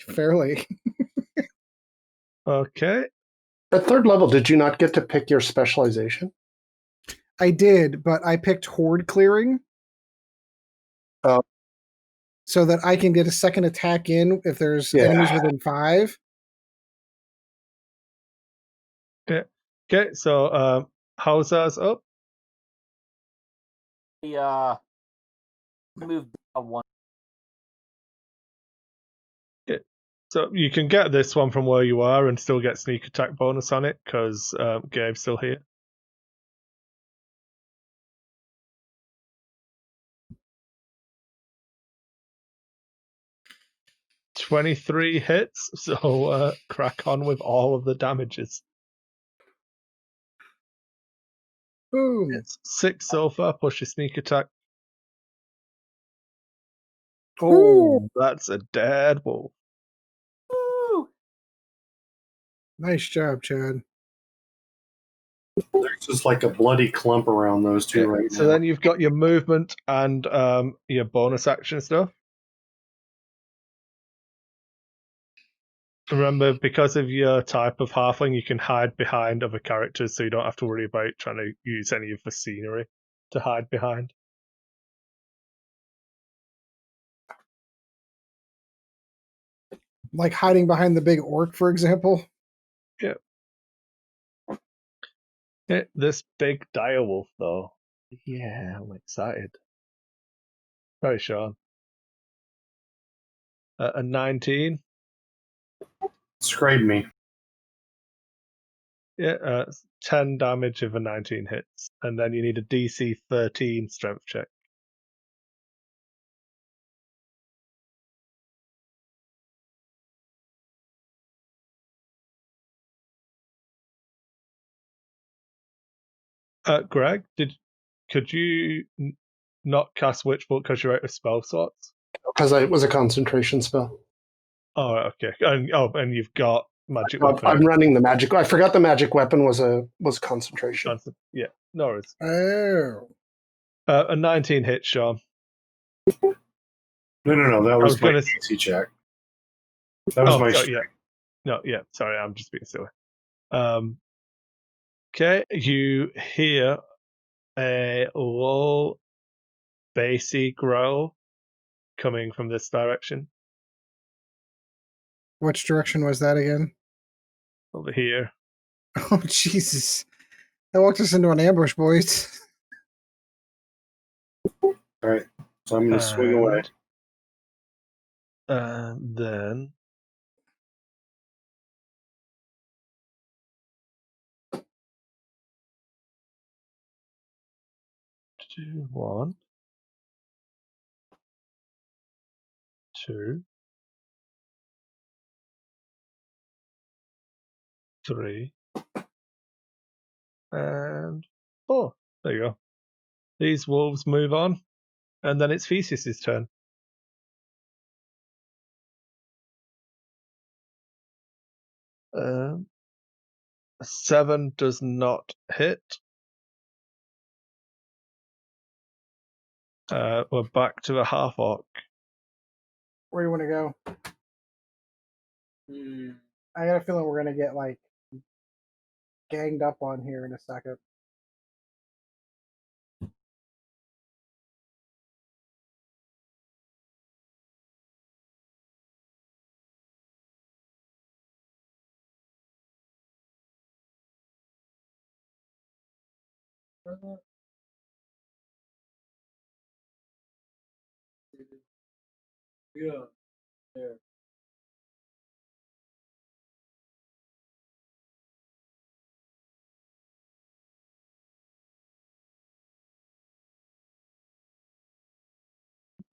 Fairly. Okay. At third level, did you not get to pick your specialization? I did, but I picked horde clearing. So that I can get a second attack in if there's enemies within 5. Yeah. Okay, so Halzor's up. Move down 1. Okay. So you can get this one from where you are and still get sneak attack bonus on it because Gabe's still here. "23 hits, so crack on with all of the damages. Boom. It's 6 so far, plus your sneak attack. Oh, that's a dead wolf. Woo! Nice job, Chad. There's just like a bloody clump around those two right now. So then you've got your movement and your bonus action stuff. Remember, because of your type of halfling, you can hide behind other characters, so you don't have to worry about trying to use any of the scenery to hide behind. Like hiding behind the big orc, for example. Yeah. This big direwolf, though. Yeah, I'm excited. Very Sean. A 19. Scrape me. Yeah, 10 damage if a 19 hits, and then you need a DC 13 strength check. Greg, could you not cast Witch Bolt because you're out of spell slots? Because it was a concentration spell. Oh, okay. And you've got magic weapon. I'm running the magic. I forgot the magic weapon was concentration. Yeah, no worries. Oh. A 19 hit, Sean. No. That was my DC check. That was my sorry, yeah. No, yeah. Sorry, I'm just being silly. Okay, you hear a low, bassy growl coming from this direction. Which direction was that again? Over here. Oh, Jesus. That walked us into an ambush, boys. All right, so I'm going to swing away. Then... Two, 1, 2, 3, and 4. There you go. These wolves move on, and then it's Theseus' turn. 7 does not hit. We're back to a half orc. Where do you want to go? I got a feeling we're going to get, like, ganged up on here in a second. Yeah. There.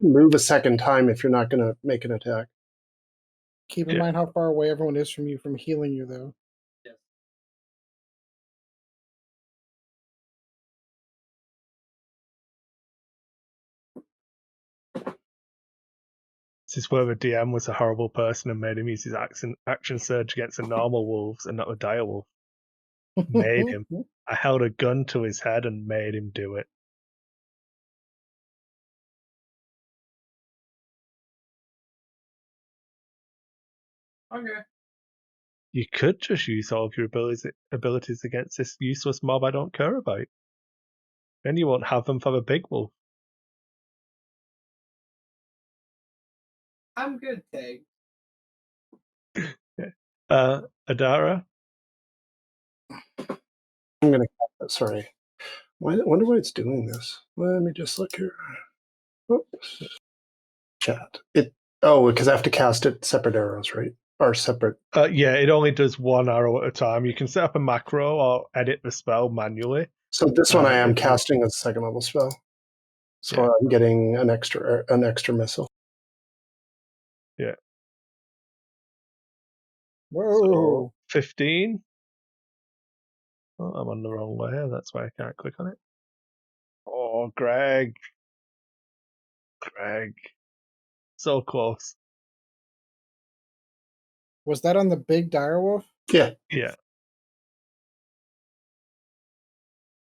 Move a second time if you're not going to make an attack. Keep in mind how far away everyone is from you from healing you, though. Yes. This is where the DM was a horrible person and made him use his action surge against the normal wolves and not the dire wolf. Made him. I held a gun to his head and made him do it. Okay. You could just use all of your abilities against this useless mob I don't care about. Then you won't have them for the big wolf. I'm good, Tag. Adara? I'm going to... Sorry. I wonder why it's doing this. Let me just look here. Oops. Chat. Because I have to cast it separate arrows, right? Or separate. Yeah, it only does one arrow at a time. You can set up a macro or edit the spell manually. So this one I am casting as a 2nd level spell. So I'm getting an extra missile. Yeah. Whoa. So 15. Oh, I'm on the wrong layer. That's why I can't click on it. Oh, Greg. So close. Was that on the big direwolf? Yeah. Yeah.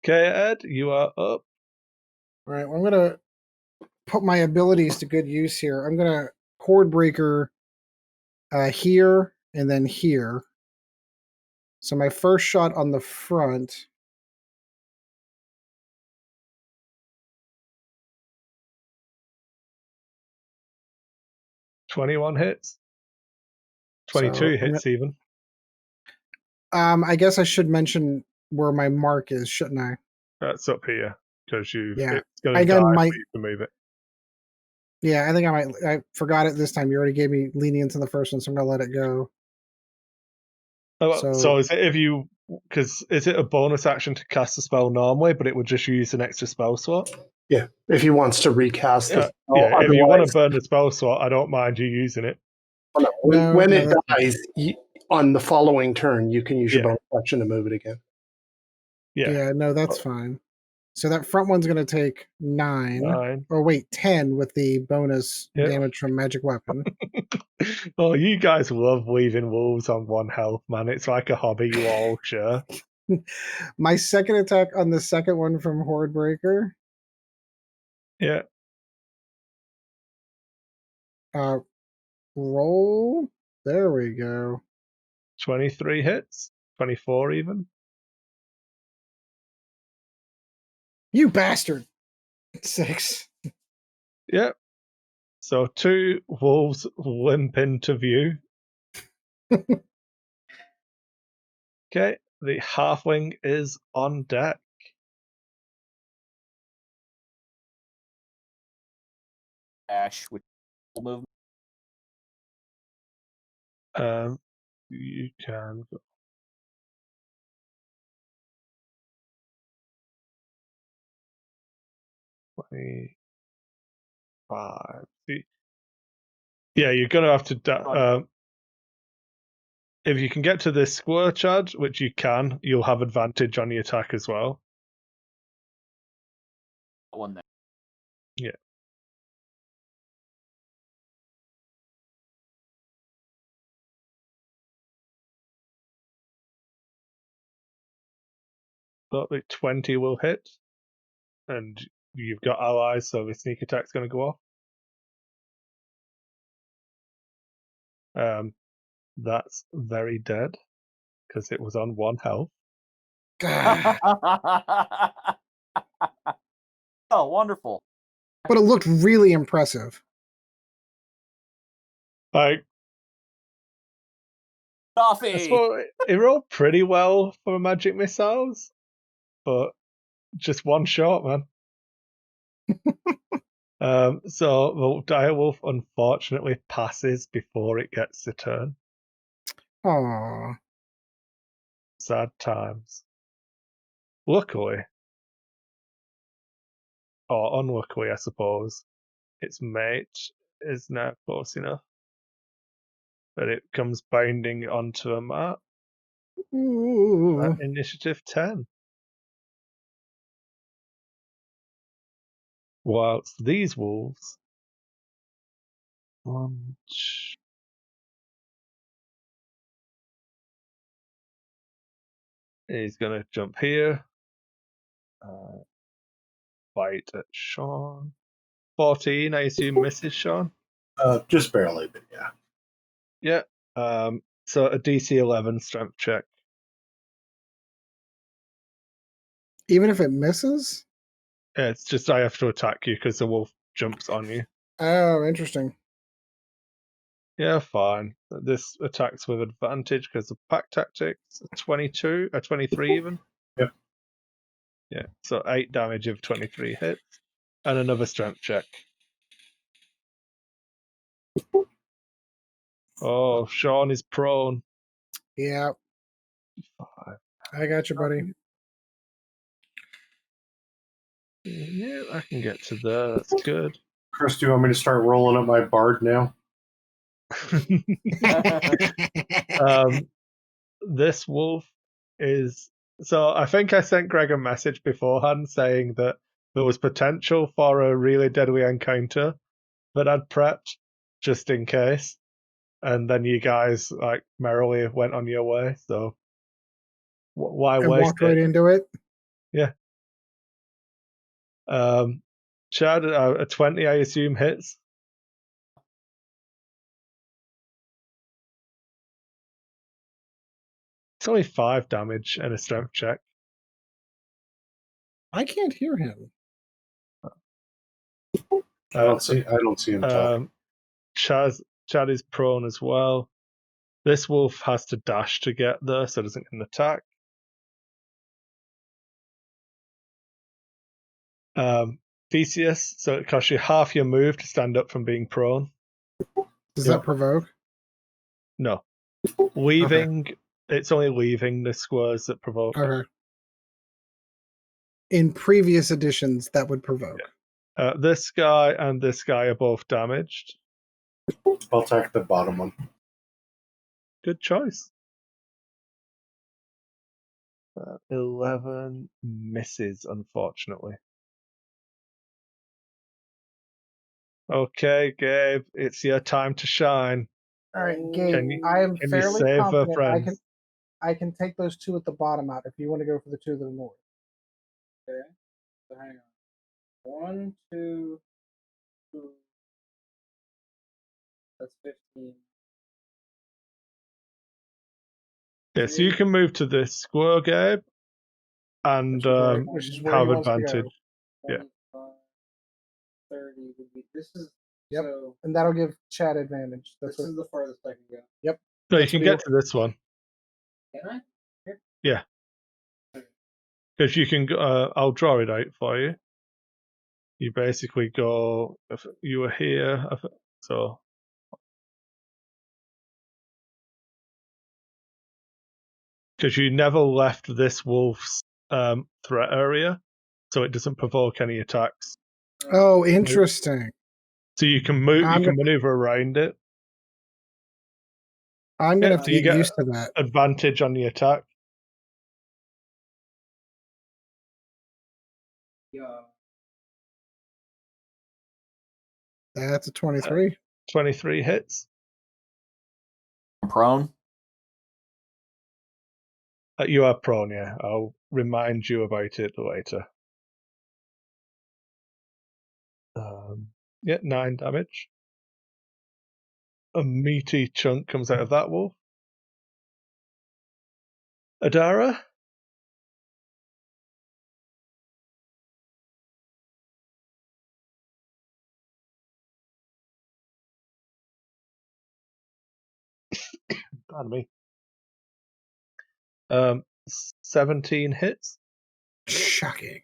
Okay, Ed, you are up. All right, well, I'm going to put my abilities to good use here. I'm going to Cord Breaker here and then here. So my first shot on the front. $21 hits. 22 hits even. I guess I should mention where my mark is, shouldn't I? That's up here because Yeah. it's going to die for you to move it. Yeah, I think I forgot it this time. You already gave me lenience in the first one, so I'm gonna let it go. So is it is it a bonus action to cast a spell normally, but it would just use an extra spell slot? Yeah, if he wants to recast the spell. Yeah, if you want to burn the spell slot, I don't mind you using it. When it dies, on the following turn, you can use your bonus action to move it again. Yeah, no, that's fine. So that front one's going to take 9. Or wait, 10 with the bonus damage from magic weapon. Oh, you guys love leaving wolves on 1 health, man. It's like a hobby you all share. My second attack on the second one from Horde Breaker. Yeah. Roll. There we go. 23 hits. 24 even. You bastard. 6. Yep. So 2 wolves limp into view. Okay, the halfling is on deck. Ash with movement. You can go. $25. Yeah, you're gonna have to. If you can get to this square charge, which you can, you'll have advantage on the attack as well. One there. Yeah. But the 20 will hit, and you've got allies, so the sneak attack's going to go off. That's very dead because it was on 1 health. Oh, wonderful! But it looked really impressive. Like, Coffee. I suppose it rolled pretty well for magic missiles, but just 1 shot, man. So the direwolf unfortunately passes before it gets the turn. Aww. Sad times. Luckily, or unluckily, I suppose, its mate is now close enough that it comes bounding onto a map. At initiative 10. Whilst these wolves he's gonna jump here. Bite at Sean. 14, I assume misses Sean. Just barely, but yeah. Yeah. So a DC 11 strength check. Even if it misses? It's just I have to attack you because the wolf jumps on you. Oh, interesting. Yeah, fine. This attacks with advantage because of pack tactics. 22, 23 even. Yep. Yeah, so 8 damage of 23 hits. And another strength check. Oh, Sean is prone. Yeah. 5. I got you, buddy. Yeah, I can get to there. That's good. Kris, do you want me to start rolling up my bard now? This wolf is... So I think I sent Greg a message beforehand saying that there was potential for a really deadly encounter that I'd prepped just in case. And then you guys like merrily went on your way. So why and waste walked right into it? Yeah. Chad, a 20, I assume, hits. It's only 5 damage and a strength check. I can't hear him. I don't see him talking. Chad is prone as well. This wolf has to dash to get there, so it doesn't get an attack. Theseus, so it costs you half your move to stand up from being prone. Does that provoke? No. Leaving, it's only leaving the squares that provoke. Okay. In previous editions, that would provoke. Yeah. This guy and this guy are both damaged. I'll attack the bottom one. Good choice. 11 misses, unfortunately. Okay, Gabe, it's your time to shine. All right, Gabe. I am fairly confident I can take those 2 at the bottom out if you want to go for the 2 to the north. Okay. So hang on. 1, 2, 2. That's 15. Yeah, so you can move to this square, Gabe, and which is where have he wants to advantage. go. Yeah. 30 would be. This is. Yep. So, and that'll give Chad advantage. This is the farthest I can go. Yep. No, you can get to this one. Can I? Here? Yeah. Because you can, I'll draw it out for you. You basically go, if you were here, so. Because you never left this wolf's threat area, so it doesn't provoke any attacks. Oh, interesting. So you can move, you can maneuver around it. I'm going to have to get used to that. Advantage on the attack. Yeah. That's a 23. 23 hits. Prone? You are prone, yeah. I'll remind you about it later. Yeah, 9 damage. A meaty chunk comes out of that wolf. Adara? Pardon me. 17 hits. Shocking.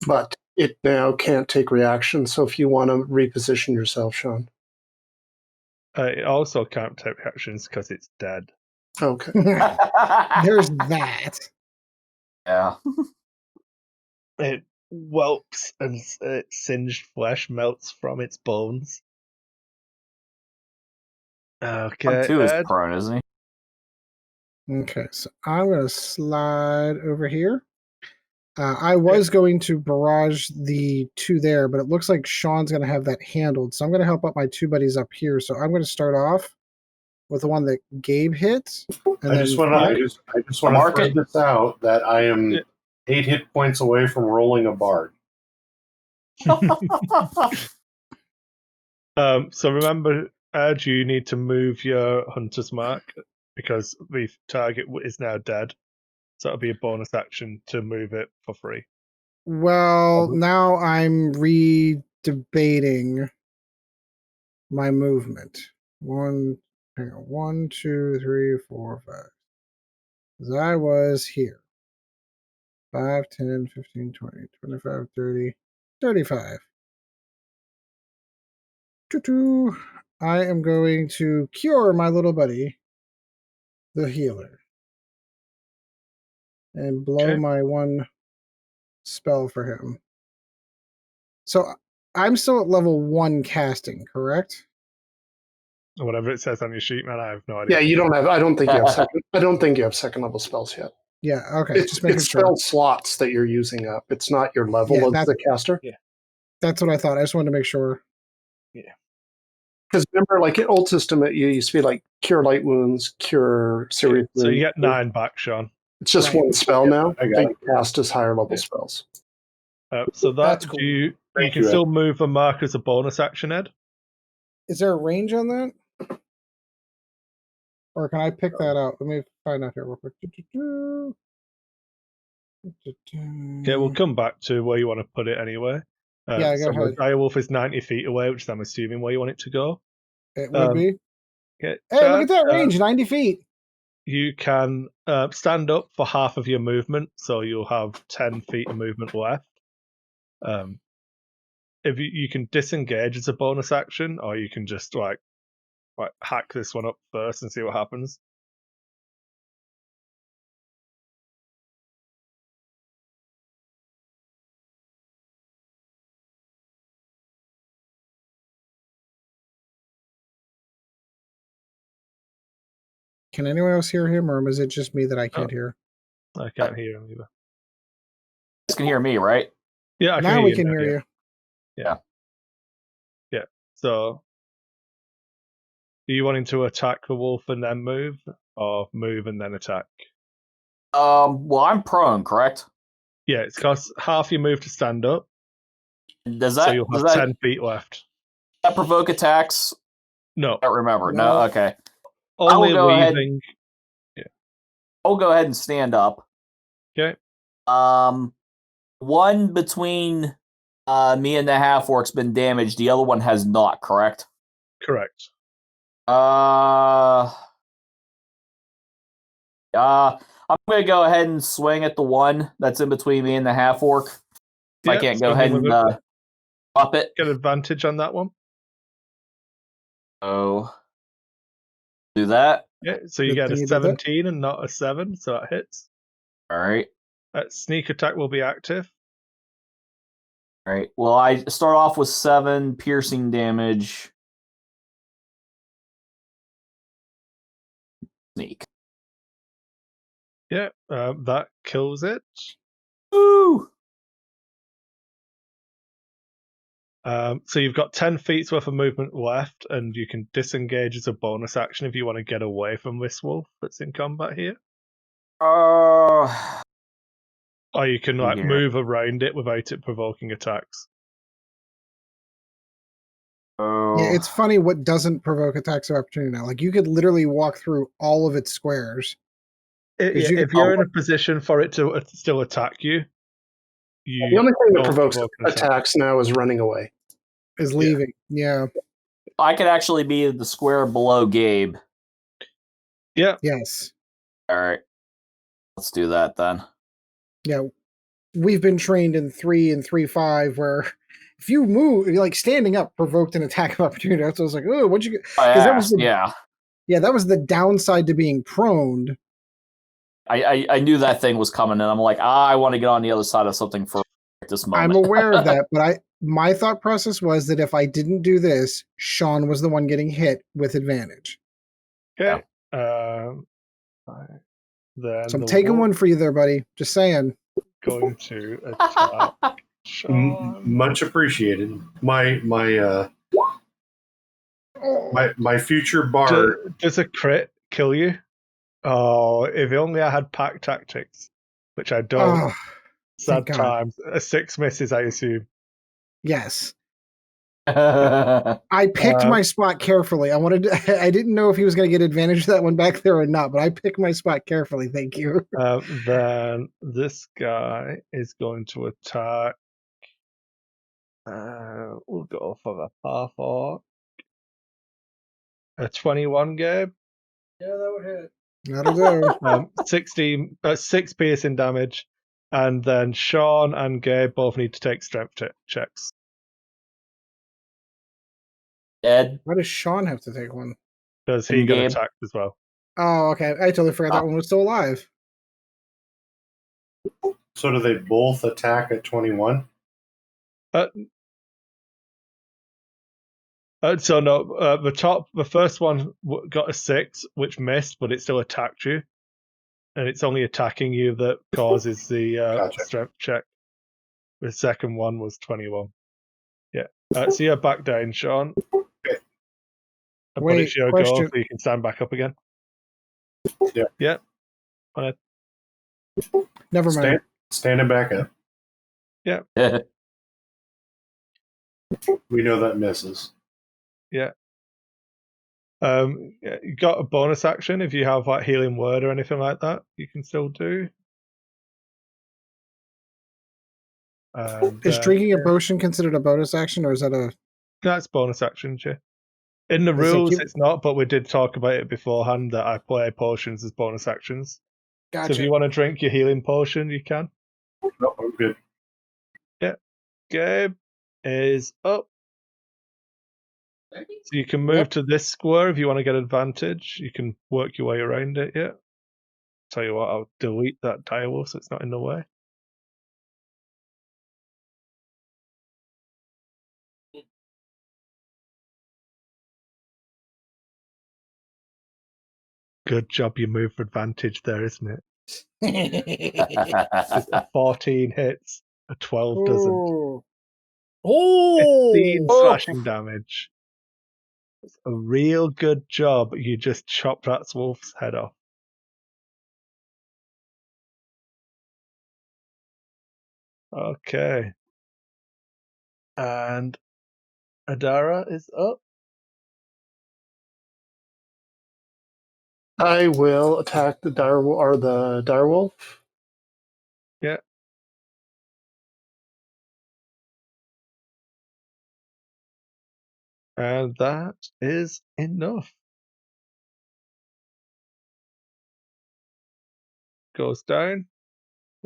But it now can't take reaction, so if you want to reposition yourself, Sean. It also can't take reactions because it's dead. Okay. There's that. Yeah. It whelps and its singed flesh melts from its bones. Okay, Two is Ed. prone, isn't he? Okay, so I'm going to slide over here. I was going to barrage the 2 there, but it looks like Sean's going to have that handled. So I'm going to help out my 2 buddies up here. So I'm going to start off with the one that Gabe hit. And I just want to throw this out that I am 8 hit points away from rolling a bard. So remember, Ed, you need to move your hunter's mark because the target is now dead. So it'll be a bonus action to move it for free. Well, now I'm re-debating my movement. 1, 2, 3, 4, 5. Because I was here. 5, 10, 15, 20, 25, 30, 35. I am going to cure my little buddy, the healer, and blow my 1 spell for him. So I'm still at level 1 casting, correct? Whatever it says on your sheet, man, I have no idea. Yeah, you don't have. I don't think you have second. I don't think you have second level spells yet. Yeah. Okay. It's spell slots that you're using up. It's not your level of the caster. Yeah. That's what I thought. I just wanted to make sure. Yeah. Because remember, like in old system, it used to be like cure light wounds, cure serious wounds. So you get 9 back, Sean. It's just 1 spell now. I got cast as higher level spells. So that's cool. You can still move a mark as a bonus action, Ed. Is there a range on that? Or can I pick that out? Let me find out here real quick. Okay, we'll come back to where you want to put it anyway. Yeah, go so ahead. the direwolf is 90 feet away, which I'm assuming where you want it to go. It would be. Okay, Hey, Chad, look at that range, 90 feet. You can stand up for half of your movement, so you'll have 10 feet of movement left. If you can disengage as a bonus action, or you can just like hack this one up first and see what happens. Can anyone else hear him, or is it just me that I can't hear? I can't hear him either. You guys can hear me, right? Yeah, I can Now hear we you can now, hear yeah. you. Yeah. So, are you wanting to attack the wolf and then move, or move and then attack? Well, I'm prone, correct? Yeah, it's costs half your move to stand up, Does so that you'll have does 10 feet left. that provoke attacks? No, I don't remember. No. No, okay. only go ahead. leaving. I'll go ahead and stand up. Okay. One between me and the half-orc's been damaged. The other one has not, correct? Correct. I'm going to go ahead and swing at the one that's in between me and the half-orc. If I can't go ahead and drop it. Get advantage on that one. Oh. Do that. Yeah, so you get a 17 and not a 7, so that hits. All right. Sneak attack will be active. All right. Well, I start off with 7 piercing damage. Sneak. Yeah, that kills it. Woo! So you've got 10 feet worth of movement left, and you can disengage as a bonus action if you want to get away from this wolf that's in combat here. Or you can move around it without it provoking attacks. Yeah, it's funny what doesn't provoke attacks of opportunity now. Like, you could literally walk through all of its squares. If you're in a position for it to still attack you, the only thing that provokes attacks now is running away. Is leaving, yeah. I could actually be the square below Gabe. Yeah. Yes. All right. Let's do that then. Yeah. We've been trained in 3 and 3.5 where if you move, like standing up provoked an attack of opportunity. That's what I was like, oh, what'd you get? Because that was yeah, that was the downside to being prone. I knew that thing was coming, and I'm like, I want to get on the other side of something for this moment. I'm aware of that, but my thought process was that if I didn't do this, Sean was the one getting hit with advantage. Okay. Yeah. So I'm taking one for you there, buddy. Just saying. Going to attack Sean. Much appreciated. My future bard. Does a crit kill you? Oh, if only I had pack tactics, which I don't. Oh, sad times. A 6 misses, I assume. Yes. I picked my spot carefully. I didn't know if he was going to get advantage of that one back there or not, but I picked my spot carefully. Thank you. Then this guy is going to attack. We'll go for the half orc. A 21, Gabe. Yeah, that would hit. That'll do. 6 piercing damage, and then Sean and Gabe both need to take strength checks. Ed, why does Sean have to take one? Because he got attacked as well. Oh, okay. I totally forgot that one was still alive. So do they both attack at 21? So no, the first one got a 6, which missed, but it still attacked you, and it's only attacking you that causes the strength check. The second one was 21. Yeah. So you're back down, Sean. Okay. But it's your goal, so you can stand back up again. Yeah. Yeah. Never mind. Standing back up. Yeah. We know that misses. Yeah. You got a bonus action if you have like healing word or anything like that. You can still do. And, Is drinking a potion considered a bonus action, or is that a? That's bonus action, yeah. In the Does it rules, keep- it's not, but we did talk about it beforehand that I play potions as bonus actions. Gotcha. So if you want to drink your healing potion, you can. No, I'm good. Yeah. Gabe is up. So you can move to this square if you want to get advantage. You can work your way around it, yeah. Tell you what, I'll delete that direwolf so it's not in the way. Good job you moved for advantage there, isn't it? 14 hits, a 12 doesn't. Ooh. 15 Oh, slashing damage. It's a real good job. You just chopped that wolf's head off. Okay. And Adara is up. I will attack the direwolf. Yeah. And that is enough. Goes down.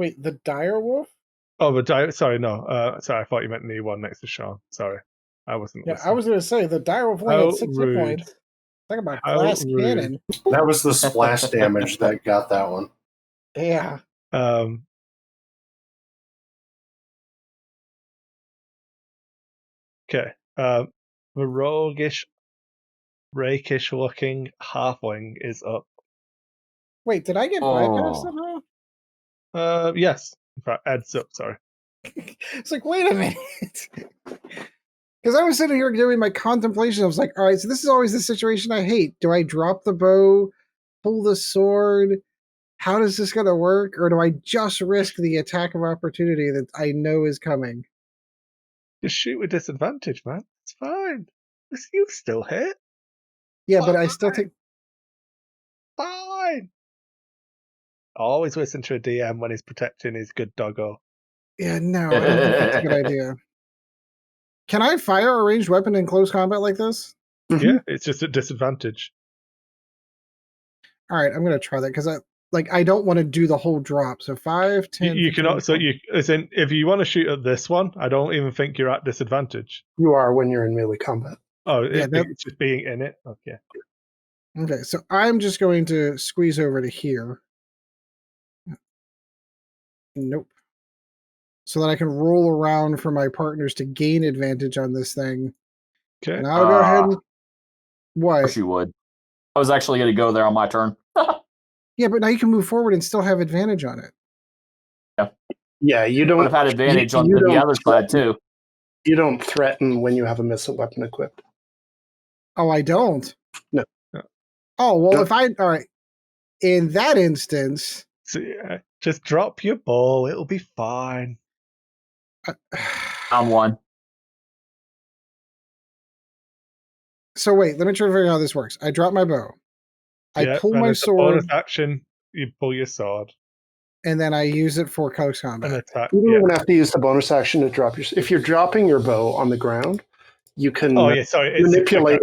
wait, the dire wolf? Oh, sorry, no. Sorry, I thought you meant the one next to Sean. Sorry. I wasn't Yeah, listening. I was going to say the dire wolf only How had 6 hit rude. points. Talk about How glass rude. cannon. That was the splash damage that got that one. Yeah. Okay. The roguish, rakish looking halfling is up. Wait, did I get bypassed somehow? Yes. In fact, Ed's up, sorry. It's like, wait a minute. Because I was sitting here doing my contemplation. I was like, all right, so this is always the situation I hate. Do I drop the bow, pull the sword? How does this going to work? Or do I just risk the attack of opportunity that I know is coming? Just shoot with disadvantage, man. It's fine. You still hit. Yeah, but I still take... Fine. Always listen to a DM when he's protecting his good doggo. Yeah, no, I don't think that's a good idea. Can I fire a ranged weapon in close combat like this? Yeah, it's just at disadvantage. All right, I'm going to try that because I don't want to do the whole drop. So 5, 10, You 15, cannot. So as in, if you want to shoot at this one, I don't even think you're at disadvantage. You are when you're in melee combat. Oh, Yeah, it's just being in it. Okay. Okay, so I'm just going to squeeze over to here. Nope. So that I can roll around for my partners to gain advantage on this thing. Okay. And I'll go ahead and... What? Of course you would. I was actually going to go there on my turn. Yeah, but now you can move forward and still have advantage on it. Yeah, you Would don't have had advantage on you the don't other side, too. You don't threaten when you have a missile weapon equipped. Oh, I don't? No. Oh, well, No. if I... All right. In that instance... So, just drop your ball. It'll be fine. On one. So wait, let me try to figure out how this works. I drop my bow. I pull my it's a bonus sword, action. You pull your sword and then I use it for close and combat. attack. You don't even have to use the bonus action to drop your... If you're dropping your bow on the ground, you can manipulate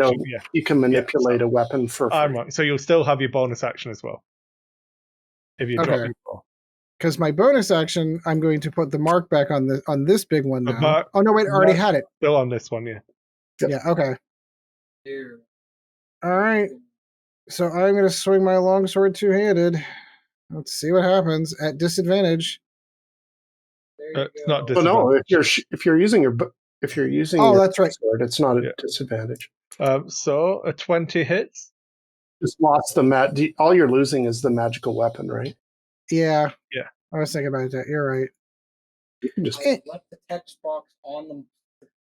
you can manipulate a weapon for free. I'm right. So you'll still have your bonus action as well. If you drop your bow. Because my bonus action, I'm going to put the mark back on this big one now. Oh no, wait, I already had it. Still on this one, yeah. Yeah, okay. All right. So I'm going to swing my longsword two-handed. Let's see what happens at disadvantage. It's not Oh disadvantage. no! If you're using your that's right. sword, it's not a disadvantage. So a 20 hits. Just lost all you're losing is the magical weapon, right? Yeah. Yeah. I was thinking about that. You're right. You can just left the text box on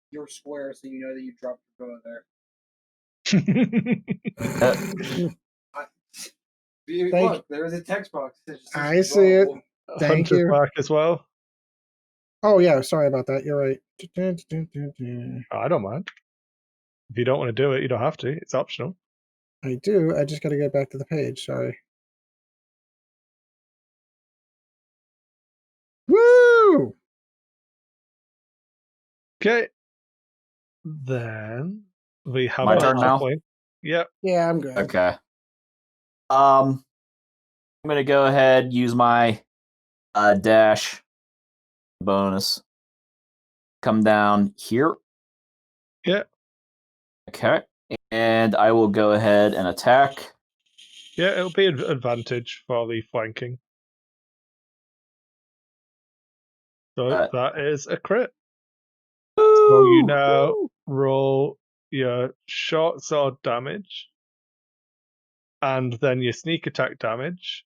your square so you know that you dropped your bow there. Look, there was a text box. I see it. Thank Hunter's you. mark as well. Oh yeah, sorry about that. You're right. I don't mind. If you don't want to do it, you don't have to. It's optional. I do. I just got to get back to the page. Sorry. Woo! Okay. Then we have My a turn now? halfling. Yep. Yeah, I'm good. Okay. I'm gonna go ahead, use my dash bonus. Come down here. Yeah. Okay. And I will go ahead and attack. Yeah, it'll be an advantage for the flanking. So that is a crit. So you now roll your short sword damage and then your sneak attack damage.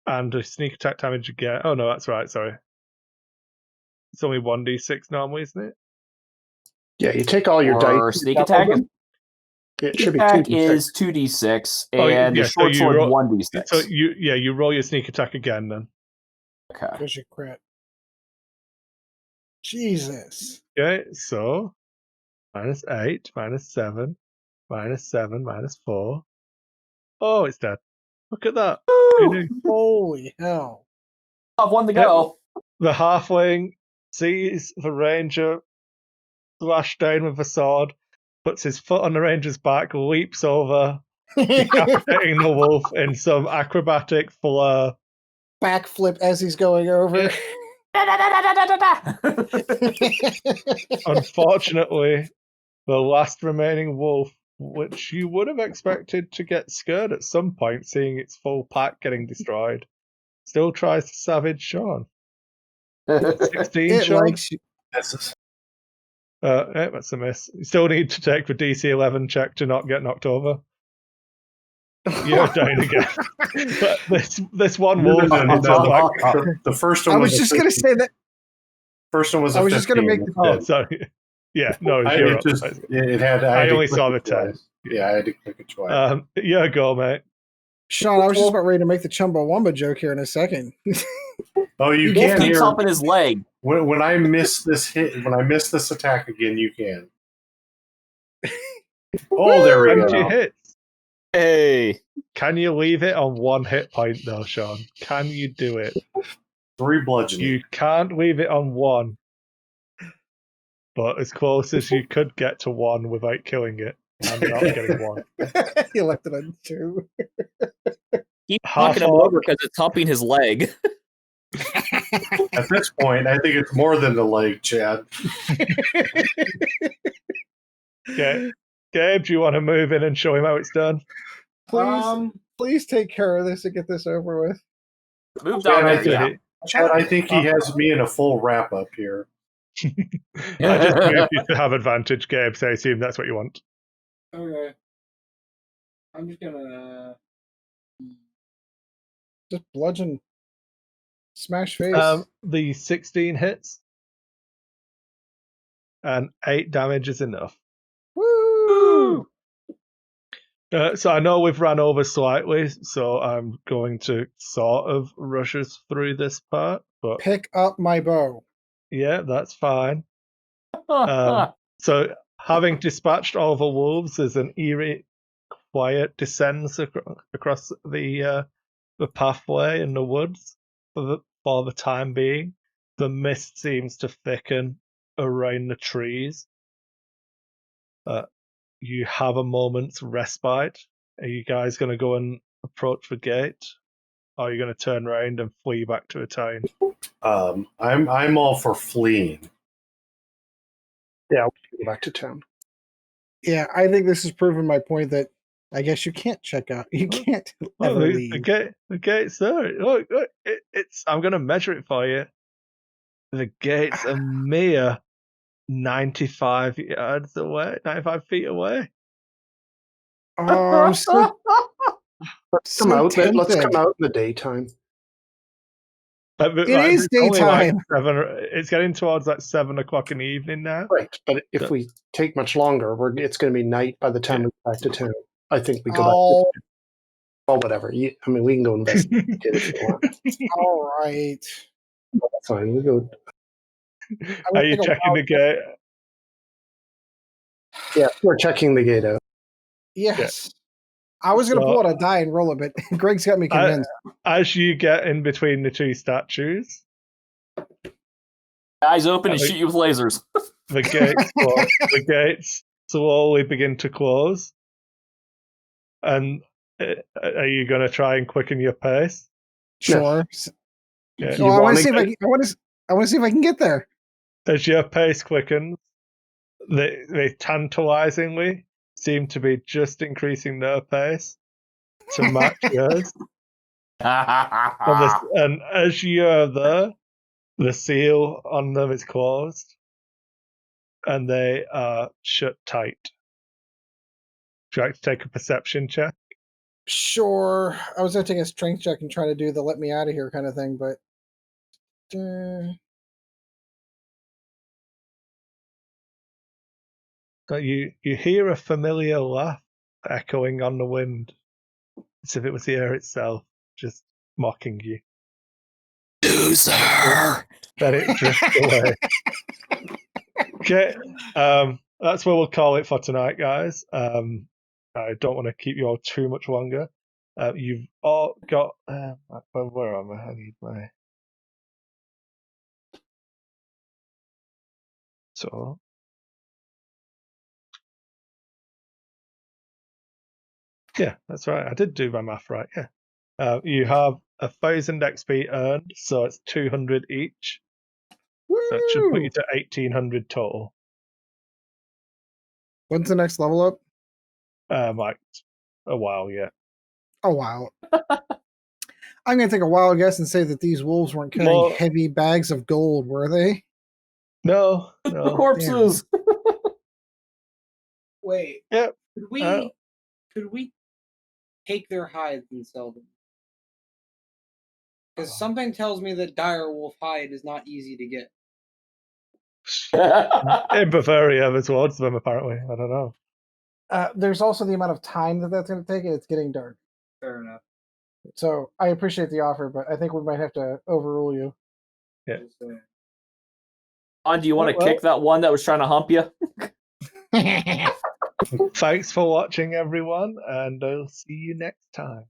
And a sneak attack damage again. Oh no, that's right, sorry. It's only 1d6 normally, isn't it? Yeah, you take all your Or dice. sneak attack. It should be Attack 2d6. is 2d6 and Oh, yeah, the so short you sword roll- 1d6. So you roll your sneak attack again then. Okay. Because you crit. Jesus. Okay, so -8, -7, -7, -4. Oh, it's dead. Look at that. Holy hell. Have one to go. The halfling sees the ranger slash down with a sword, puts his foot on the ranger's back, leaps over, decapitating the wolf in some acrobatic flair. Backflip as he's going over. Unfortunately, the last remaining wolf, which you would have expected to get scared at some point, seeing its full pack getting destroyed, still tries to savage Sean. 16, It Sean? likes you. That's a miss. You still need to take the DC 11 check to not get knocked over. You're dying again. But this one wolf is just like... The first one I was just going to say that. First one was I was just going to make Oh, sorry. Yeah, no, you're up. It had. I only saw the 10. Yeah, I had to click it twice. Yeah, go, mate. Sean, I was just about ready to make the Chumbawamba joke here in a second. Oh, you Wolf can't keeps hear up in his leg. when I miss this hit. When I miss this attack again, you can. Oh, there we Empty go. hits. Hey. Can you leave it on 1 hit point, though, Sean? Can you do it? 3 bludgeoning. You can't leave it on 1. But as close as you could get to 1 without killing it and not getting 1. He left it on 2. Keep Half knocking him orc. over because it's humping his leg. At this point, I think it's more than the leg, Chad. Okay. Gabe, do you want to move in and show him how it's done? Please take care of this and get this over with. Move down Chad, there, yeah. Chad, I think he has me in a full wrap up here. I just moved you to have advantage, Gabe, so I assume that's what you want. Okay. I'm just gonna. Just bludgeon. Smash face. The 16 hits. And 8 damage is enough. Woo! So I know we've ran over slightly, so I'm going to sort of rush us through this part. But Pick up my bow. yeah, that's fine. So having dispatched all the wolves, as an eerie quiet descends across the pathway in the woods for the time being. The mist seems to thicken around the trees. You have a moment's respite. Are you guys going to go and approach the gate? Or are you going to turn around and flee back to a town? I'm all for fleeing. Yeah, we'll go back to town. Yeah, I think this has proven my point that I guess you can't check out. You can't ever leave. The gate's there. Look, it's. I'm going to measure it for you. The gate's a mere 95 yards away, 95 feet away. Oh, I'm so, Let's come so out. Let's tempted. come out in the daytime. It is It's only like daytime. 7. It's getting towards like 7 o'clock in the evening now. Right, but if we take much longer, it's going to be night by the time we get back to town. I think we go back to town. Oh, whatever. We can go investigate if you want. All right. That's fine. We go. Are you checking the gate? Yeah, we're checking the gate out. Yes. I was going to pull out a die and roll it, but Greg's got me convinced. As you get in between the two statues, eyes open and shoot you with lasers. The gates slowly begin to close. And are you going to try and quicken your pace? Sure. Yeah. Oh, I want to see if I want to see if I can get there. As your pace quickens, they tantalizingly seem to be just increasing their pace to match yours. And as you're there, the seal on them is closed, and they are shut tight. Would you like to take a perception check? Sure. I was going to take a strength check and try to do the let me out of here kind of thing, but... You hear a familiar laugh echoing on the wind, as if it was the air itself, just mocking you. Loser! Then it drifts away. Okay, that's where we'll call it for tonight, guys. I don't want to keep you all too much longer. You've all got... where am I? I need my... So... Yeah, that's right. I did do my math right, yeah. You have 1,000 XP earned, so it's 200 each. Woo! So it should put you to 1,800 total. When's the next level up? Like a while yet. Oh, wow. I'm going to take a wild guess and say that these wolves weren't carrying heavy bags of gold, were they? No. Corpses! Wait. Yep. Could we take their hides and sell them? Because something tells me that dire wolf hide is not easy to get. In Bavaria, there's loads of them, apparently. I don't know. There's also the amount of time that's going to take, and it's getting dark. Fair enough. So I appreciate the offer, but I think we might have to overrule you. Yeah. Do you want to kick that one that was trying to hump you? Thanks for watching, everyone, and I'll see you next time.